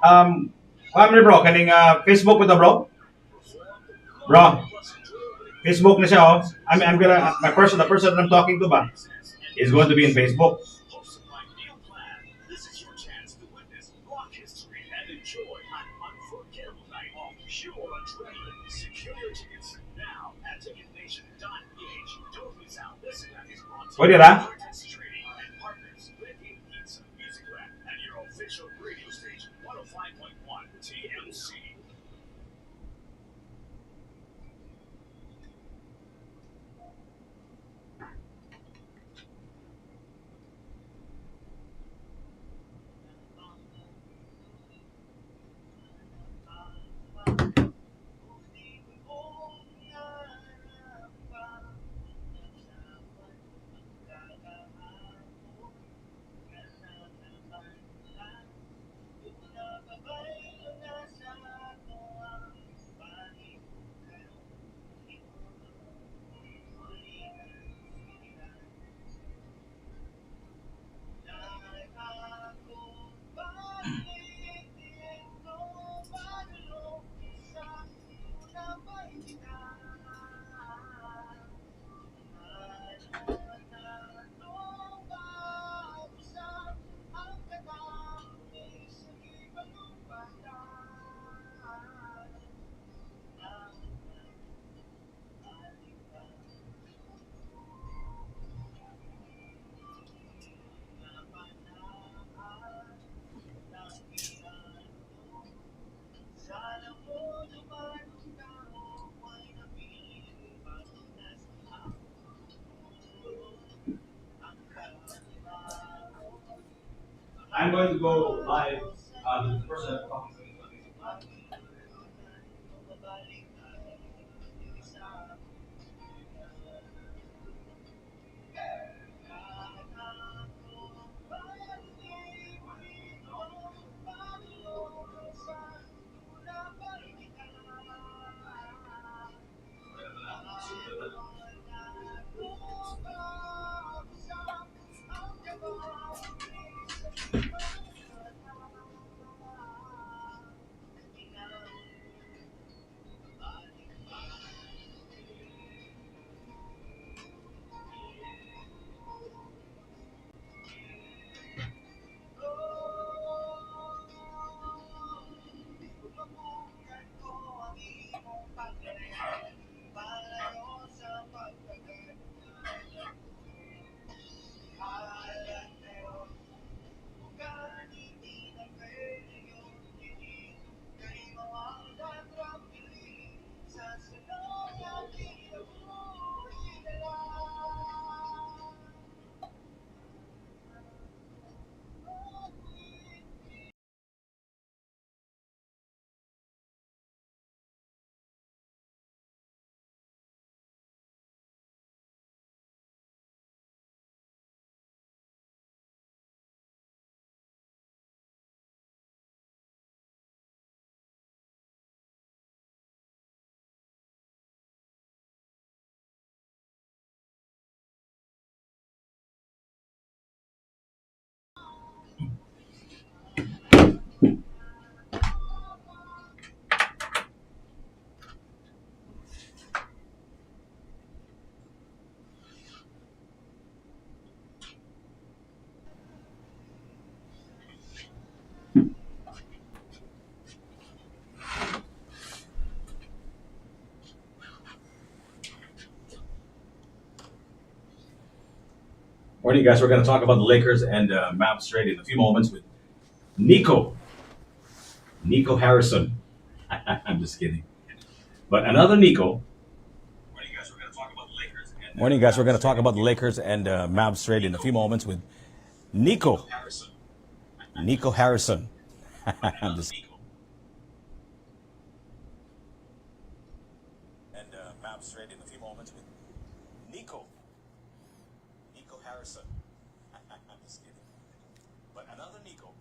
Family bro, kaning Facebook mo to bro? Bro, Facebook na siya oh. I'm gonna, the person that I'm talking to ba, is going to be in Facebook. Pwede ra? I'm going to go live. The person I'm talking to. Morning, guys. We're going to talk about the Lakers and Mavs trade in a few moments with Nico, Nico Harrison. I'm just kidding. But another Nico. Morning, guys. We're going to talk about the Lakers and Mavs trade in a few moments with Nico, Nico Harrison. I'm just and Mavs trade in a few moments with Nico, Nico Harrison. I'm just kidding. But another Nico.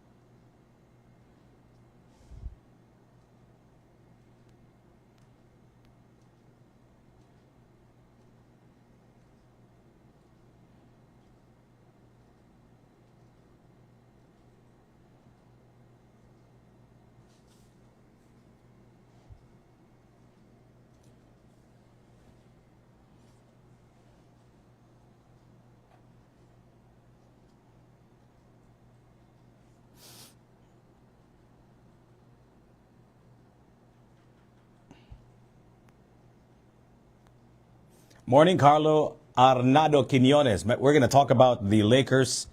Morning, Carlo Arnado Quinones. We're going to talk about the Lakers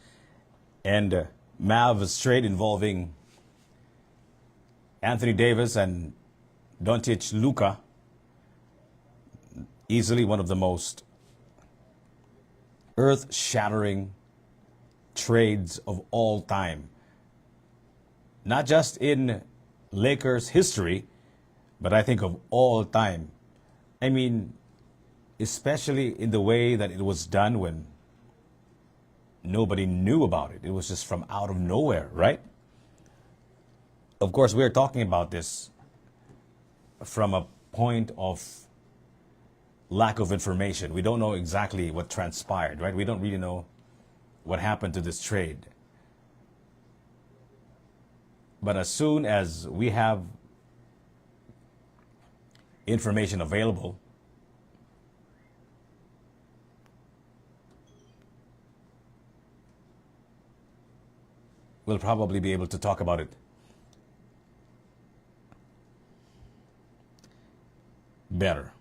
and Mavs trade involving Anthony Davis and Doncic LUKA. Easily one of the most earth-shattering trades of all time. Not just in Lakers history, but I think of all time. I mean, especially in the way that it was done when nobody knew about it. It was just from out of nowhere, right? Of course, we're talking about this from a point of lack of information. We don't know exactly what transpired, right? We don't really know what happened to this trade. But as soon as we have information available, we'll probably be able to talk about it better.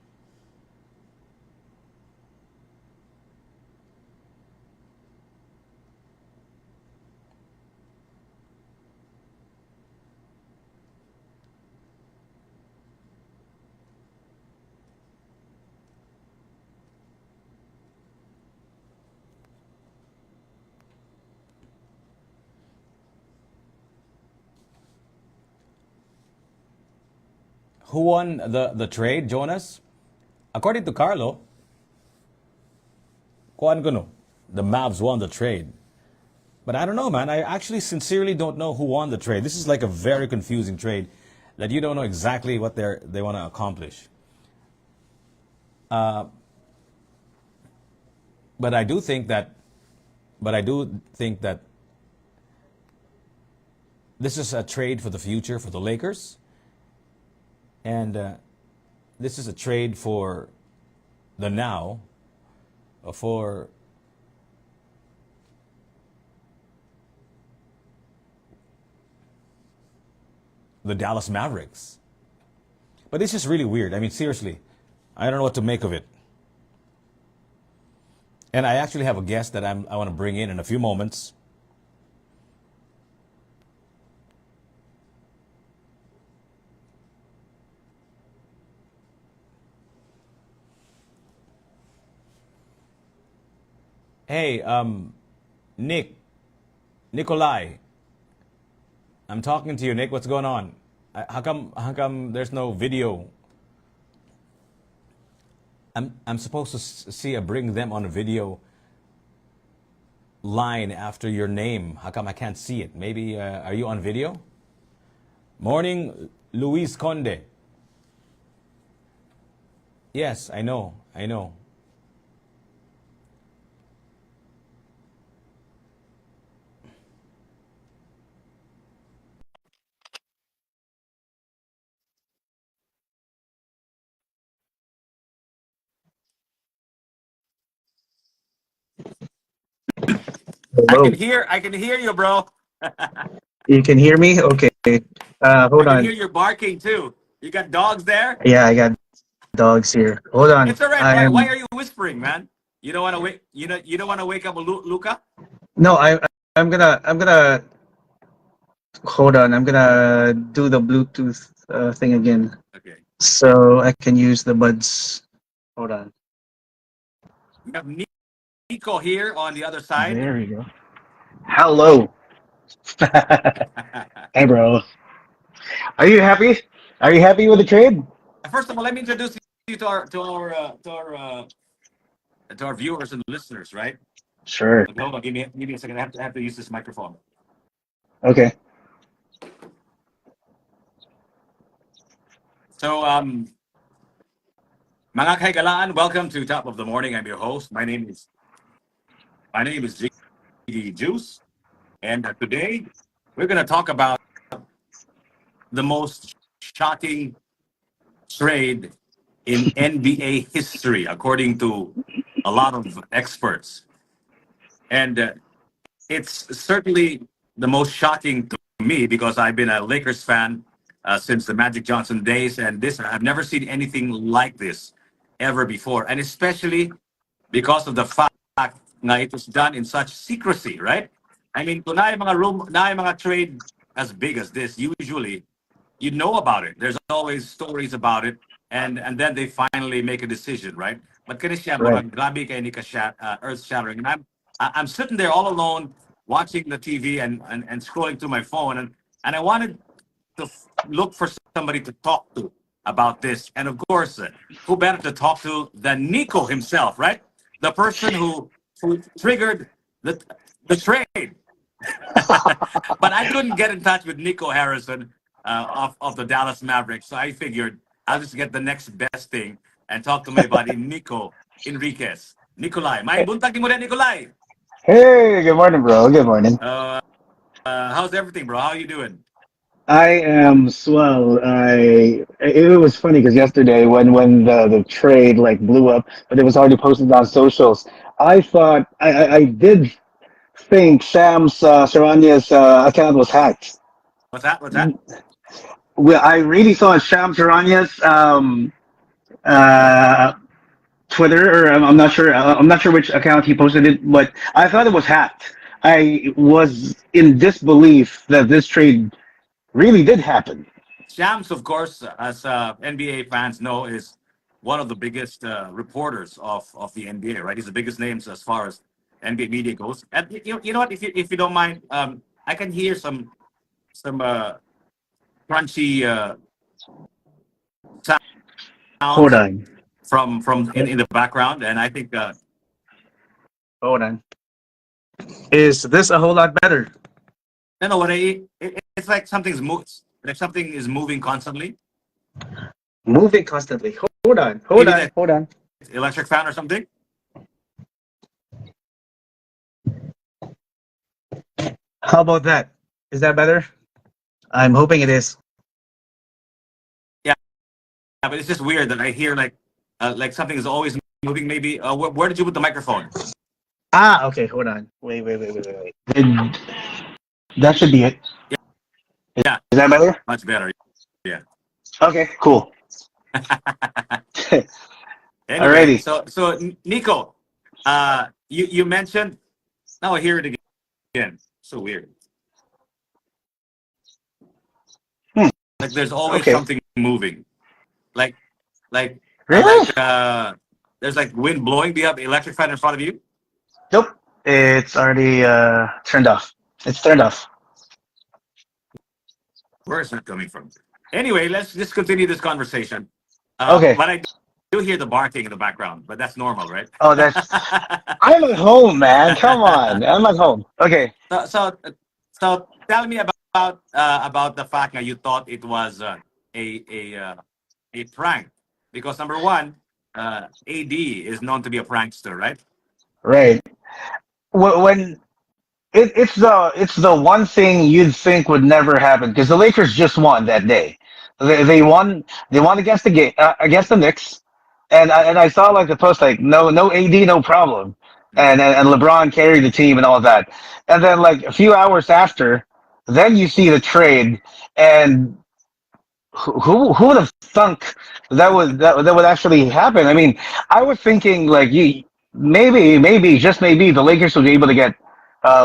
Who won the trade, Jonas? According to Carlo, kuan ko no, the Mavs won the trade. But I don't know, man. I actually sincerely don't know who won the trade. This is like a very confusing trade that you don't know exactly what they want to accomplish. But I do think that, this is a trade for the future for the Lakers, and this is a trade for the now, for the Dallas Mavericks. But this is really weird. I mean, seriously, I don't know what to make of it. And I actually have a guest that I want to bring in a few moments. Hey, Nikolai, I'm talking to you, Nick. What's going on? How come there's no video? I'm supposed to see a bring them on a video line after your name. How come I can't see it? Maybe are you on video? Morning, Luis Conde. Yes, I know. Hello. I can hear you, bro. You can hear me? Okay. I Hold can on. hear your barking too. You got dogs there? Yeah, I got dogs here. Hold on. It's all right. Why I'm are you whispering, man? You don't want to wake you don't want to wake up Luca? no. I'm gonna hold on. I'm gonna do the Bluetooth thing again, Okay. so I can use the buds. Hold on. We have Nico here on the other side. There we go. Hello. Hey, bro. Are you happy? Are you happy with the trade? First of all, let me introduce you to our viewers and listeners, right? Sure. Okay, hold on, give me a second. I have to use this microphone. Okay. So, mga kaigalaan, welcome to Top of the Morning. I'm your host. My name is GD Juice, and today we're going to talk about the most shocking trade in NBA history, according to a lot of experts. And it's certainly the most shocking to me because I've been a Lakers fan since the Magic Johnson days, and I've never seen anything like this. ever before, and especially because of the fact na it was done in such secrecy, right? I mean, kung na yung mga trade as big as this, usually you know about it. There's always stories about it, and then they finally make a decision, right? But kani siya, Right. murag grabe kay ni ka earth shattering, and I'm sitting there all alone watching the TV and scrolling through my phone, and I wanted to look for somebody to talk to about this, and of course, who better to talk to than Nico himself, right? The person who triggered the the trade. But I couldn't get in touch with Nico Harrison of the Dallas Mavericks, so I figured I'll just get the next best thing and talk to my buddy Nico Enriquez. Nikolai. May buntag mo rin, Nikolai. Hey, good morning, bro. Good morning. Uh, how's everything, bro? How you doing? I am swell. It was funny because yesterday when the trade like blew up, but it was already posted on socials. I thought I did think Sam's Sarania's account was hacked. What's that? What's that? Well, I really thought Sham Sarania's uh, Twitter, or I'm not sure which account he posted it, but I thought it was hacked. I was in disbelief that this trade really did happen. Shams, of course, as NBA fans know, is one of the biggest reporters of the NBA, right? He's the biggest names as far as NBA media goes. And you know what? If you don't mind, I can hear some crunchy Hold sounds on, from in the background, and I think hold on. Is this a whole lot better? no, no, it's like like something is moving constantly. Moving constantly. Maybe the Hold on. electric fan or something. How about that? Is that better? I'm hoping it is. Yeah, but it's just weird that I hear like something is always moving. Maybe where did you put the microphone? Ah, okay. Hold on. Wait. That should be it. Yeah, Is that better? much better. Yeah. Okay, cool. Anyway, Alrighty. so Nico, you mentioned. Now I hear it again. So weird. Hmm. Like there's always Okay. something moving. Like like Really? there's like wind blowing. Do you have electric fan in front of you? Nope. It's already turned off. It's turned off. Where is that coming from? Anyway, let's just continue this conversation. Okay. But I do hear the barking in the background, but that's normal, right? Oh, that's. I'm at home, man. Come on. I'm at home. Okay. so, so, so tell me about the fact that you thought it was a a uh, a prank because number one, AD is known to be a prankster, right? Right. When it's the one thing you'd think would never happen because the Lakers just won that day. They won against against the Knicks, and I saw like the post like no AD no problem, Mm. and LeBron carried the team and all that, and then like a few hours after, then you see the trade, and who would have thunk that would actually happen? I mean, I was thinking like you maybe just maybe the Lakers would be able to get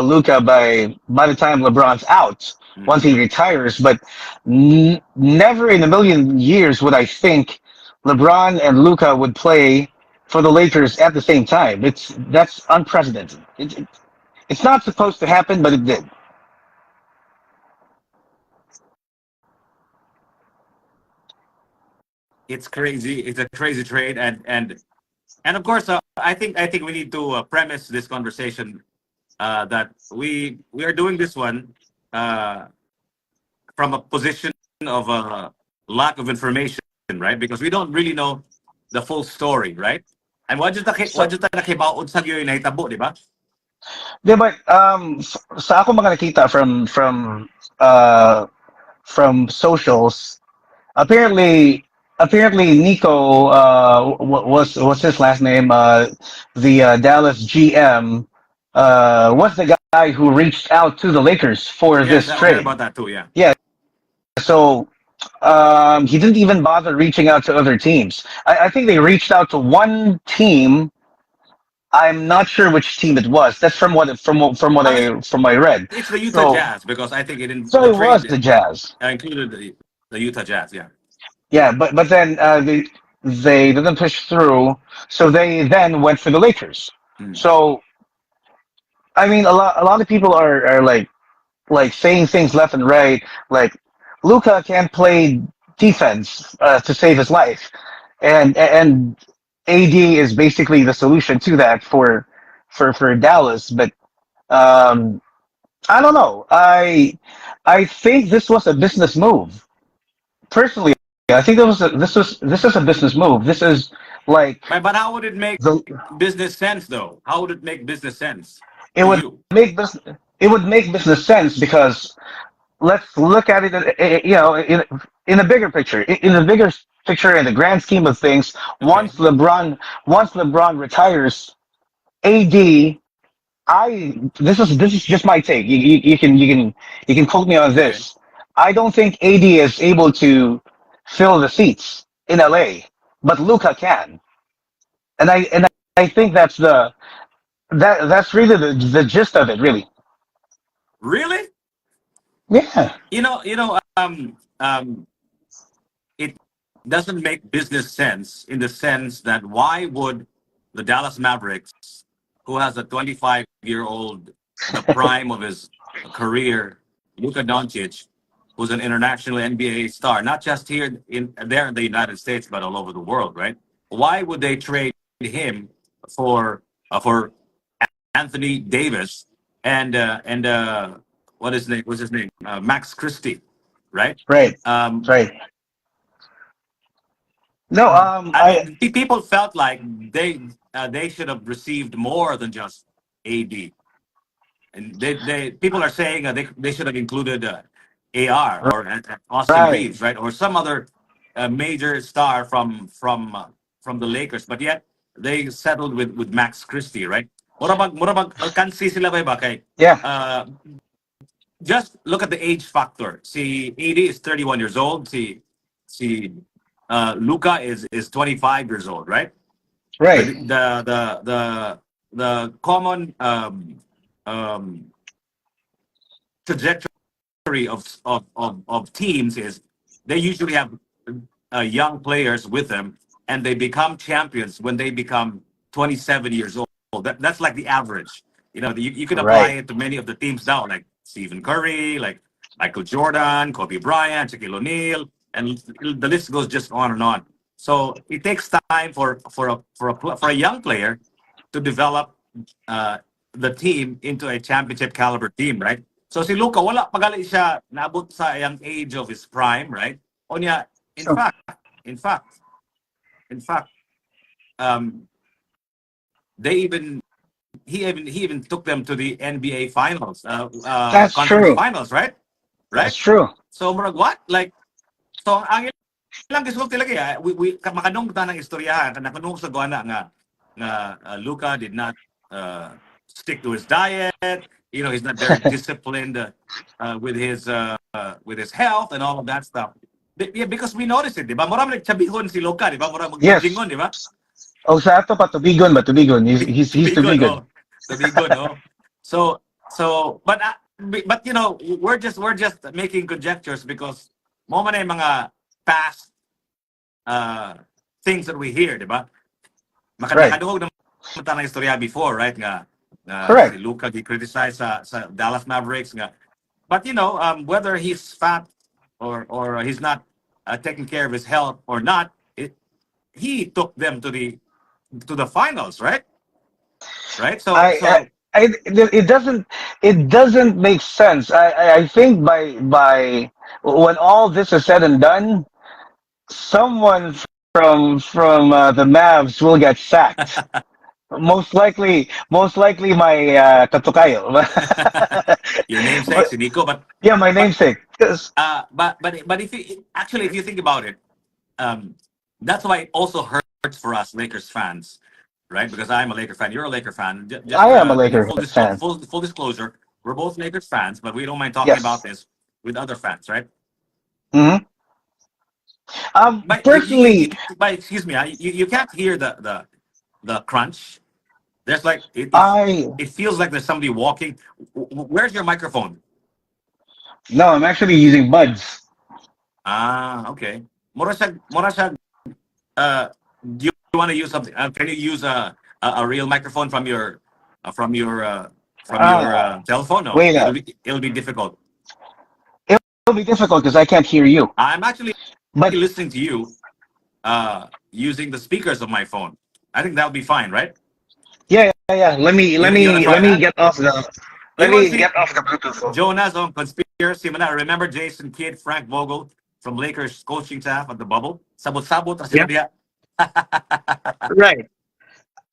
Luca by the time LeBron's out once he Mm. retires, but never in a million years would I think LeBron and Luca would play for the Lakers at the same time. That's unprecedented. It's not supposed to happen, but it did. It's crazy. It's a crazy trade, and of course, I think we need to premise this conversation that we are doing this one uh, from a position of lack of information, right? Because we don't really know the full story, right? And what So, just nakibaon sa yung nahitabo, di ba? yeah, but sa ako mga nakita uh from socials, apparently Nico what's his last name, the Dallas GM was the guy who reached out to the Lakers for Yes, this I heard trade. about that too. Yeah. Yeah, so He didn't even bother reaching out to other teams. I think they reached out to one team. I'm not sure which team it was. That's Uh, it's, from what I read. it's the Utah So Jazz because I think so the it was trade the Jazz. included the Utah Jazz. Yeah. Yeah, but then they didn't push through. So they then went for the Lakers. Mm. So I mean, a lot of people are like saying things left and right. Like Luca can't play defense to save his life, and AD is basically the solution to that for Dallas. But um, I don't know. I think this was a business move. Personally, I think this is a business move. This is like But how would it make the business sense though? How would it make business sense it to would you? it would make business sense because let's look at it, in a bigger picture. In the bigger picture, in the grand scheme of things, Okay. once LeBron retires, AD, this is just my take. You can quote me on Okay. this. I don't think AD is able to fill the seats in LA, but Luca can, and I think that's really the gist of it, really. Really? Yeah, It doesn't make business sense in the sense that why would the Dallas Mavericks, who has a 25-year-old, the prime of his career, Luka Doncic, who's an international NBA star, not just here in there in the United States, but all over the world, right? Why would they trade him for Anthony Davis and what is his name? What's his name? Max Christie, right? right, Um, right. No, I mean, people felt like they should have received more than just AD, and they people are saying they should have included AR or Austin right. Reeves, right, or some other major star from the Lakers, but yet they settled with Max Christie, right? Murabag kansi sila ba kay Yeah, uh, just look at the age factor. See, AD is 31 years old. See, Luca is 25 years old, right? The right, the the common um, trajectory of teams is they usually have young players with them, and they become champions when they become 27 years old. That's like the average. You can apply right. it to many of the teams now, like Stephen Curry, like Michael Jordan, Kobe Bryant, Shaquille O'Neal, and the list goes just on and on. So it takes time for a young player to develop uh, the team into a championship caliber team, right? So si Luka, wala pagali siya naabot sa young age of his prime, right? Onya, in So fact, in fact, in fact, um, they even he even took them to the NBA finals, that's conference true. finals, right? That's Right? true. So murag what? Like so ang ilang gisulti lagi we makadung ta ng istoryahan kanang sa guana nga Luka did not stick to his diet. He's not very disciplined with his health and all of that stuff. Yeah, because we noticed it, di ba? Mura nagtsabihon si Luka, di ba? Mura Yes. magbajingon, di ba? Osato pa tubigon ba tubigon. He's Tubigon, tubigon. oh. Tubigon, oh. But we're just making conjectures because mo man ay mga past uh, things that we hear, di ba? Right. Nakadungog naman tayo ng istorya before, right? Nga si Correct. Luka criticized sa Dallas Mavericks nga. But whether he's fat or he's not taking care of his health or not, he took them to the finals, right? Right. So I, I, so it doesn't make sense. I think by when all this is said and done, someone from the Mavs will get sacked. Most likely my katukayo. your namesake, But si Nico, but yeah, my but namesake. 'Cause- but if you think about it, um, that's why it also hurts for us Lakers fans, right? Because I'm a Laker fan, you're a Laker fan. Just I am a Laker full, fan. full disclosure, we're both Lakers fans, but we don't mind talking about Yes. this with other fans, right? Hmm. But Personally, but excuse me, you can't hear the crunch. There's like I it feels like there's somebody walking. Where's your microphone? no, I'm actually using buds. Ah, okay. Mura siya, do you want to use something? Can you use a real microphone from your uh, from your uh, Uh, telephone? No, wait, it'll be difficult. it'll be difficult because I can't hear you. I'm actually But listening to you using the speakers of my phone. I think that'll be fine, right? yeah, yeah, yeah. Let me let You wanna me try let me that? get off the You let know what? me See, get off the Bluetooth phone. Jonas on conspiracy. Man, I remember Jason Kidd, Frank Vogel from Lakers coaching staff at the bubble. Sabot-sabot na sila Yeah, diha. right.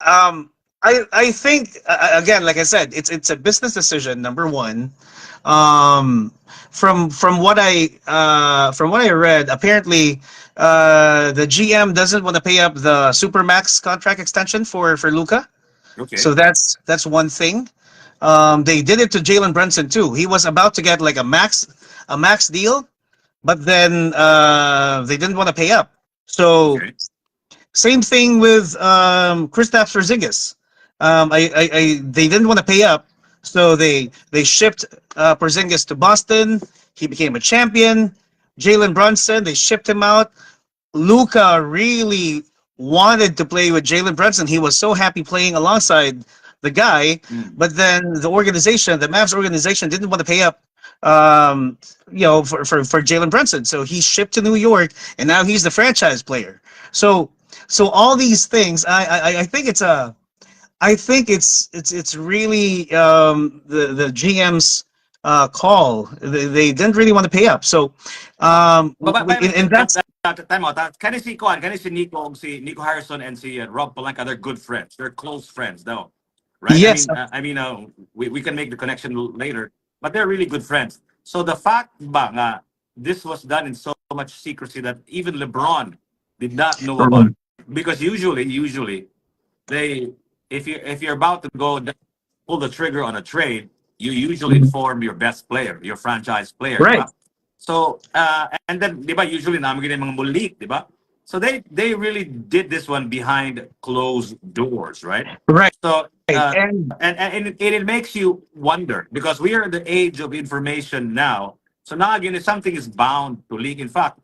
Um, I think again, like I said, it's a business decision. Number one, um, from what I read, apparently the GM doesn't want to pay up the supermax contract extension for LUKA. Okay. So that's one thing. They did it to Jalen Brunson too. He was about to get like a max deal, but then they didn't want to pay up. So Okay. same thing with Kristaps Porzingis. They didn't want to pay up, so they shipped Porzingis to Boston. He became a champion. Jalen Brunson, they shipped him out. Luca really wanted to play with Jalen Brunson. He was so happy playing alongside the guy, Mm. but then the Mavs organization, didn't want to pay up, for Jalen Brunson. So he shipped to New York, and now he's the franchise player. So so all these things, I think it's really the GM's call. They didn't really want to pay up. So in that. Time out. Can you see Kuan? Can you see Nico, Nico Harrison and si Rob Palanca? They're good friends. They're close friends, though, right? Yes. We can make the connection later, but they're really good friends. So the fact ba nga this was done in so much secrecy that even LeBron did not know about it, because usually they if you're about to go pull the trigger on a trade, you usually inform your best player, your franchise player, di Right. ba? So and then di ba usually namin ganyan mga mulik, di ba? So they really did this one behind closed doors, right? Right. So And it makes you wonder because we are in the age of information now. So now again, if something is bound to leak, in fact,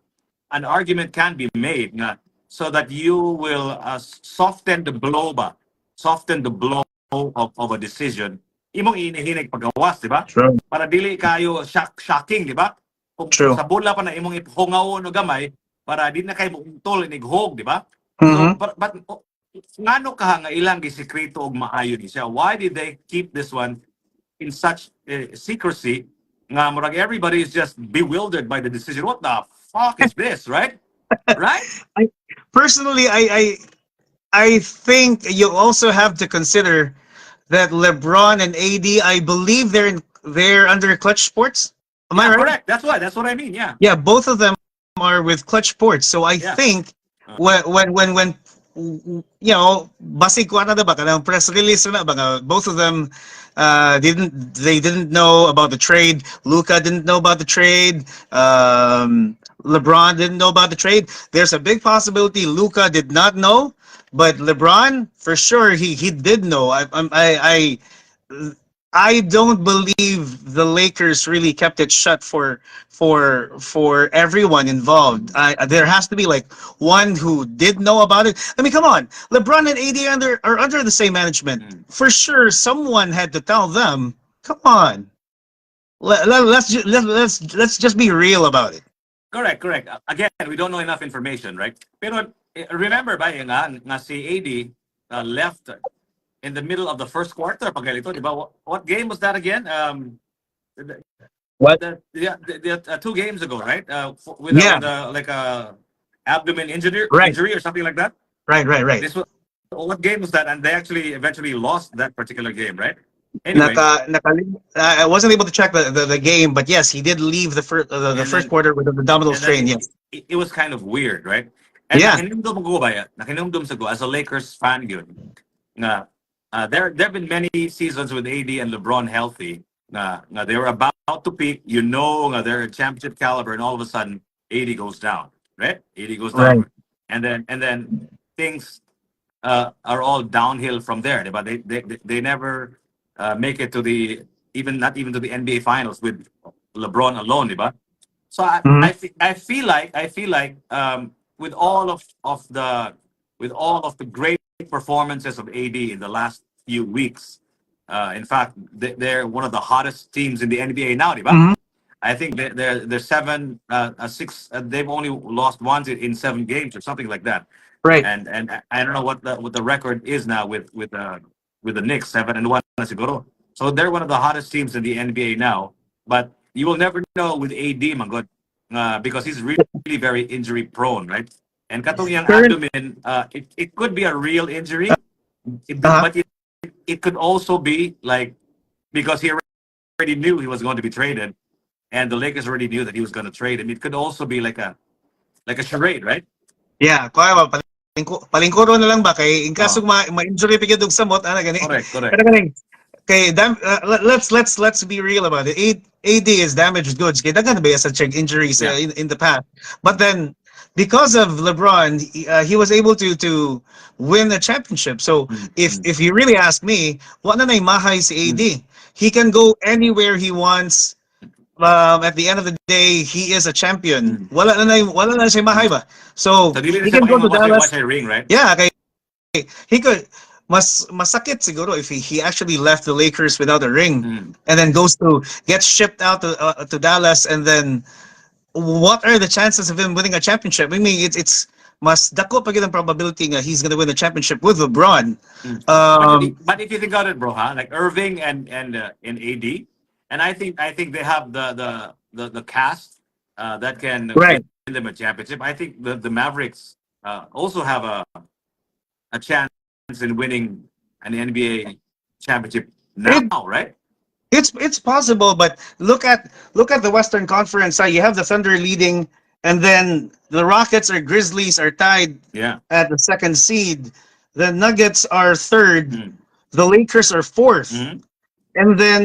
an argument can be made na, so that you will soften the blow ba? Soften the blow of a decision. Imong inihinig pagawas, di ba? true. Para dili kayo shocking, di ba? Kung True. sa bula pa na imong ihungaw no gamay, para di na kayo muntol inighog, di ba? So, Mm-hmm. but ngano ka nga ilang gisekreto og maayo ni siya? Why did they keep this one in such secrecy? Nga murag everybody is just bewildered by the decision. What the fuck is this, right? Right? I personally, I think you also have to consider that LeBron and AD, I believe they're under Clutch Sports. Am I Yeah, right? correct. That's why. That's what I mean. Yeah. Yeah, both of them are with Clutch Sports. So I Yeah. think Uh, when basig ko na ba kanang press release na ba nga, both of them didn't know about the trade. Luca didn't know about the trade. LeBron didn't know about the trade. There's a big possibility Luca did not know, but LeBron for sure he did know. I don't believe the Lakers really kept it shut for everyone involved. There has to be like one who did know about it. I mean, come on, LeBron and AD are under the same management. mm. For sure, someone had to tell them. Come on, let's just be real about it. Correct, correct. Again, we don't know enough information, right? Pero remember ba nga si AD left in the middle of the first quarter pagkalito, di ba? What game was that again? The, What? two games ago, right? Yeah, with a like a abdomen right, injury or something like that. right. This was what game was that? And they actually eventually lost that particular game, right? Anyway, Naka, I wasn't able to check the game, but yes, he did leave the and first then quarter with an abdominal and then strain. Yes. it was kind of weird, right? And Yeah. nakinumdum ko ba yan? Nakinumdum sa ko as a Lakers fan yun. Nga, there have been many seasons with AD and LeBron healthy. Nga they were about to peak. Nga they're a championship caliber, and all of a sudden AD goes down. right? AD goes Right. down, and then things are all downhill from there. But they never make it to the even not even to the NBA Finals with LeBron alone, diba? So Mhm. I feel like with all of the great performances of AD in the last few weeks, in fact they're one of the hottest teams in the NBA now, diba? Mhm. I think they're seven, six. They've only lost once in 7 games or something like that. Right. And I don't know what the record is now with the Knicks, 7-1 na siguro. So they're one of the hottest teams in the NBA now. But you will never know with AD, my God, because he's really, really very injury prone, right? And katong yung Current. abdomen, it could be a real injury, Uh-huh. but it could also be like because he already knew he was going to be traded, and the Lakers already knew that he was going to trade him. It could also be like a charade, right? Yeah, kuha ba palingkuro na lang ba kay in kaso Oh, ma-injury pigid og samot ana gani. correct, correct. Kada ganing kay let's be real about it. AD is damaged goods. Kay daghan ba sa check injuries Yeah. in the past. But then because of LeBron, he was able to win a championship. So Mm, mm, if you really ask me, what na mahay si mm, AD? He can go anywhere he wants. At the end of the day, he is a champion. mm, Wala na siya mahay mm. ba? So So dili na he siya can go to watch Dallas. a ring, right? Yeah, kay he could masakit siguro if he actually left the Lakers without a ring Mm. and then gets shipped out to Dallas, and then what are the chances of him winning a championship? I mean, it's mas dako pa gyud ang probability nga he's gonna win a championship with LeBron. Mm. Um, But if you think about it, bro, huh? Like Irving and AD, and I think they have the cast that can win right. them a championship. I think the Mavericks also have a chance in winning an NBA championship now, It right? it's possible, but look at the Western Conference. You have the Thunder leading, and then the Rockets or Grizzlies are tied Yeah. at the second seed. The Nuggets are third. Mm. The Lakers are fourth. Mm. And then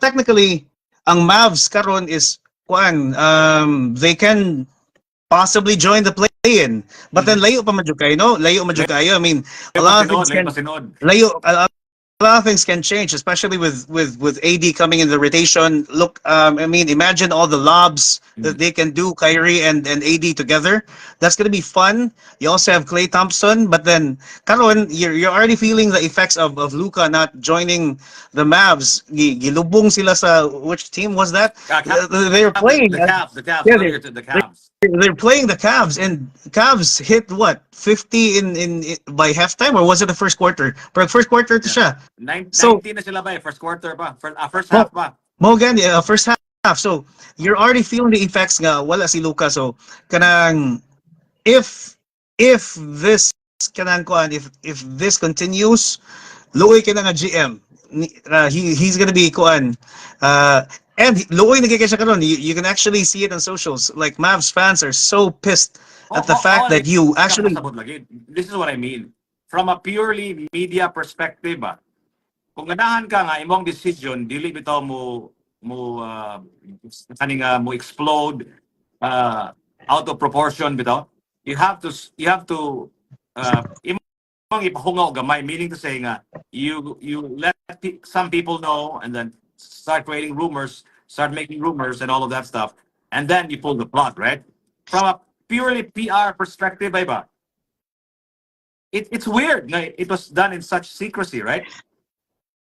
technically ang Mavs karon is kuan they can possibly join the play-in. But then Mm. layo pa madyo kayo, no? Layo madyo kayo. I mean, a lot of things Late can pasinod. layo a lot of things can change, especially with AD coming in the rotation. Look, I mean, imagine all the lobs that Mm. they can do, Kyrie and AD together. That's gonna be fun. You also have Klay Thompson, but then karon you're already feeling the effects of LUKA not joining the Mavs. Gilubong sila sa which team was that? They're playing. The Cavs Yeah, earlier to the Cavs. they're playing the Cavs, and Cavs hit what 50 in by halftime, or was it the first quarter? But first quarter to Yeah. siya. So 19 na sila ba eh? First quarter pa? First Mo half pa? Morgan, first half. So you're already feeling the effects nga wala si Luka. So kanang if this kanang kuan if this continues, luoy ka na nga GM. He's gonna be kuan. And luoy na kay siya karon. You can actually see it on socials. Like Mavs fans are so pissed at the fact that you actually Kapasabot lagi. This is what I mean. From a purely media perspective, kung ganahan ka nga imong decision dili bitaw mo explode uh, out of proportion bitaw. You have to imong ipahungaw gamay, meaning to say nga you let some people know and then start creating rumors, start making rumors and all of that stuff, and then you pull the plug, right? From a purely PR perspective, ba? It's weird. No, it was done in such secrecy, right?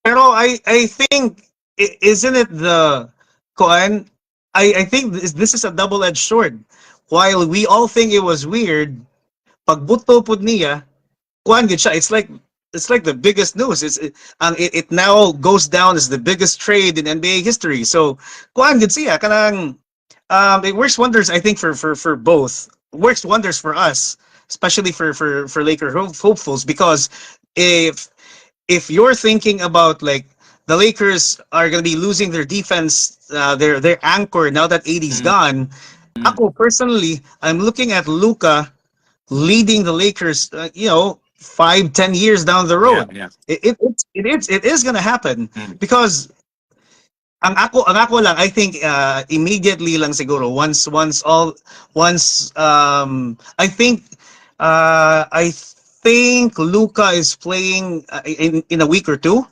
Pero I think isn't it the kuan? I think this is a double-edged sword. While we all think it was weird, pagbuto pud niya, kuan gid siya. It's like the biggest news. It now goes down as the biggest trade in NBA history. So kuan gid siya kanang it works wonders, I think, for both. Works wonders for us, especially for Laker hopefuls, because if you're thinking about like the Lakers are going to be losing their defense, their anchor now that AD's Mm, gone. mm. Ako personally, I'm looking at Luka leading the Lakers. 5-10 years down the Yeah, road, yeah. it is going to happen Mm. because ang ako lang, I think immediately lang siguro I think Luka is playing in a week or two.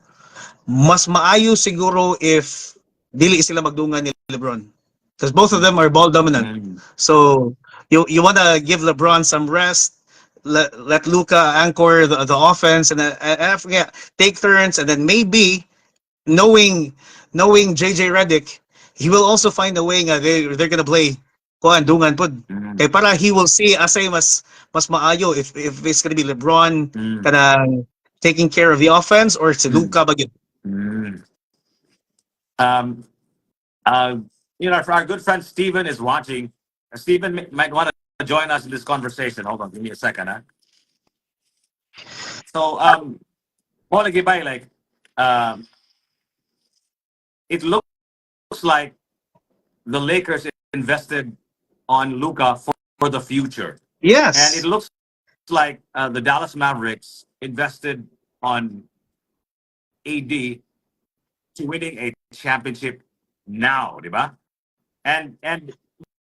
Mas maayo siguro if dili sila magdungan ni LeBron, because both of them are ball dominant. Mm. So you want to give LeBron some rest. Let Luka anchor the offense, and yeah, take turns, and then maybe knowing knowing JJ Redick, he will also find a way nga they're gonna play kuan dungan pud. Mm. Kay para he will see asay mas maayo if it's gonna be LeBron Mm. kanang taking care of the offense or si Mm. Luka bagyo. Mm. Um, uh, our good friend Steven is watching. Steven might want to join us in this conversation. Hold on, give me a second. Huh? So, Paul Gibay, like, um, it looks like the Lakers invested on Luca for the future. And it Yes. looks like the Dallas Mavericks invested on AD to winning a championship now, diba? And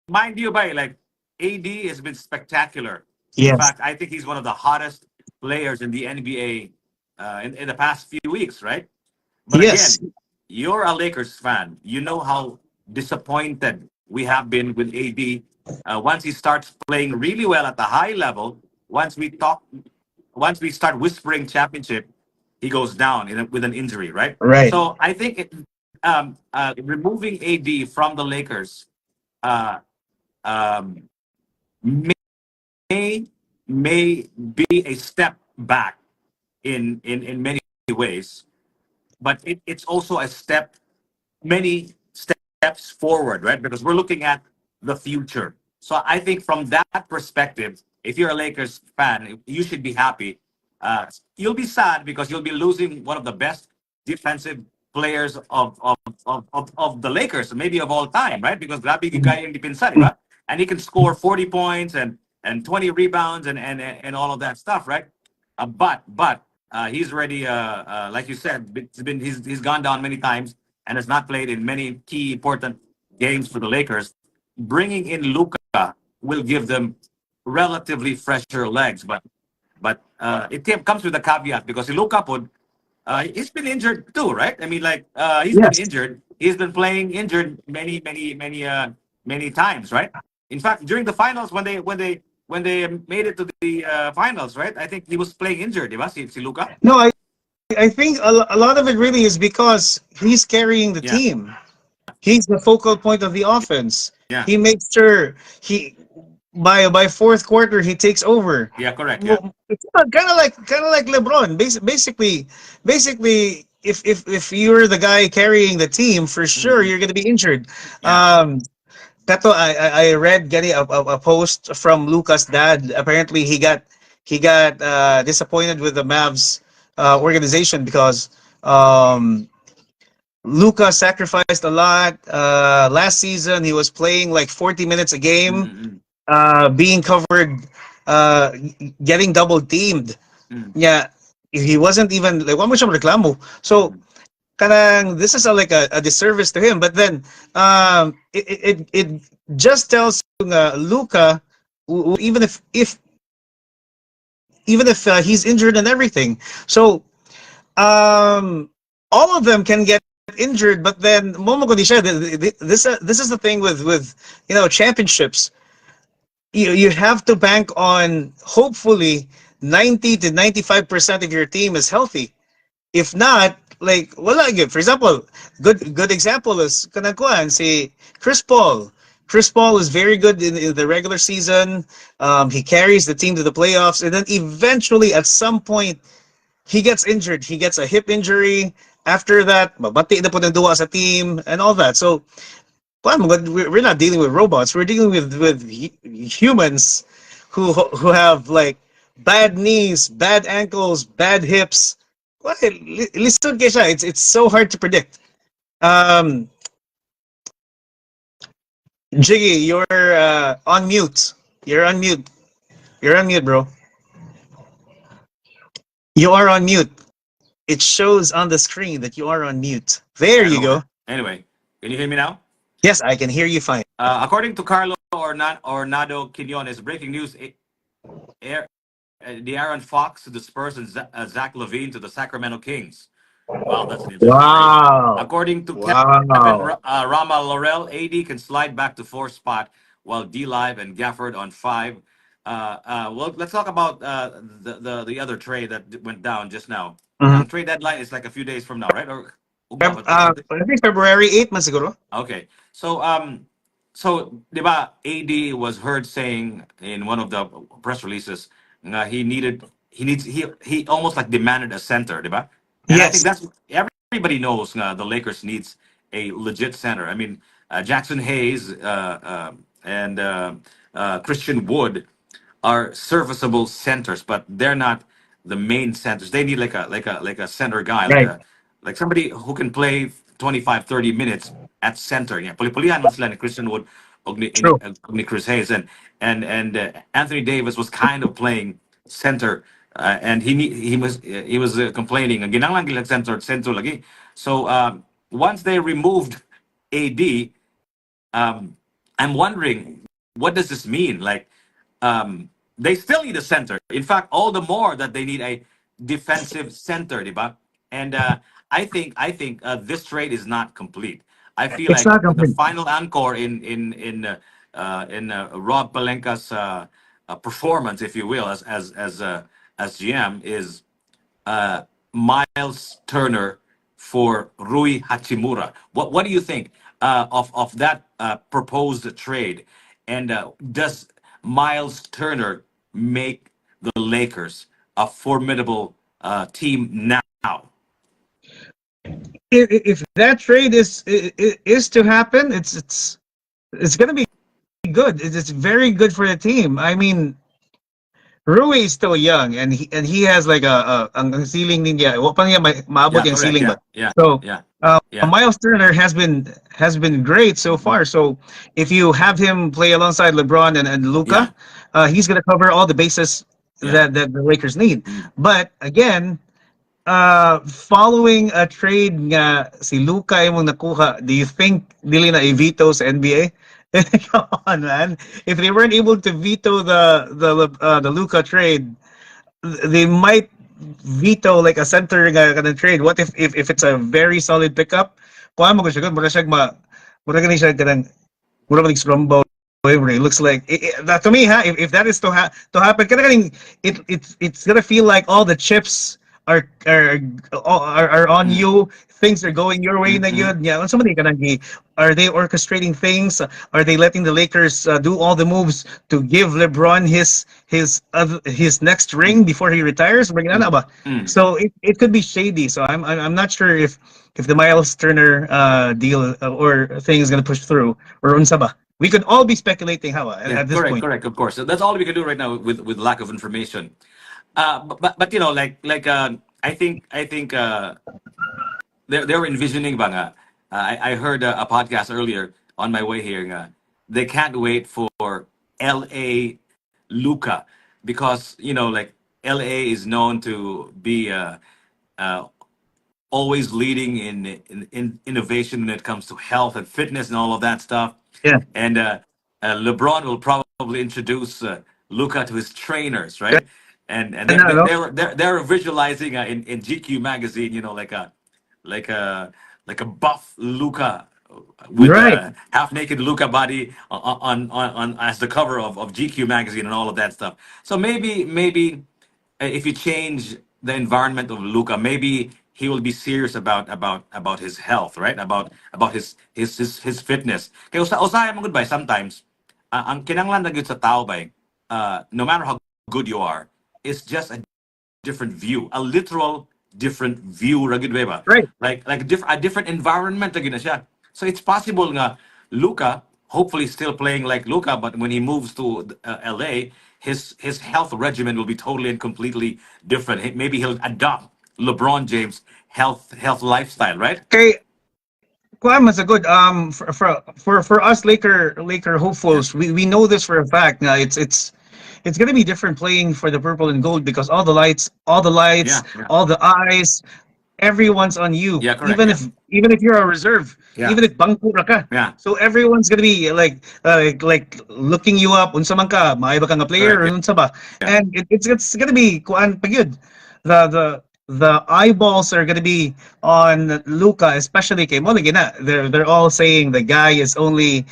mind you, by like AD has been spectacular. In Yes. fact, I think he's one of the hottest players in the NBA in the past few weeks, right? But Yes. again, you're a Lakers fan. You know how disappointed we have been with AD. Once he starts playing really well at the high level, once we talk, once we start whispering championship, he goes down with an injury, right? Right. So I think removing AD from the Lakers uh, um, may may be a step back in many ways, but it's also a step many steps forward, right? Because we're looking at the future. So I think from that perspective, if you're a Lakers fan, you should be happy. You'll be sad because you'll be losing one of the best defensive players of the Lakers, maybe of all time, right? Because grabe yung guy yung dipinsa, di ba? And he can score 40 points and 20 rebounds and all of that stuff, right? But he's already like you said, he's gone down many times and has not played in many key important games for the Lakers. Bringing in Luka will give them relatively fresher legs, but it comes with a caveat because Luka he's been injured too, right? I mean, like he's been Yes. injured. He's been playing injured many times, right? In fact, during the finals when they made it to the finals, right? I think he was playing injured, diba? Si Luka. No, I think a lot of it really is because he's carrying the Yeah, team. He's the focal point of the offense. yeah, He makes sure he by fourth quarter he takes over. yeah. Correct. Yeah. Well, it's kind of like LeBron. Basically, if you're the guy carrying the team, for sure Mhm. you're gonna be injured. Yeah. Kato, I read getting a post from Lucas' dad. Apparently, he got disappointed with the Mavs organization because um, Luca sacrificed a lot. Last season, he was playing like 40 minutes a game, Mm-hmm. being covered, getting double teamed. Mm-hmm. Yeah, he wasn't even like one much reklamo. So kanang this is like a disservice to him. But then it just tells you Luca, even if he's injured and everything. So um, all of them can get injured, but then Momo ko di siya, this is the thing with championships. You have to bank on hopefully 90 to 95% of your team is healthy. If not, like wala gyud. For example, good example is kanakuan si Chris Paul. Chris Paul is very good in the regular season. He carries the team to the playoffs, and then eventually at some point he gets injured. He gets a hip injury. After that, mabati na po ng duwa sa team and all that. So, we're not dealing with robots. We're dealing with humans who have like bad knees, bad ankles, bad hips. Well, listen, Kesha, it's so hard to predict. Um, Jiggy, you're on mute. You're on mute. You're on mute, bro. You are on mute. It shows on the screen that you are on mute. There I don't you know. go. Anyway, Can you hear me now? Yes, I can hear you fine. According to Carlo Ornado Quinones, breaking news: Air, De'Aaron Fox to the Spurs and Zach LaVine to the Sacramento Kings. Wow, that's an interesting trade. Wow. According to Kevin Wow. Rama Laurel, AD can slide back to fourth spot while D Live and Gafford on five. Well, let's talk about the other trade that went down just now. Mhm. Ang trade deadline is like a few days from now, right? Or ugma ba to? I think February 8 man siguro. Okay. So, di ba, AD was heard saying in one of the press releases na he almost like demanded a center, di ba? And I think Yes. that's everybody knows the Lakers needs a legit center. I mean, Jackson Hayes and Christian Wood are serviceable centers, but they're not the main centers. They need like a center guy, Right. like somebody who can play 25, 30 minutes at center. Yeah, puli-pulihan man sila ni Christian Wood True. ni Chris Hayes, and Anthony Davis was kind of playing center, and he was complaining. Ginanglan gila center lagi. So once they removed AD, I'm wondering, what does this mean? Like, they still need a center. In fact, all the more that they need a defensive center, diba? And I think this trade is not complete. I feel It's like not the complete. final encore in Rob Palenka's performance, if you will, as GM, is Miles Turner for Rui Hachimura. What do you think of that proposed trade? And does Miles Turner make the Lakers a formidable team now? If that trade is to happen, it's gonna be good. It's very good for the team. I mean, Rui is still young, and he has like ang ceiling niya. Wa pa niya maabot Yeah, yung correct. ceiling Yeah, ba. yeah, So yeah, yeah, Miles Turner has been great so far. So if you have him play alongside LeBron and yeah, Luka, he's gonna cover all the bases yeah. that the Lakers need. Mm. But again, following a trade nga si Luka imong nakuha, do you think dili na i-veto sa NBA? Come on, man. If they weren't able to veto the Luka trade, they might veto like a center nga kanang trade. What if it's a very solid pickup? Kuha mo ko siya, mura siya mura gani siya kanang mura manig Strombo. It looks like that to me. If that is to happen, it's gonna feel like all the chips are on Mm. you. Things are going your way na Mm-hmm. yun. Yeah, somebody gonna be. Are they orchestrating things? Are they letting the Lakers do all the moves to give LeBron his next ring before he retires? Mm. Ba? Mm. So it could be shady. So I'm not sure if the Miles Turner deal or thing is gonna push through or unsa ba. We could all be speculating how Yeah, at this correct, point. correct. Of course, so that's all we can do right now with lack of information. But I think they're envisioning ba nga. I heard a podcast earlier on my way here nga, they can't wait for LA Luka, because like LA is known to be uh, always leading in innovation when it comes to health and fitness and all of that stuff. Yeah. And LeBron will probably introduce Luca to his trainers, right? And No, no. they're visualizing in GQ magazine, like a buff Luca with Right. a half naked Luca body on as the cover of GQ magazine and all of that stuff. So maybe if you change the environment of Luca, maybe he will be serious about his health, right? About his fitness. Kaya usahay mo goodbye sometimes. Ang kinanglan na gyud sa tao ba, no matter how good you are, it's just a different view, a literal different view ra gyud ba? Right. Like a different environment ra gyud na siya. So it's possible nga Luca, hopefully still playing like Luca, but when he moves to LA, his health regimen will be totally and completely different. Maybe he'll adopt LeBron James health lifestyle, right? Okay. Kuan mas a good for us Laker Yeah, hopefuls, we know this for a fact. Now it's gonna be different playing for the purple and gold because all the lights, yeah, yeah, all the eyes, everyone's on you. yeah. Correct. Even Yeah. if even if you're a reserve, Yeah. even if bangkura ka. Yeah. So everyone's gonna be like looking you up unsa man ka, maayba ka nga player Correct. or unsa ba. Yeah. And it's gonna be kuan pa gyud. The eyeballs are gonna be on Luka, especially kay mo gina. They're all saying the guy is only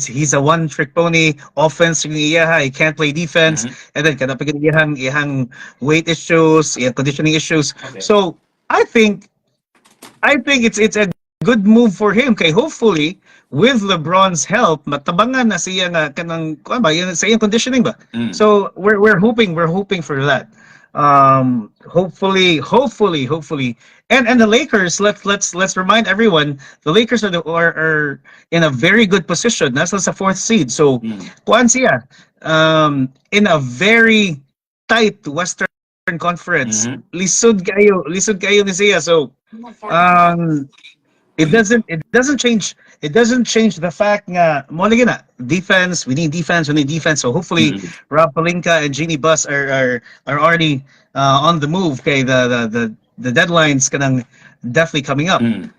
he's a one trick pony. Offense yung iyaha, he can't play defense, Mhm. and then kada pagid iyang weight issues, iyang conditioning issues. Okay. So I think it's a good move for him. Kay hopefully with LeBron's help, matabangan na siya nga kanang kuan ba, sa iyang conditioning ba. Mm. So we're hoping for that. Hopefully, and the Lakers. Let's remind everyone the Lakers are in a very good position. Nasa sa fourth seed. So kuan siya in a very tight Western Conference. Mhm. Lisod kayo ni siya. So um it doesn't change the fact nga mo lagi na defense, we need defense. So hopefully Mhm. Rob Palinka and Jeannie Buss are already on the move. Okay, the deadline's kanang definitely coming up. Mm.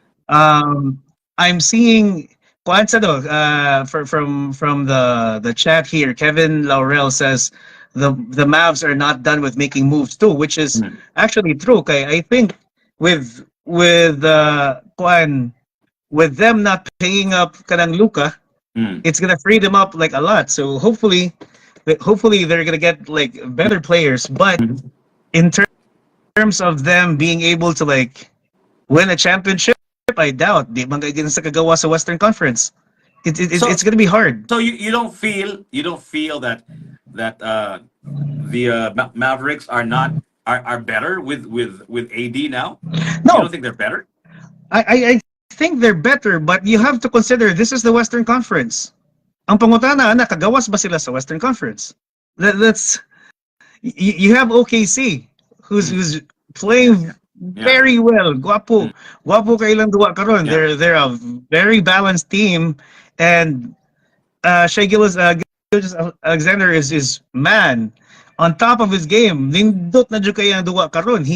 I'm seeing Kwanza from the chat here. Kevin Laurel says the Mavs are not done with making moves too, which is Mm. actually true. Okay, I think with them not paying up kanang Luka, Mm. it's gonna free them up like a lot. So hopefully they're gonna get like better players. But Mhm. in terms of them being able to like win a championship, I doubt. Di man kayo sa kagawa sa Western Conference. So It's gonna be hard. so you don't feel that the Mavericks are not are better with AD now? You don't No, think they're better? I think they're better, but you have to consider this is the Western Conference. Ang pangutana, nakagawas ba sila sa Western Conference? Let's you have OKC Mm. who's playing Yeah. very well. Mm. Guwapo kailang duwa karon. Yeah. They're a very balanced team, and Shai Alexander is man on top of his game. Nindot na jud kay ang duwa karon. Ang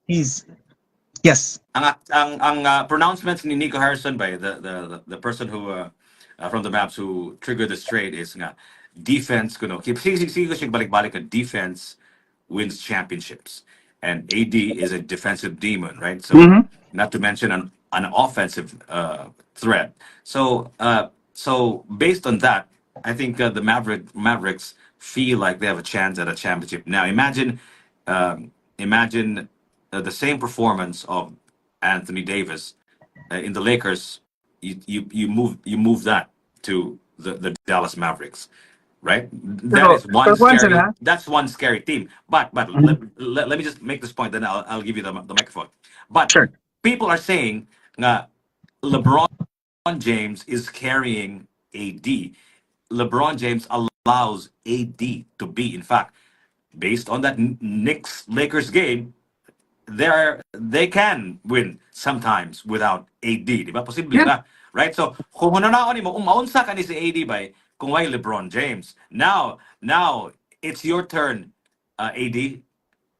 He's yes. pronouncements ni Nico Harrison by the person who from the Maps who triggered this trade is nga defense kuno sige siya balik-balik ka defense wins championships and AD is a defensive demon, right? So Mhm. not to mention an offensive threat. So based on that, I think the Mavericks feel like they have a chance at a championship. Now imagine the same performance of Anthony Davis in the Lakers. You move that to the Dallas Mavericks, right? That is one Pero kuwan scary. sila. That's one scary team. But Mhm. let me just make this point. Then I'll give you the microphone. But Sure. people are saying LeBron James is carrying AD. LeBron James allows AD to be. In fact, based on that Knicks Lakers game, they can win sometimes without AD, di ba? Posible Yeah. na, right? So kung mananaon mo, maunsa ka ni si AD ba kung may LeBron James. Now it's your turn, AD.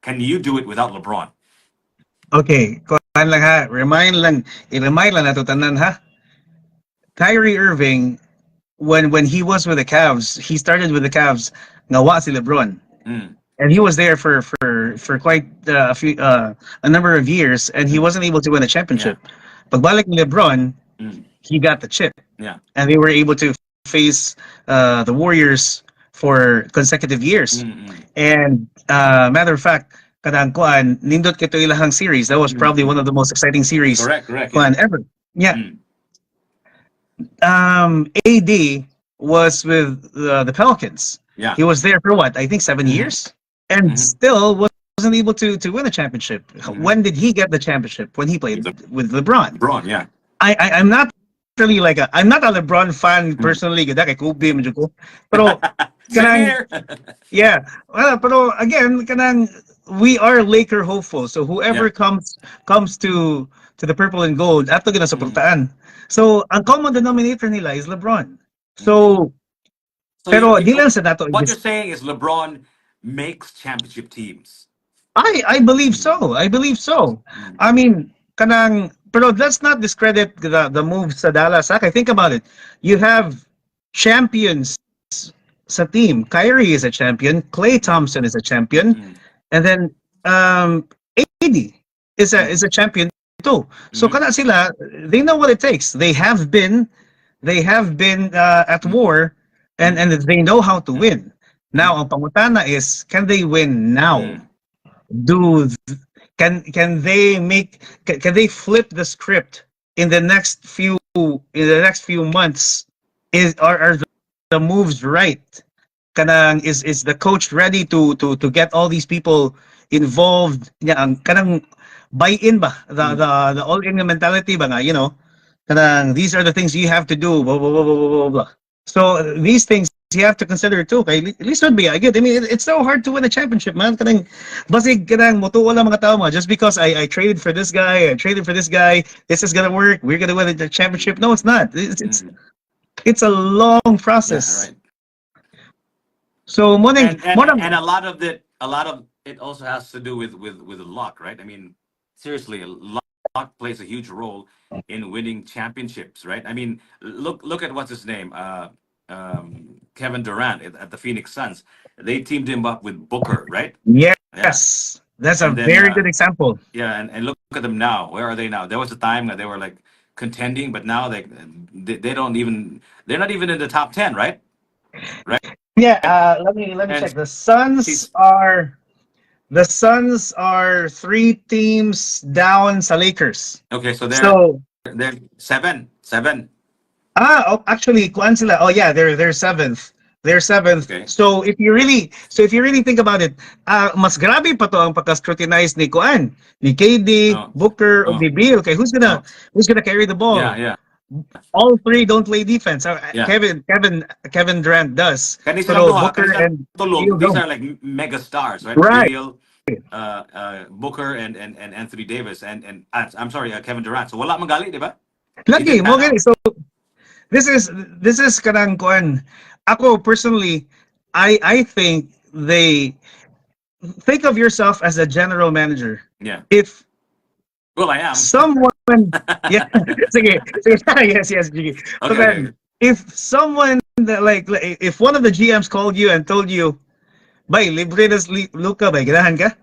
Can you do it without LeBron? Okay, kuan lang ha. I-remind lang nato tanan ha. Kyrie Irving when he was with the Cavs, he started with the Cavs nga wa si LeBron. Mm. And he was there for quite a number of years, and he wasn't able to win a Yeah. championship. Pagbalik ni LeBron, Mm. he got the chip, Yeah. and they were able to face the Warriors for consecutive years. Mm-mm. And matter of fact, kadang kuan nindot kito ilahang series. That was probably one of the most exciting series Correct. Yeah. kuan ever. Yeah. Mm. AD was with the Pelicans. Yeah. He was there for what? I think 7 years, and Mhm. still wasn't able to win a championship. When did he get the championship? When he played with LeBron. LeBron, yeah. I'm not really I'm not a LeBron fan personally. Gada kay Kobe medyo ko. Pero Same kanang here. yeah. Pero again, kanang we are Laker hopeful. So whoever Yeah. comes to the purple and gold, ato gina suportaan. So ang common denominator nila is LeBron. So So pero di lang sa nato what you're saying is LeBron makes championship teams. I believe so. I believe so. I mean, kanang But let's not discredit the moves sa Dallas. Okay, think about it. You have champions sa team. Kyrie is a champion. Klay Thompson is a champion, Mm. and then AD is a champion too. So Mhm. kana sila, they know what it takes. They have been at war, and they know how to win. Now, ang pangutana is, can they win now? Mm. Do can they can they flip the script in the next few months? Are the moves right? Kanang is the coach ready to get all these people involved? Kanang buy in ba the all in mentality ba nga, kanang these are the things you have to do, blah blah blah blah blah blah. So these things you have to consider too. Kay at least would be I get. I mean, it's so hard to win a championship, man. Kanang basig kanang mutuo lang mga tao mo just because I traded for this guy, I traded for this guy. This is gonna work. We're gonna win the championship. No, it's not. Mhm. It's a long Yeah, process. right. So morning, And a lot of it also has to do with luck, right? I mean, seriously, luck plays a huge role in winning championships, right? I mean, look at what's his name, Kevin Durant at the Phoenix Suns. They teamed him up with Booker, right? Yeah, yes, that's a and then very good example. yeah, and look at them now. Where are they now? There was a time that they were like contending, but now they don't even they're not even in the top 10, right? Right. Yeah, let me And check. The Suns are three teams down sa Lakers. okay, so So they're seven. actually, kuan sila. Oh yeah, they're seventh. They're seventh. Okay. So if you really think about it, mas grabe pa to ang pagka-scrutinize ni kuan, ni KD, Oh, Booker, o oh, ni Beal. Okay, oh, who's gonna carry the yeah, ball? yeah, All three don't play defense. yeah. Kevin Durant does. Kani silang Pero duha, kani Booker silang and tulog. Beal These don't. are like mega stars, right? Right. Beal, Booker, and Anthony Davis, and I'm sorry, Kevin Durant. So wala magali, di ba? It Lagi didn't mo pan gani. out. So this is kanang kuan. Ako personally, I think of yourself as a general manager. Yeah. If Well, I am. someone, yeah, sige, sige, yes, Jiggy. But Okay, okay. then, if someone that if one of the GMs called you and told you, "Bay, libre na Luka, bay, ganahan ka?"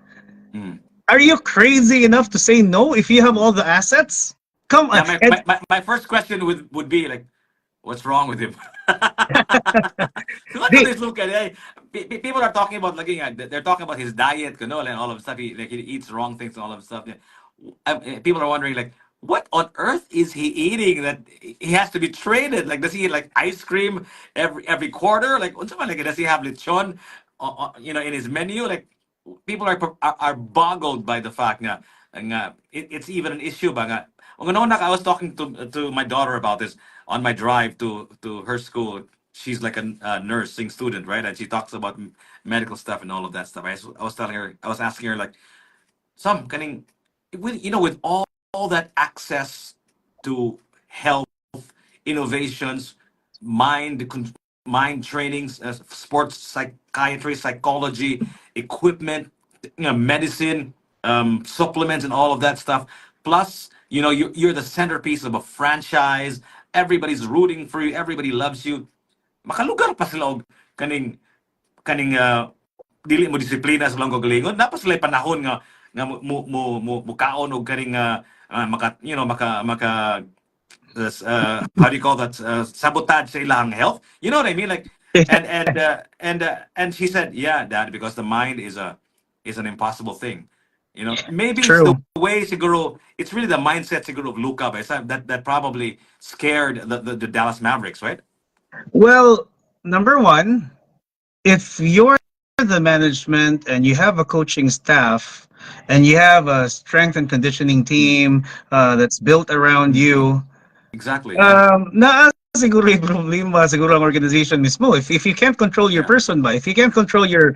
Mm. Are you crazy enough to say no if you have all the assets? Come on, Yeah, and my first question would be like, what's wrong with him? Look at they, this look at it. People are talking about looking at they're talking about his diet, canola, and all of stuff. He eats wrong things and all of stuff. Yeah. People are wondering like, what on earth is he eating that he has to be traded? Like, does he eat like ice cream every quarter? Like, unsa man, like, does he have lechon, in his menu? Like, people are boggled by the fact nga it's even an issue ba nga. I was talking to my daughter about this on my drive to her school. She's like a nursing student, right? And she talks about medical stuff and all of that stuff. I was telling her, I was asking her like, some kaning, with all that access to health, innovations, mind mind trainings, sports psychiatry, psychology, equipment, medicine, supplements, and all of that stuff. Plus, you're the centerpiece of a franchise. Everybody's rooting for you. Everybody loves you. Makalugar pa sila og kaning dili mo disiplina sa lang kagalingon dapat sila panahon nga mukaon og kaning maka how do you call that, sabotage sa ilang health, you know what I mean, like, and she said, yeah, dad, because the mind is an impossible thing, maybe it's the true. way siguro, it's really the mindset siguro of Luka, but that probably scared the Dallas Mavericks, right? Well, number one, if you're the management and you have a coaching staff and you have a strength and conditioning Mm. team that's built around you, Exactly, yeah. na siguro yung problema siguro ang organization mismo. If you can't control your Yeah. person ba, if you can't control your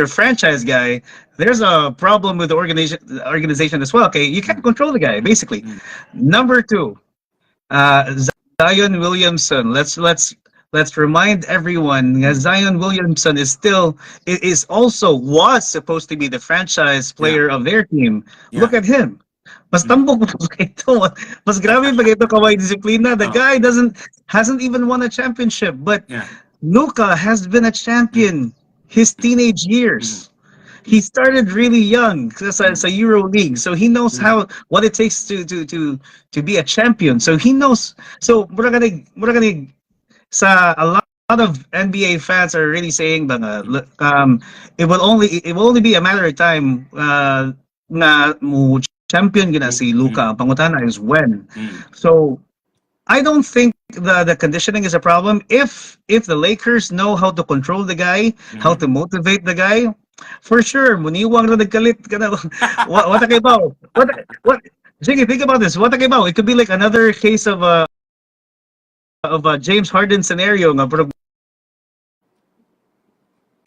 franchise guy, there's a problem with the organization as well. Okay, you can't Mm. control the guy basically. Mm. Number two, uh, Zion Williamson. Let's remind everyone that Mm. Zion Williamson is also was supposed to be the franchise Yeah, player of their team. Look yeah. at him. Mas tambok mo pa ito. Mas grabe pa ito kaway disiplina. The Oh, guy hasn't even won a championship, but yeah. Luka has been a Mm, champion his mm, teenage mm, years. He started really young sa mm, Euro League, so he knows mm, what it takes to be a champion. So he knows. So sa a lot of NBA fans are really saying that mm, it will only be a matter of time na mo champion gina mm, si Luka. mm, Ang pangutana is when. mm, So I don't think the conditioning is a problem. If the Lakers know how to control the guy, how mhm. to motivate the guy, for sure, muniwang na nagkalit ka na. What kay Bao? What? Jiggy, think about this. What kay Bao? It could be like another case of a James Harden scenario nga pero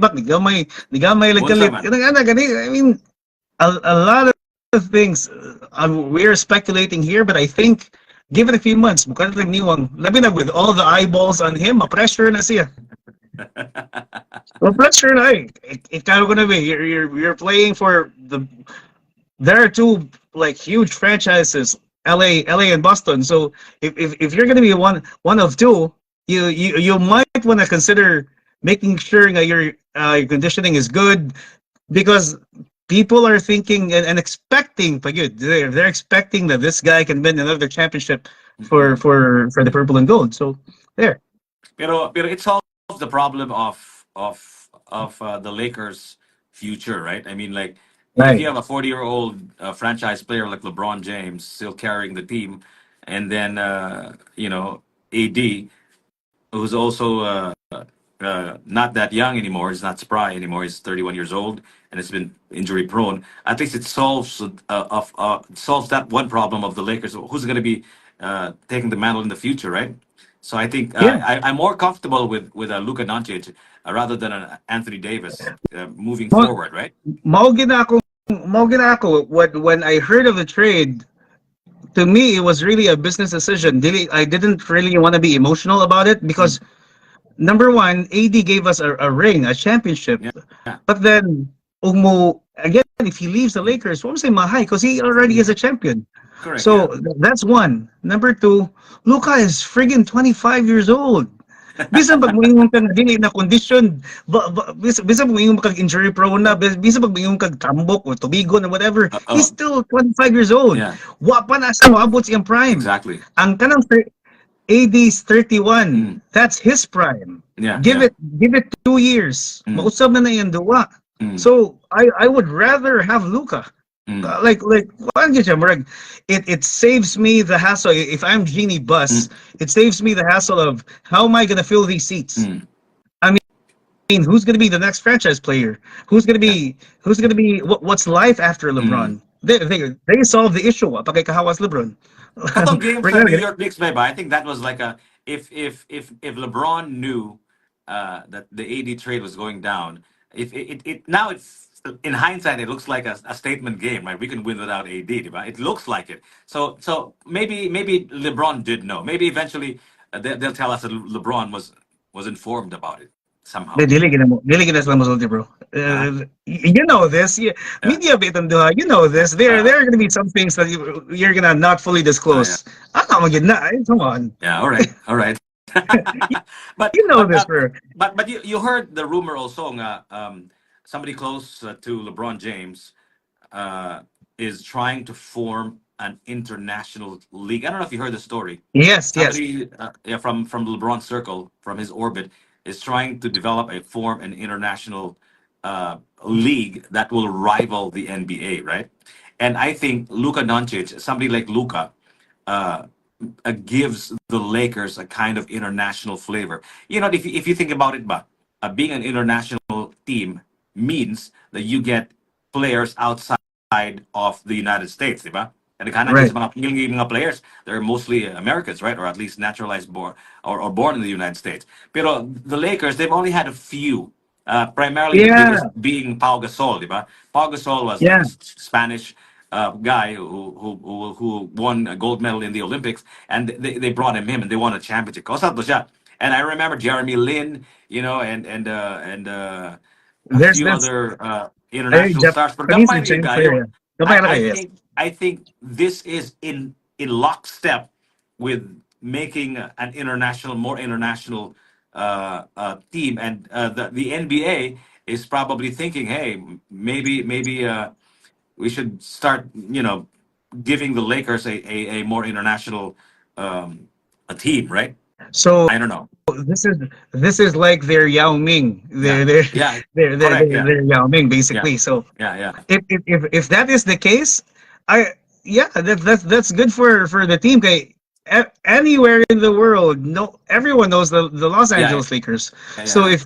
bak ni gamay Unsa nagkalit. man? Gani. I mean, a lot of things we're speculating here, but I think given a few months, mukha na niwang labi na with all the eyeballs on him, ma-pressure na siya. Ma-pressure na eh. Ikaw ko na ba, you're playing for the there are two like huge franchises, LA and Boston. So if you're gonna be one of two, you might want to consider making sure that your conditioning is good because people are thinking and expecting pag yun, they're expecting that this guy can win another championship for Mm. for the purple and gold. So there. Pero it solves the problem of the Lakers' future, right? I mean, like if Right. you have a 40-year-old franchise player like LeBron James still carrying the team, and then AD, who's also not that young anymore. He's not spry anymore. He's 31 years old and has been injury prone. At least it solves that one problem of the Lakers. Who's going to be taking the mantle in the future, right? So I think Yeah. I'm more comfortable with Luka Doncic rather than an Anthony Davis moving Mo forward, right? Mao gina ako when I heard of the trade, to me it was really a business decision. I didn't really want to be emotional about it Mm, because number one, AD gave us a ring, a championship. yeah, yeah, But then Umo again, if he leaves the mm, Lakers, what was say Mahay? Because he already is mm, a champion. correct, So yeah. that's one. Number two, Luka is friggin' 25 years old. Bisan pag moingon kang dili na condition, bisan pag moingon kag injury prone na, bisan pag moingon kag tambok or tubigon or whatever, he's Oh, still 25 years old. yeah, Wa pa na sa moabot siyang prime. exactly. Ang kanang AD's 31, Mm, that's his prime. yeah, Give yeah. it 2 years. Mm, Mausab na yung duwa. mm, So I would rather have Luka. mm, Like kuan gyud siya, murag, it saves me the hassle if I'm Genie Bus. mm, It saves me the hassle of how am I gonna fill these seats? mm, I mean, who's gonna be the next franchise player? yeah. Who's gonna be what's life after Mm. LeBron? They solve the issue. Pagkay kahawas LeBron. Katong game sa New Regarding York Knicks, ba? I think that was like a if LeBron knew that the AD trade was going down, if it now it's in hindsight it looks like a statement game, right? We can win without AD, right? It looks like it. So maybe LeBron did know. Maybe eventually they'll tell us that LeBron was informed about it somehow. Dili gina sila mosulti, bro. Huh? You know this. Yeah. Media bit and duha. You know this. There are gonna be some things that you're gonna not fully Yeah. disclose. Ano magid na? Come on. Yeah. All right. All right. but You know but this, bro. but you heard the rumor also nga somebody close to LeBron James uh, is trying to form an international league. I don't know if you heard the story. Yes. Somebody yeah, from LeBron's circle, from his orbit, is trying to develop form an international league that will rival the NBA, right? And I think Luka Doncic, somebody like Luka, uh, gives the Lakers a kind of international flavor. You know, if you think about it, but being an international team means that you get players outside of the United States, diba? And the kind of Right. mga players, they're mostly Americans, right? Or at least naturalized born or born in the United States. Pero the Lakers, they've only had a few. Primarily, the Yeah. biggest being Pau Gasol, diba? Pau Gasol was like Yeah. a Spanish guy who won a gold medal in the Olympics, and they brought him and they won a championship. Kausap to siya. And I remember Jeremy Lin, you know, and a There's few this other international stars. But Japanese gamay and rin Chinese player. kayo. Yeah. Kapay na kayo, yes. I think this is in lockstep with making an international, more international team, and the NBA is probably thinking, hey, maybe we should start, giving the Lakers a more international a team, right? So I don't know. this is this is like their Yao Ming. Yeah, They're yeah, correct. Yeah, they're Yao Ming yeah, basically. So yeah. if that is the case, I yeah, that's good for the team. Kay, anywhere in the world, no, everyone knows the Los Yeah, Angeles Lakers. yeah, So yeah,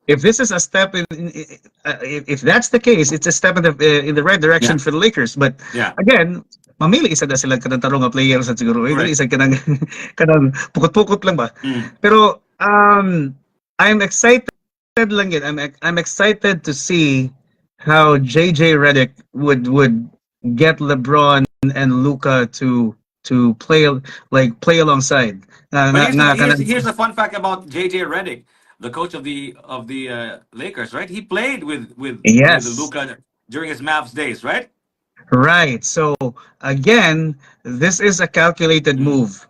if this is a step if that's the case, it's a step in the right direction yeah, for the Lakers. But yeah. again, mamili isa na sila kanang tarong nga players at siguro dili Correct. isa kanang kanang pukot-pukot lang ba. Mm. Pero I'm excited lang yun. I'm excited to see how JJ Redick would get LeBron and Luca to play alongside. But Kanang, here's a fun fact about JJ Redick, the coach of the Lakers, right? He played with yes, Luka during his Mavs days, right? right. So again, this is a calculated Mm. move.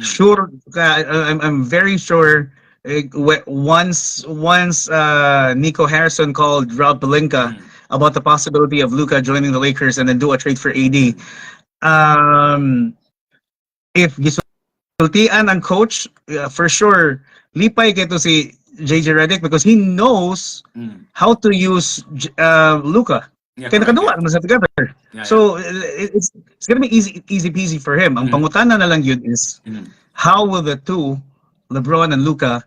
Mm. Sure, I'm very sure. Once Nico Harrison called Rob Pelinka Mm. about the possibility of Luca joining the Lakers and then do a trade for AD. Mm. If gisultian ang coach, for sure, lipay kay to si JJ Redick because he knows Mm. how to use Luca. Yeah, Kaya correct. nakaduwa Yeah, naman sa together. yeah, yeah. So it's gonna be easy peasy for him. Ang Mm. pangutana na lang yun is Mm. how will the two, LeBron and Luca,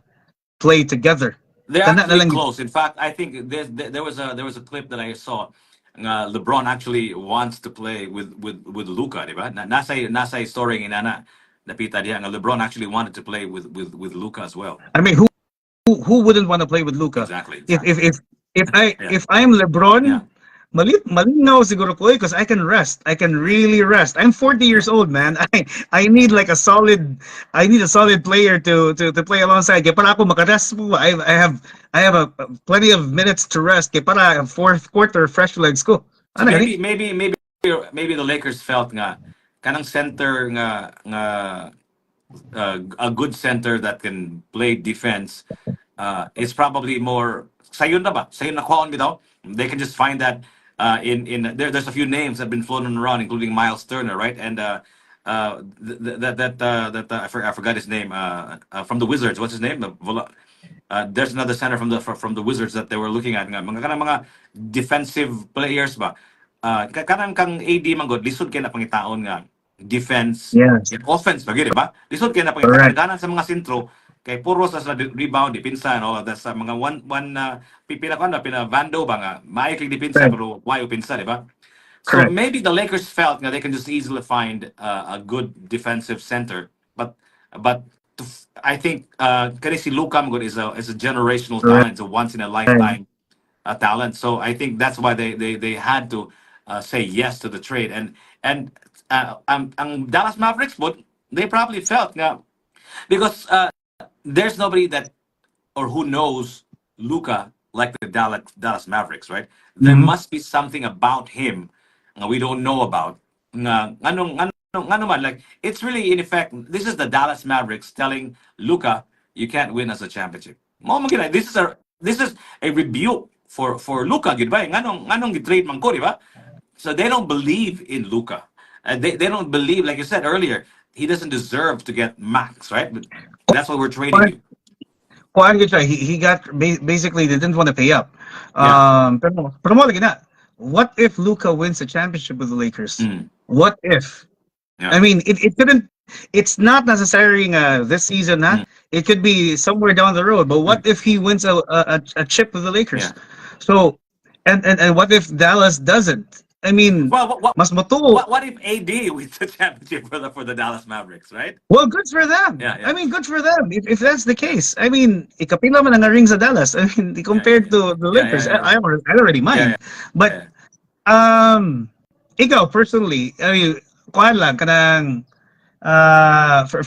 play together? They're Kana na actually lang yun. close. In fact, I think there was a clip that I saw. LeBron actually wants to play with Luka, di ba? Nasa story ng inana napita diya nga LeBron actually wanted to play with Luka as well. I mean, who wouldn't want to play with Luca? Exactly. If Exactly. if if I Yeah. if I'm LeBron, Yeah. malinaw siguro ko because I can rest. I can really rest. I'm 40 years Yeah. old, man. I need like I need a solid player to play alongside. Kaya para ako makarest po. I have plenty of minutes to rest. Kaya para fourth quarter fresh legs ko. So Ano gani? maybe the Lakers felt nga kanang center nga a good center that can play defense is probably more sayon na ba? Sayon na kuhaon bitaw. They can just find that there's a few names that have been floating around, including Miles Turner, right? And I forgot his name from the Wizards. What's his name? There's another center from the Wizards that they were looking at nga mga defensive players ba. Kanang kang AD man god lisod kay na pangitaon nga defense Yes, and offense lagi di ba? Lisod kay na pangitaon correct. ganan sa mga sentro kay puro sa rebound dipinsa and all of that sa mga one pipila ko na pina Vando ba nga maiklig dipinsa Correct. pero why upinsa di ba? So Correct. maybe the Lakers felt that they can just easily find a good defensive center, but I think kani si Luka Magod is a generational Right. talent, a once in a lifetime talent. So I think that's why they had to say yes to the trade, and Dallas Mavericks, but they probably felt nga because there's nobody that or who knows Luca like the Dallas Mavericks, right? There Mhm. must be something about him we don't know about. Nga naman, like it's really in effect. This is the Dallas Mavericks telling Luca, you can't win as a championship. Mo man gina, this is a rebuke for Luca, gid ba? Nganong gitrade man ko, di ba? So they don't believe in Luca. They don't believe, like you said earlier, he doesn't deserve to get max, right? But that's why we're trading you. Kuan gid siya. He got basically they didn't want to pay up. Yeah. Pero mo lagi na. What if Luca wins a championship with the Lakers? Mm. What if? Yeah. I mean, it couldn't. It's not necessarily this season, huh? Mm. It could be somewhere down the road. But what if he wins a chip with the Lakers? Yeah. So, and what if Dallas doesn't? I mean, Well, mas matuo. what if AD wins the championship for the Dallas Mavericks, right? Well, good for them. Yeah, yeah. I mean, good for them. If that's the case, I mean, ikapila man ang ring sa Dallas. I mean, compared to the Yeah, Lakers, yeah, yeah. I don't already mind. Yeah, But yeah. ikaw personally, I mean, kuan lang kanang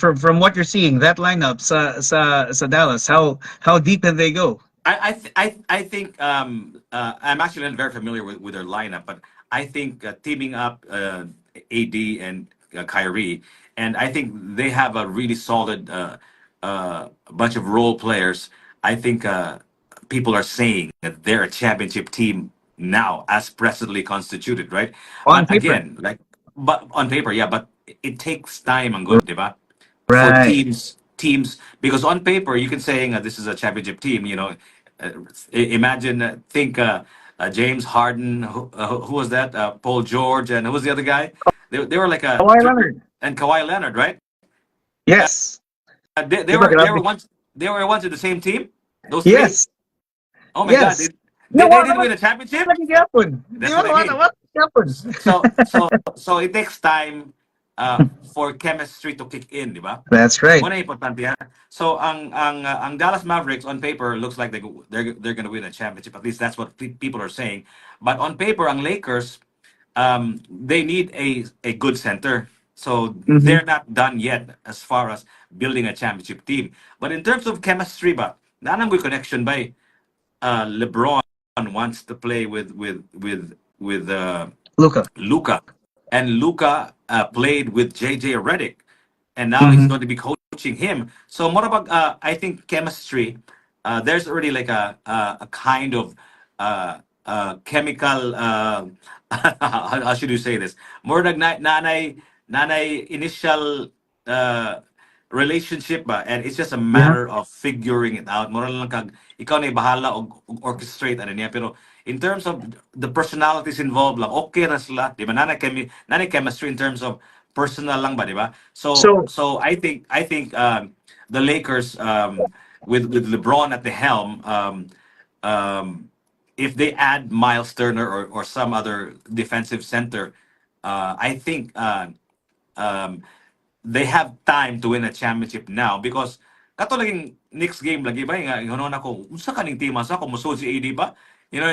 from what you're seeing, that lineup sa Dallas, how deep can they go? I think I'm actually not very familiar with their lineup, but I think teaming up AD and Kyrie, and I think they have a really solid bunch of role players. I think people are saying that they're a championship team now, as presently constituted, right? On But paper. again, but on paper, yeah, but it takes time, ang good, diba? For Right. teams, because on paper you can say this is a championship team. Imagine, think James Harden, who was that? Paul George, and who was the other guy? They were like Kawhi Leonard. and Kawhi Leonard, right? Yes. They Diba, were grabe? once in the same team. Those three. Yes. Oh my God, Yes. they Nawa didn't naman win a championship. lagi gyapon. Di That's ba? what I mean. What gyapon? So it takes time for chemistry to kick in, di ba? That's right. Mo na importante yan. So ang Dallas Mavericks on paper looks like they're going to win a championship. At least that's what people are saying. But on paper, ang Lakers, they need a good center. So Mm-hmm. they're not done yet as far as building a championship team. But in terms of chemistry ba, naanang good connection by LeBron wants to play with Luka. Luka, and Luka played with JJ Redick, and now he's Mm-hmm. going to be coaching him. So more about I think chemistry. There's already like a kind of chemical. How should you say this? More like nanay initial relationship ba, and it's just a Yeah. matter of figuring it out. More lang kag ikaw na bahala og orchestrate ano niya, pero in terms of the personalities involved lang, okay na sila, di ba? Nanay chemistry in terms of personal lang ba, di ba? So So so I think the Lakers with LeBron at the helm, um, if they add Miles Turner or some other defensive center, I think um, they have time to win a championship now because kato laging next game lagi ba nga ingon ako unsa kaning team asa ko musud si AD ba, you know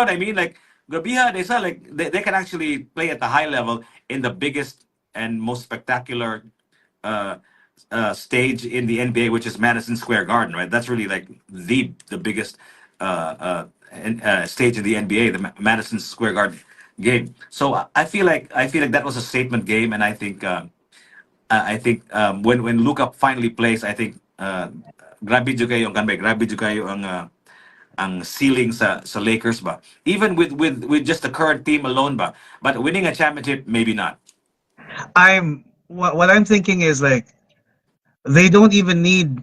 what I mean, like Gabiha they saw like they can actually play at the high level in the biggest and most spectacular uh, stage in the NBA, which is Madison Square Garden, right? That's really like the biggest stage in the NBA, the Madison Square Garden game. So I feel like that was a statement game, and I think when Luka finally plays, I think grabe jud kayo ang ganbay, grabe jud kayo ang ceiling sa Lakers ba. Even with just the current team alone ba, but winning a championship maybe not. what I'm thinking is like they don't even need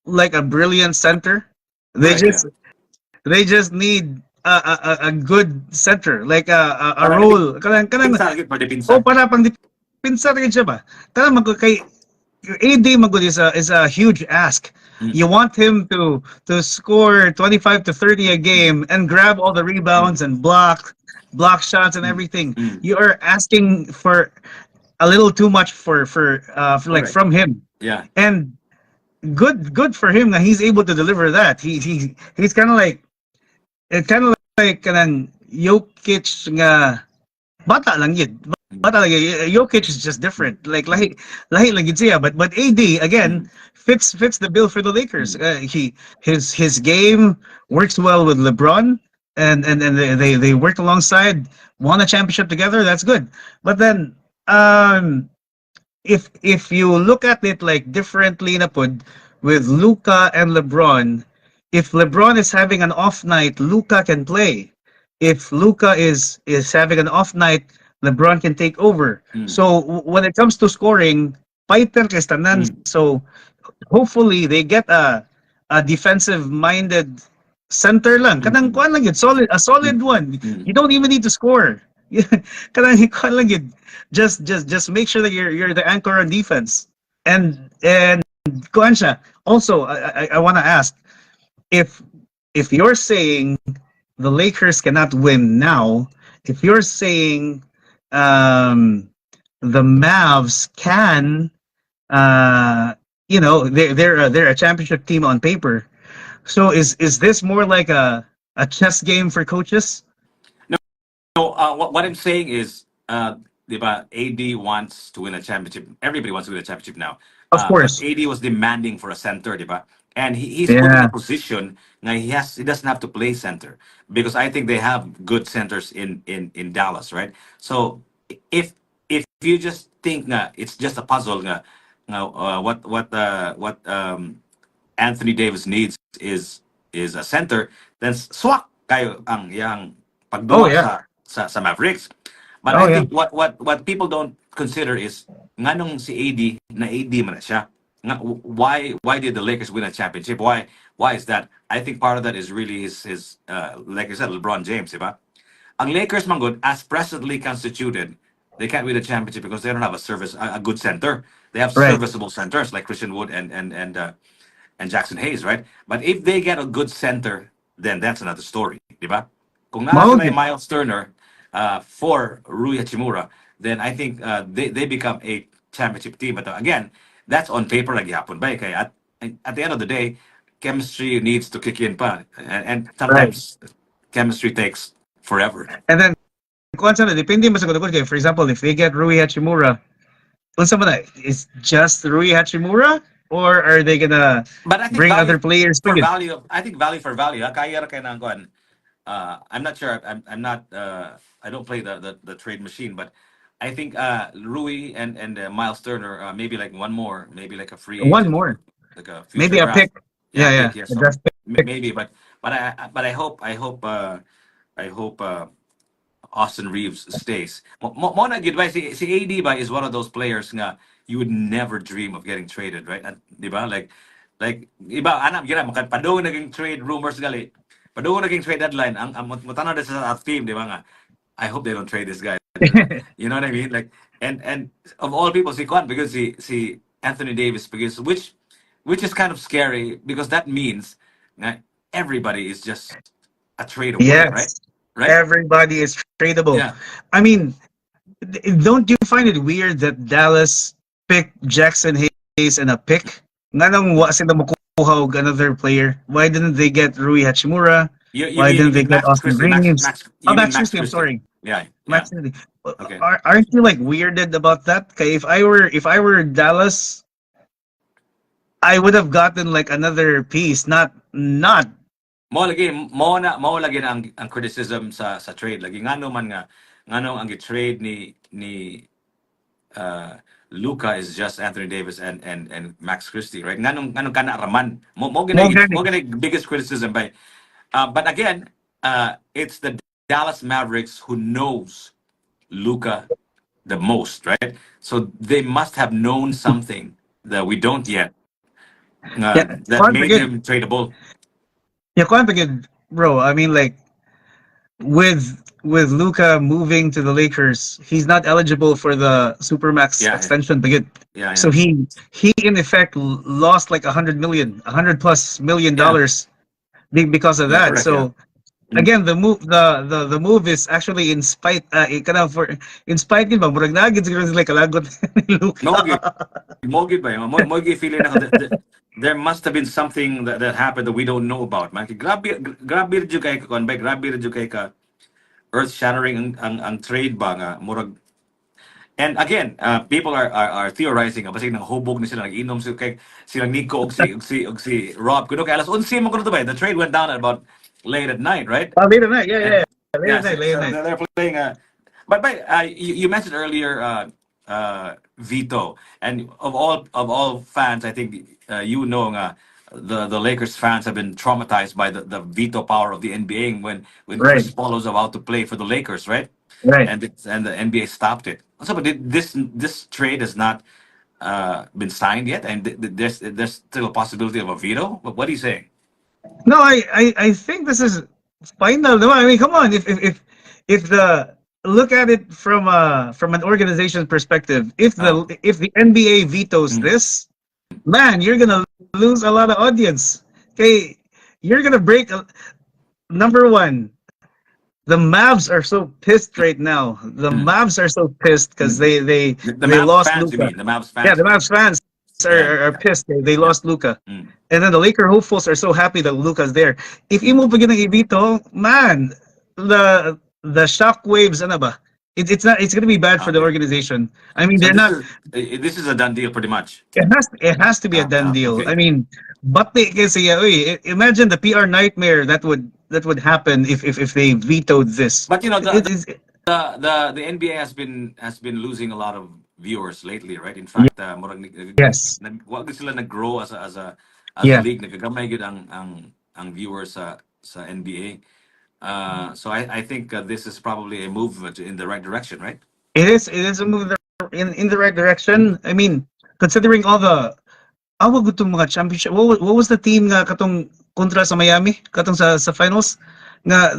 like a brilliant center. They Correct, yeah. just they just need a good center, like a Para role. Kanang pinsa gyud para oh pinsa. para pang pinsa rin siya ba? Kanang kay AD magud is a huge ask. Mm, You want him to score 25 to 30 a game and grab all the mm, rebounds and block shots and mm, everything. mm. You are asking for a little too much for like Correct. from him. Yeah. And good for him that he's able to deliver that. He's kind of like kanang Jokic nga bata lang yun. Mm, Bata lang yun. Jokic is just mm, different. Like lahi lang yun siya. But AD again mm, fits the bill for the Lakers. mm, His game works well with LeBron, and they worked alongside, won a championship together. That's good. But then if you look at it like differently na pod with Luka and LeBron, if LeBron is having an off night, Luka can play. If Luka is having an off night, LeBron can take over. mm, So when it comes to scoring, fighter kay tanan. mm, So hopefully they get a defensive minded center lang. mm, Kanang mm, kuan lang yun, a mm, solid one. mm. You don't even need to score. Kanang kuan lang yun. Just make sure that you're the anchor on defense. And kuan siya. Also, I want to ask if you're saying the Lakers cannot win now, if you're saying the Mavs can, they're a championship team on paper. So is this more like a chess game for coaches? No, what I'm saying is, diba, AD wants to win a championship. Everybody wants to win a championship now. Of But course. AD was demanding for a center, diba? and he's put in a Yeah. position now he doesn't have to play center because I think they have good centers in Dallas, right? So if you just think nga it's just a puzzle nga, what Anthony Davis needs is a center, then swak kayo ang yang Oh pagduwa yeah. sa Mavericks. But Oh I yeah. think what people don't consider is nganong si AD na AD man na siya. Why did the Lakers win a championship? Why is that? I think part of that is really his like I said, LeBron James, diba? Ang Lakers man good as presently constituted, they can't win a championship because they don't have a good center. They have Right. serviceable centers like Christian Wood and Jackson Hayes, right? But if they get a good center, then that's another story, di ba? Kung nara Mao sila yung gid. Miles Turner for Rui Hachimura, then I think they become a championship team. But again, that's on paper lagi hapon ba? Kaya at the end of the day, chemistry needs to kick in pa. And Right. sometimes chemistry takes forever. And then kung ano depende man sa good kay for example if they get Rui Hachimura, unsa man na, is just Rui Hachimura or are they gonna But I think bring other players to it? I think value for value. Kaya ra kay nang kuan. I'm not sure. I'm not. I don't play the trade machine, but I think Rui and Miles Turner, maybe like one more, maybe like a free One agent, more. like a future Maybe a draft. pick. Yeah, Yeah, yeah. pick. Yeah, A so draft pick. maybe, but I hope Austin Reeves stays. Mo na gid ba si AD ba is one of those players nga you would never dream of getting traded, right? At, di ba? Like iba anak gira makan padung naging trade rumors gali. Padung naging trade deadline ang mutana sa team, di ba nga? I hope they don't trade this guy. You know what I mean? Like and of all people si Kwan because si Anthony Davis because which is kind of scary because that means that everybody is just a trade away, right? Yes. Right? Everybody is tradable. Yeah. I mean, don't you find it weird that Dallas picked Jackson Hayes and a pick? Nganong wa sila makuha og another player? Why didn't they get Rui Hachimura? Why You didn't they mean get Max Austin Christie? Reeves? Oh, You mean Max Max Christie, I'm Christie? sorry. Yeah, yeah. Max Christie. Okay. Aren't you like weirded about that? Kaya if I were Dallas, I would have gotten like another piece, not Mo lagi na ang criticism sa trade lagi ngano man nga ngano ang trade ni LUKA is just Anthony Davis and Max Christie, right? Nganong kana raman. Morgan. Mo gani biggest criticism by but again, it's the Dallas Mavericks who knows LUKA the most, right? So they must have known something that we don't yet Yeah, that Kwan made Pagid. him tradable. Yeah, Kwan Pagid, bro. I mean, like with Luca moving to the Lakers, he's not eligible for the Supermax Yeah, extension. Pagid. yeah, So yeah. he in effect lost like 100 plus million Yeah, dollars because of yeah, that. correct. Yeah. So again, the move is actually in spite kind of for in spite din ba murag nagid siguro sila kalagot ni Mogi, Luka. Mogi ba yun? Mogi feeling ako there must have been something that happened that we don't know about. Man, grabe rin kay ka kon bay, grabe rin kay ka earth shattering ang trade ba nga murag. And again, people are theorizing kasi nang hubog na sila nag-inom sila kay silang Nico og si Rob kuno kay alas 11 mo kuno to ba. The trade went down at about late at night, right? Late at night, yeah, And yeah, late yeah, at night, late at so night. they're playing. But you mentioned earlier Vito, and of all fans, I think you know the Lakers fans have been traumatized by the veto power of the NBA when Right, Chris Paul was about to play for the Lakers, right? right. And the NBA stopped it. So, but this trade has not been signed yet, and there's still a possibility of a veto. But what are you saying? No, I think this is final. No, I mean, come on. If the look at it from an organization perspective, Oh. if the NBA vetoes Mm. this, man, you're gonna lose a lot of audience. Okay, you're gonna break. Number one, the Mavs are so pissed right now. The Mm. Mavs are so pissed because Mm. The they Mavs lost fans, you Luca. mean? The Mavs Yeah, fans, the you mean? Mavs fans Yeah, are pissed. They yeah. lost Luca. Mm. And then the Laker hopefuls are so happy that Luca's there. If imo pa ginang ibito, man, the shockwaves ano ba? It's not. It's going to be bad for the Okay. organization. I mean, So they're not. this is a done deal pretty much. It has to be a done deal. I Okay. mean, but they kasi imagine the PR nightmare that would happen if they vetoed this. But It is the NBA has been losing a lot of viewers lately, right? In fact, murag yes, wag sila nag-grow as a yeah. league. Nagagamay gyud ang viewers sa NBA. So I think this is probably a move in the right direction, right? It is a move in the right direction. I mean, considering all the awag itong mga championship. What was the team nga katong kontra sa Miami? Katong sa finals nga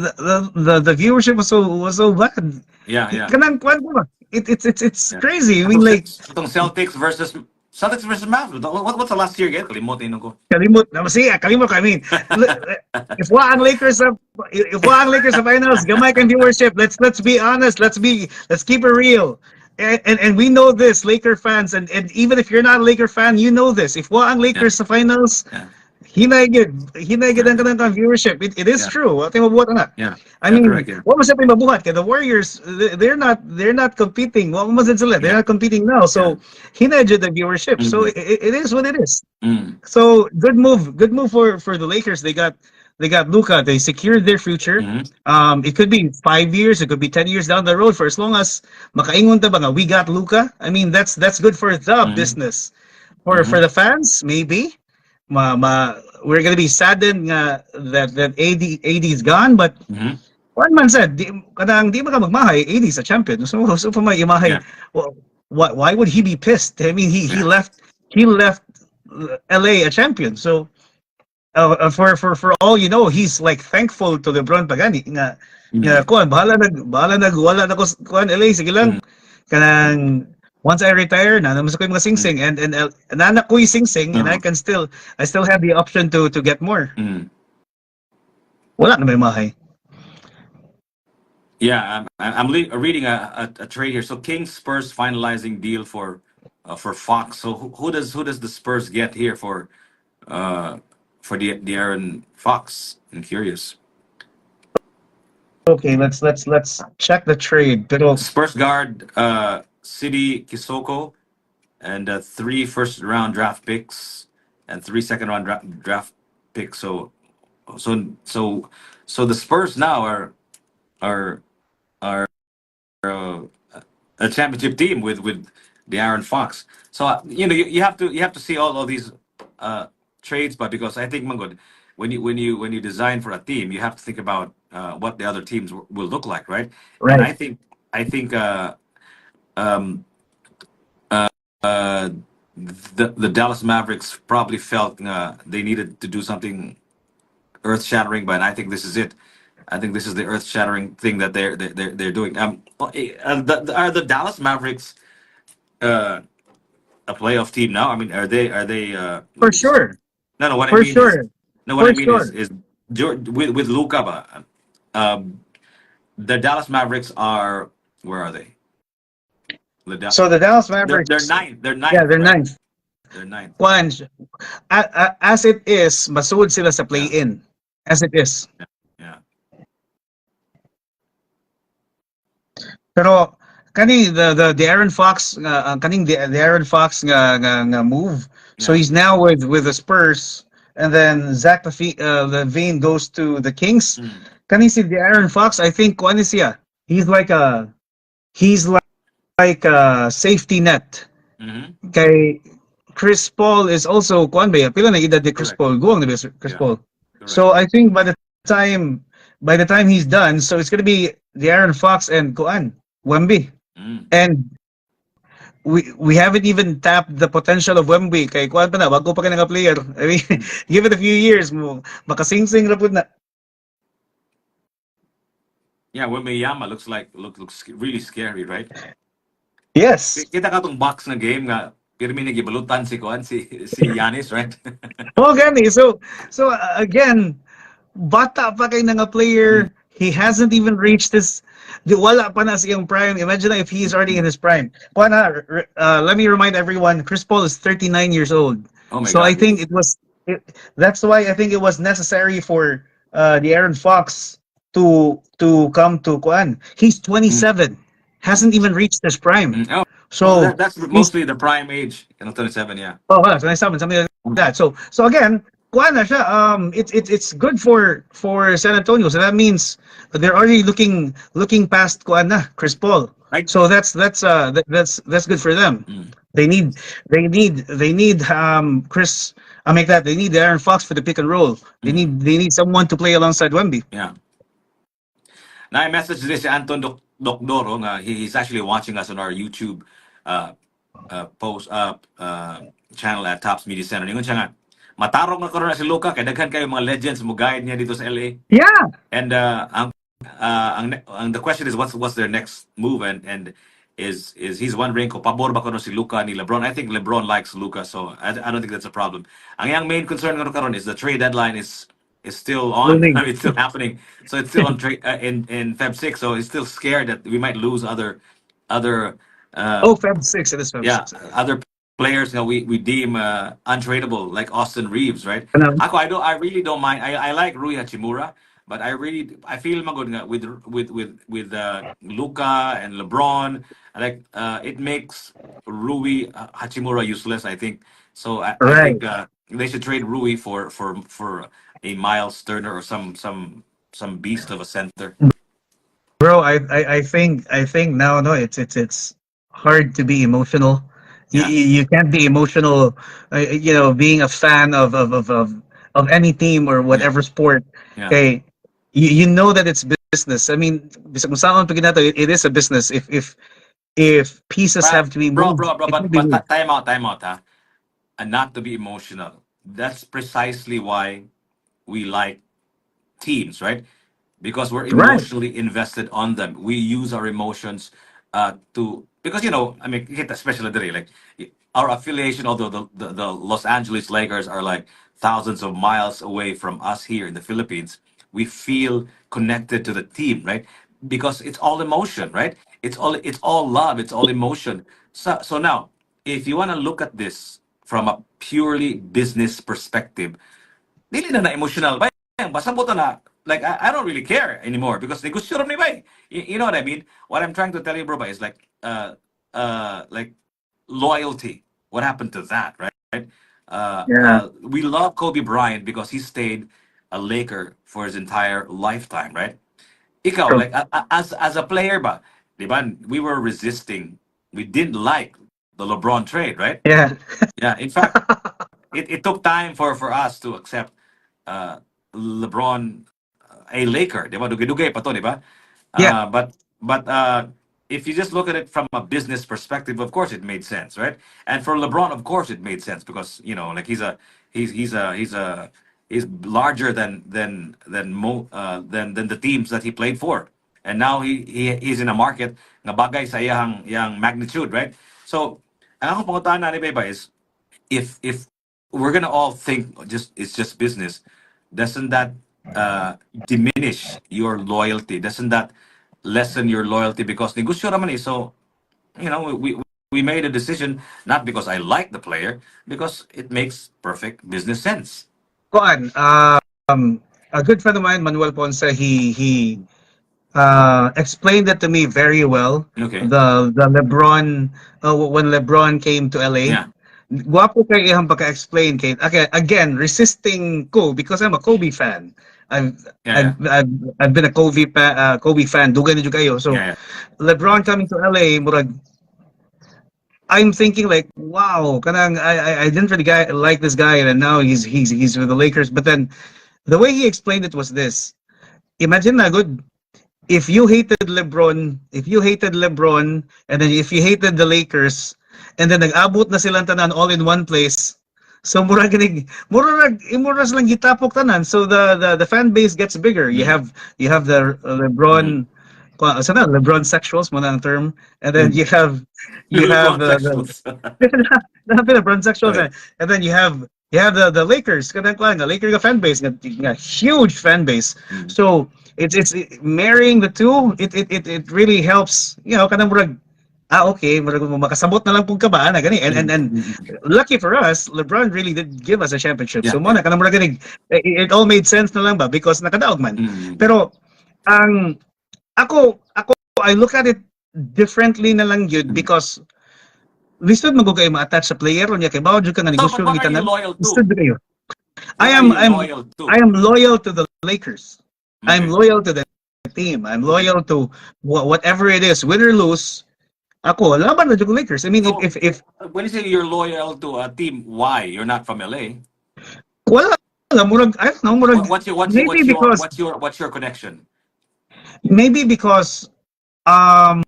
the viewership was so bad. Yeah. Kanang kwan ba? It's Yeah. crazy. I mean, Atong, like atong Celtics versus Mavs. What's the last year again? Kalimutin ko. kalimot na siya, kalimot ko. I mean, if wa ang Lakers sa finals, gamay kan viewership. Let's be honest. Let's keep it real. And we know this, Laker fans, and even if you're not a Laker fan, you know this. If wa ang Yeah. Lakers sa finals, Yeah. hinay gid ang kanang viewership. It is Yeah. true. Ate mabuhat na. Yeah. I Yeah, mean, correct. Yeah. what was happening mabuhat? Kaya the Warriors, they're not competing. What was it sila? They're Yeah. not competing now. So hinay jud the viewership. So Mhm. it is what it is. Mm. So good move for the Lakers. They got LUKA. They secured their future. Mhm. It could be 5 years. It could be 10 years down the road. For as long as makaingon ta ba nga, we got LUKA. I mean, that's good for the Mhm. business. For Mhm. the fans, maybe. We're gonna be saddened that AD is gone. But Mhm. one man said, di maka magmahay. AD is a champion. So pa may imahay. Yeah. Well, why would he be pissed? I mean, he Yeah. left LA a champion. So for all you know, he's like thankful to LeBron Pagani nga Mhm. kuan bahala nag wala na ko kuan LA sige lang Mhm. kanang once I retire na naman sa ko yung mga Mhm. sing-sing and nanak ko yung sing-sing and Uh-huh. I still have the option to get more. Mhm. Wala na may mahay. Yeah, I'm reading a trade here. So Kings Spurs finalizing deal for Fox. So who does the Spurs get here for the Aaron Fox? I'm curious. Okay, let's check the trade. Pero Spurs guard City Kisoko and 3 first round draft picks and 3 second round draft picks. So so the Spurs now are uh, a championship team with the Aaron Fox. So you have to see all of these trades, but because I think Mangod, when you design for a team, you have to think about what the other teams will look like, right? And right. I think um, uh, the Dallas Mavericks probably felt they needed to do something earth shattering, but I think this is it. I think this is the earth shattering thing that they're doing. Are the Dallas Mavericks uh, a playoff team now? I mean, are they For sure. no, no, what I For mean is sure. no, what I For mean sure. is with Luka ba, the Dallas Mavericks are, where are they? So the Dallas They're Mavericks, ninth. They're yeah, ninth, they're right? ninth. They're ninth. One, as it is, masuod sila sa Yeah, play-in. As it is. yeah. Pero the Aaron Fox kaning the Aaron Fox nga move. So Yeah. he's now with the Spurs, and then Levine goes to the Kings. Mm. Kaning si the Aaron Fox, I think kuan ni siya. He's like a safety net. Mm-hmm. Kay Chris Paul is also kuan ba pila na edad ni Chris Correct. Paul guwang na ba Chris Yeah. Paul. Correct. So I think by the time he's done, so it's gonna be the Aaron Fox and kuan Wemby. Mm. And we haven't even tapped the potential of Wemby kay kuan pa na bago pa kay nga player. I mean, give it a few years mo makasingsing ra pud na. Yeah, Wembanyama looks really scary, right? Yes. Kita ka tong box na game nga pirmi nagibalutan si Giannis, right? Oh, gani. So again, bata pa kay nga player. He hasn't even reached his wala pa na siyang prime. Imagine if he's already in his prime. Let me remind everyone, Chris Paul is 39 years old. Oh my So God, I think really? that's why I think it was necessary for the Aaron Fox to come to Kuan. He's 27. hasn't even reached his prime. Oh, So that's he's mostly the prime age. 27, yeah. oh, well, so something like that. So again, kuha na siya. It's good for San Antonio. So that means they're already looking past kuha na Chris Paul. Right. So that's good for them. Mm. They need Chris. I make that they need Aaron Fox for the pick and roll. They need someone to play alongside Wemby. Yeah. Now I messaged this si Anton Docdoro nga he's actually watching us on our YouTube uh, post channel at Tops Media Center. Ningon siya nga, matarong na karon na si Luka kay daghan kayo mga legends mo guide niya dito sa LA. Yeah, And the question is what's their next move and is he's wondering kung pabor ba kuno si Luka ni LeBron. I think LeBron likes Luka, so I don't think that's a problem. Ang yang main concern ko karon is the trade deadline is still on. I looming. mean, it's still happening. So it's still on trade in Feb 6. So he's still scared that we might lose other Oh, Feb 6. It is Feb yeah, 6. other players we deem untradeable, like Austin Reeves, right? Ano? I really don't mind. I like Rui Hachimura, but I feel magod nga with Luka and LeBron. Like it makes Rui Hachimura useless. I think so. I Right. think they should trade Rui for a Miles Turner or some beast of a center. Bro, I think now no, it's hard to be emotional. You Yeah, you can't be emotional, being a fan of any team or yeah, whatever sport. yeah. Okay, you know that it's business. I mean, bisag kung saan man pag ginato, it is a business. If pieces But have to be bro, moved, bro, bro, it will be but moved. time out, huh? And not to be emotional. That's precisely why we like teams, right? Because we're Right. emotionally invested on them. We use our emotions to because I mean, kita especially today, like our affiliation, although the Los Angeles Lakers are like thousands of miles away from us here in the Philippines, we feel connected to the team, right? Because it's all emotion, right? It's all love, it's all emotion. So now, if you want to look at this from a purely business perspective, dili na na emotional ba basta mo to na like I don't really care anymore because negosyo rin ni ba you know what I mean. What I'm trying to tell you, bro, is like loyalty. What happened to that, right? Yeah. We love Kobe Bryant because he stayed a Laker for his entire lifetime, right? Ikaw, True. like as a player ba, di ba, we were resisting, we didn't like the LeBron trade, right? Yeah. Yeah, in fact, it took time for us to accept uh, LeBron a Laker, di ba? Dugi-dugi pa to, di ba? Yeah. But if you just look at it from a business perspective, of course it made sense, right? And for LeBron, of course it made sense because like he's larger than the teams that he played for, and now he's in a market nga bagay sa yang magnitude, right? So, ang akong pangutaan na ni Beba is if we're gonna all think just it's just business, doesn't that diminish your loyalty? Doesn't that lessen your loyalty? Because negosyo naman eh. So we made a decision not because I like the player, because it makes perfect business sense. Kuan, a good friend of mine, Manuel Ponce, he explained it to me very well. Okay. The LeBron, when LeBron came to LA, Yeah. guwapo kay iyang pagka-explain kay again resisting ko because I'm a Kobe fan. I've Yeah. I've Yeah. I've, I've been a Kobe fan. Dugay na jud kayo. So Yeah. LeBron coming to LA, murag I'm thinking like, wow, kanang I didn't really like this guy, and now he's with the Lakers. But then the way he explained it was this: imagine na good if you hated LeBron, and then if you hated the Lakers, and then nag-abot na silang tanan all in one place. So mura silang gitapok tanan. So the fan base gets bigger. You Mm. have the Mm. LeBron, sana LeBron sexuals mo na ang term, and then Mm. you have LeBron the sexuals. the LeBron sexuals, Okay. and then you have the Lakers. Kanang kwan, the Lakers fan base, nga huge fan base. Mm. So it's marrying the two. It really helps. Kanang murag okay, murag makasabot na lang pug ka ba na gani. And lucky for us, LeBron really did give us a championship. Yeah. So mo na kanang murag gani, it all made sense na lang ba because nakadaog man. Mm. Pero ang ako I look at it differently na lang yun because lisod mo kayo ma-attach sa player niya kay bawo jud ka nga So, but negosyo what ng are you itanan. loyal Lisod to? kayo. I What are am you loyal I to? am loyal to the Lakers. I'm Okay. loyal to the team. I'm Okay. loyal to whatever it is, win or lose. Ako, laban na jud ko Lakers. I mean, So, if when you say you're loyal to a team, why? You're not from LA. wala lang, murag, I don't know, murag, maybe because What's your connection? maybe because um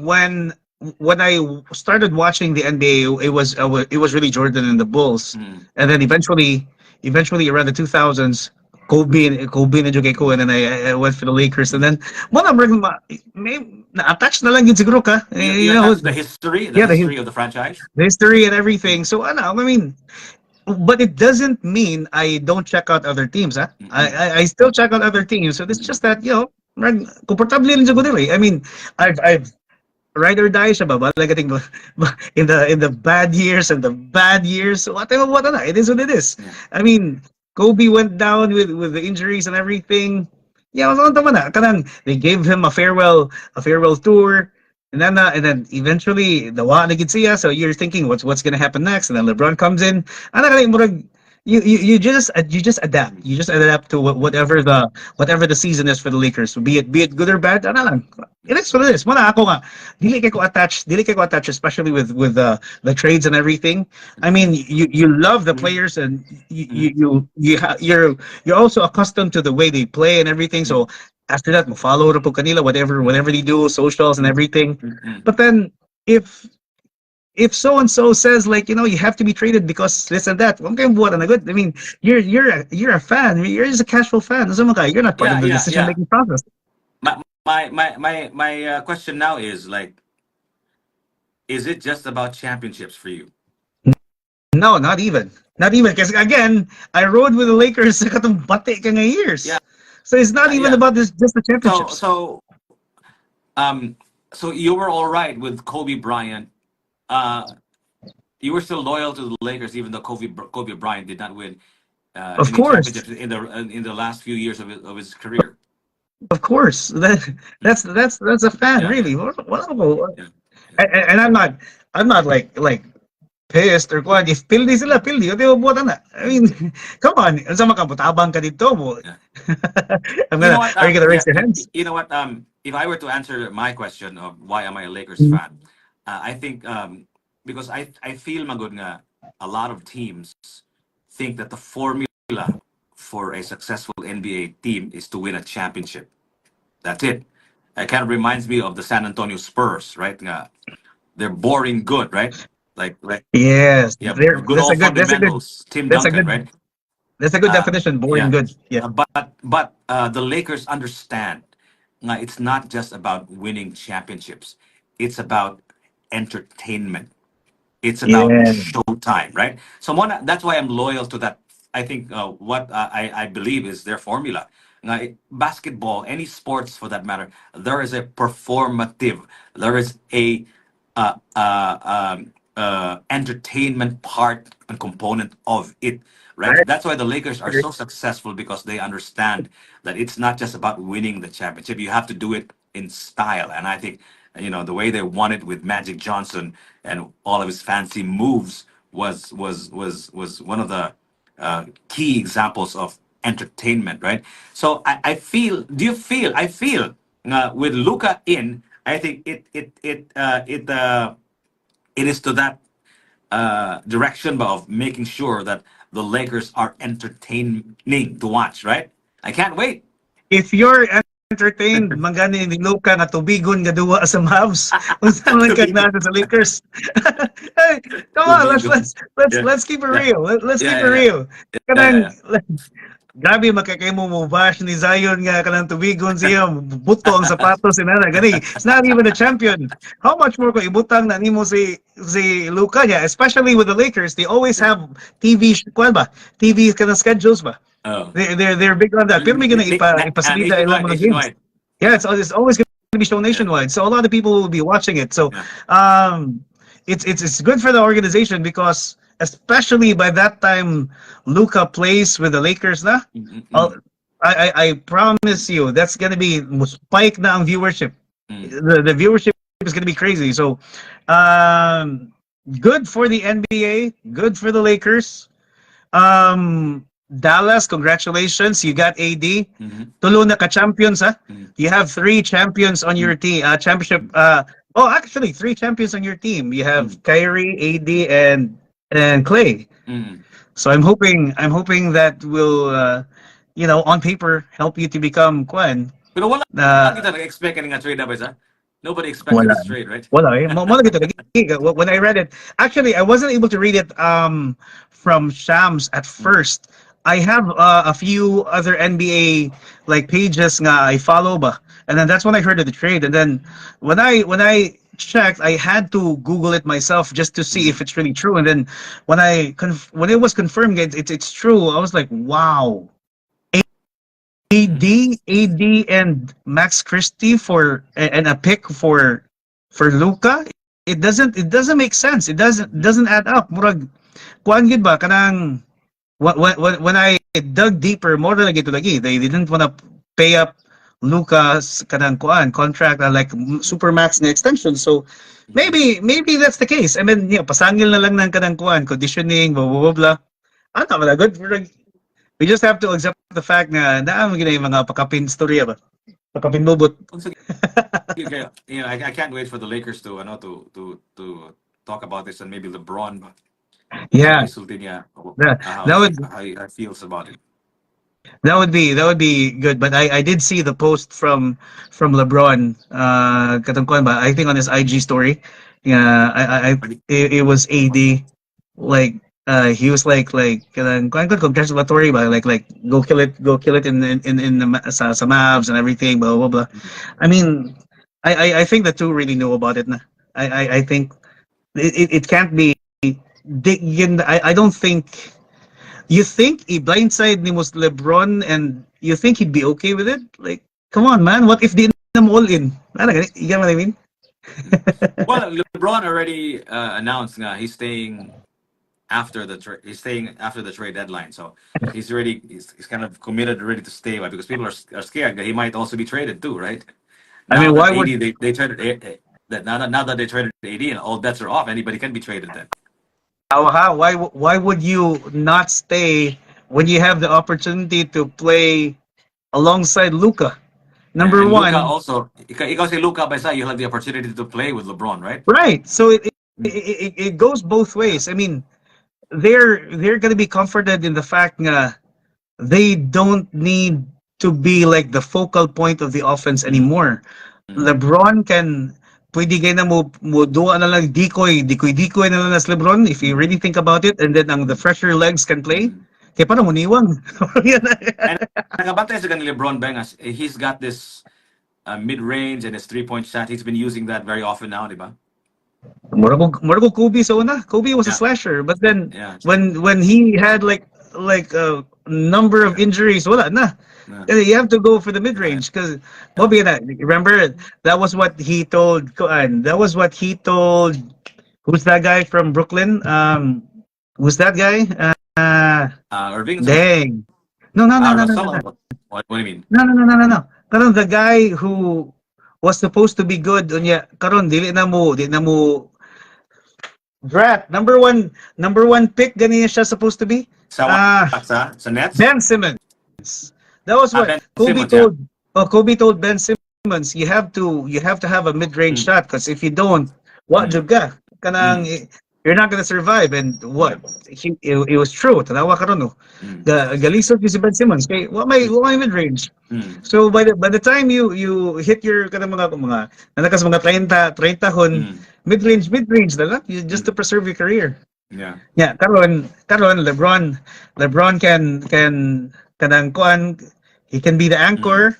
when when I started watching the NBA, it was really Jordan and the Bulls, Mm. and then eventually around the 2000s, Kobe and Jugeko, and then I went for the Lakers, and then wala may na-attach na lang yun siguro ka, You you know, attach the yeah, history of the franchise. the history and everything. So ano, I mean, but it doesn't mean I don't check out other teams. Huh? Mm-mm. I still check out other teams. So it's Mm-mm. just that comfortable rin siguro dili. I mean, I've ride or die siya ba? Like I think in the bad years and the bad years, so what na, it is what it is. Yeah. I mean, Kobe went down with the injuries and everything. Yeah, wala naman na. Kanang they gave him a farewell tour. And then eventually the wa na gid siya. So you're thinking what's gonna happen next? And then LeBron comes in. Ana ka murag you just adapt. You just adapt to whatever the season is for the Lakers. Be it good or bad, ano lang. It is what it is. Muna ako nga, dili kay ko attach, especially with the trades and everything. I mean, you love the players and Mm-mm. you're also accustomed to the way they play and everything. So after that, mo follow ra po kanila whatever they do, socials and everything. Mm-mm. But then if so and so says like you have to be traded because this and that, okay, buwan na good. I mean, you're a fan. You're just a casual fan. You're not part Yeah, of the yeah, decision yeah. making process. My question now is like, is it just about championships for you? No, not even. Because again, I rode with the Lakers sa katong bate ka nga Yeah, years. So it's not even yeah. about this just the So championships. so um so you were all right with Kobe Bryant. Uh, you were still loyal to the Lakers, even though Kobe Bryant did not win Of any course, championships in the last few years of his career. of course. Mm. That's a fan Yeah, yeah, really. Wala. yeah, yeah. And I'm not like pissed or what. If pildi sila, pildi. O di mo buwatan na. I mean, come on. Sa makabutabang ka dito mo. Yeah. You know what? Are you gonna raise your hands? You know what? If I were to answer my question of why am I a Lakers fan, I think because I feel magud nga a lot of teams think that the formula for a successful NBA team is to win a championship. That's it. It kind of reminds me of the San Antonio Spurs, right? Nga, they're boring good, right? Like Yes. yeah, There good old fundamentals. Tim that's a Duncan, good right? that's a good Uh, definition. Boring yeah, good. Yeah. but the Lakers understand. It's not just about winning championships. It's about entertainment. It's about Yeah. showtime, right? That's why I'm loyal to that. I think what I believe is their formula. Basketball, any sports for that matter, there is a performative, there is a entertainment part and component of it, right? I That's why the Lakers are agree. so successful because they understand that it's not just about winning the championship. You have to do it in style, and I think the way they won it with Magic Johnson and all of his fancy moves was one of the key examples of entertainment, right? So I feel. Do you feel? I feel with Luca in. I think it is to that direction of making sure that the Lakers are entertaining to watch, right? I can't wait. If you're entertained, mangani ni Luka nga tubigon nga duwa sa Mavs. Unsa man To kag be nasa sa Lakers? Hey, come to on, be good. Yeah, let's keep it yeah, real. Let's keep yeah, it yeah, real. yeah, yeah, Kanang grabe makakay mo bash ni Zion nga kanang tubigon siya buto ang sapatos inana gani. It's not even a champion. How much more ko ibutang na nimo si Luka niya, especially with the Lakers. They always yeah. have kwan ba? TV kanang schedules ba? Oh, They're big on that. Pero may gonna ipasalida ilang mga games. nationwide. Yeah, Yeah, it's always going to be shown yeah, nationwide. So a lot of people will be watching it. So yeah. um, it's good for the organization because especially by that time Luka plays with the Lakers na. Mm-mm-mm. uh, I promise you that's gonna be spike na ang viewership. Mm. The viewership is going to be crazy. So, um, good for the NBA, good for the Lakers. Dallas, congratulations, you got AD. Tulo na ka-champions, ha? You have 3 champions on your team. Championship. Oh, actually, 3 champions on your team. You have Kyrie, AD, and Clay. So I'm hoping that will, on paper, help you to become Kwan. Pero wala kita nag-expect nga trade na ba isa? Nobody expected Wala. this trade, right? Wala eh. Mo lagi to lagi. When I read it, actually I wasn't able to read it from Shams at first. I have a few other NBA like pages nga I follow ba. And then that's when I heard of the trade. And then when I checked, I had to Google it myself just to see if it's really true. And then when it was confirmed it's true, I was like, wow. AD and Max Christie and a pick for LUKA. It doesn't make sense. It doesn't add up. Murag kuan gid ba kanang when I dug deeper, more than ito lagi. They didn't want to pay up LUKA's kanang kuan contract like supermax na extension. So maybe that's the case. I mean, pasangil na lang ng kanang kuan conditioning, blah blah blah blah. Ano man good. We just have to accept the fact na naamag na yung mga pakapin storya ba? Pakapin bubot. I can't wait for the Lakers to to talk about this, and maybe LeBron. Yeah. How he feels about it. That would be good. But I did see the post from LeBron. Katungkuan ba? I think on his IG story. Yeah, it was AD. Like he was like congratulatory ba? Like go kill it in the sa Mavs and everything. Blah blah blah. I mean, I think the two really know about it. Na. I think it can't be. I don't think. You think he blindside ni was LeBron and you think he'd be okay with it? Like, come on, man. What if they them all in? You get what I mean? Well, LeBron already announced he's staying after the trade deadline. So he's kind of committed, ready to stay, right? Because people are scared that he might also be traded too, right? Now I mean, why that would they traded that now that they traded AD and all bets are off, anybody can be traded then. why would you not stay when you have the opportunity to play alongside LUKA? Number and one, LUKA also, ikaw si LUKA by side, you'll have the opportunity to play with LeBron, right? right? So it goes both ways. I mean, they're gonna be comforted in the fact that they don't need to be like the focal point of the offense anymore. LeBron can pwede kayo na mo duwa na lang decoy na lang as LeBron if you really think about it, and then the fresher legs can play. Kaya paano mo niwang? And nakabantay sa kanila LeBron Bengas, he's got this mid-range and his three-point shot. He's been using that very often now, di ba? Murago Kobe sa una. Kobe was a slasher, but then when he had like a number of injuries, wala na. You have to go for the mid-range because remember that was what he told who's that guy from Brooklyn? Who's that guy? Irving. Dang. No. What do you mean? No. Karon the guy who was supposed to be good unya karon dili na mo draft number one pick ganyan siya supposed to be. Sa Nets? Ben Simmons. That was what Kobe told. Oh, Kobe told Ben Simmons, you have to have a mid-range shot because if you don't, what ka? Kanang you're not gonna survive. And what? It was true. Tanawa ka ron, no? Galisod si Ben Simmons. Okay, what may mid-range? So by the time you hit your kanang mga nanakas mga 30 hon, mid-range na lang, just to preserve your career. Yeah, karon LeBron can kanang kuan, he can be the anchor.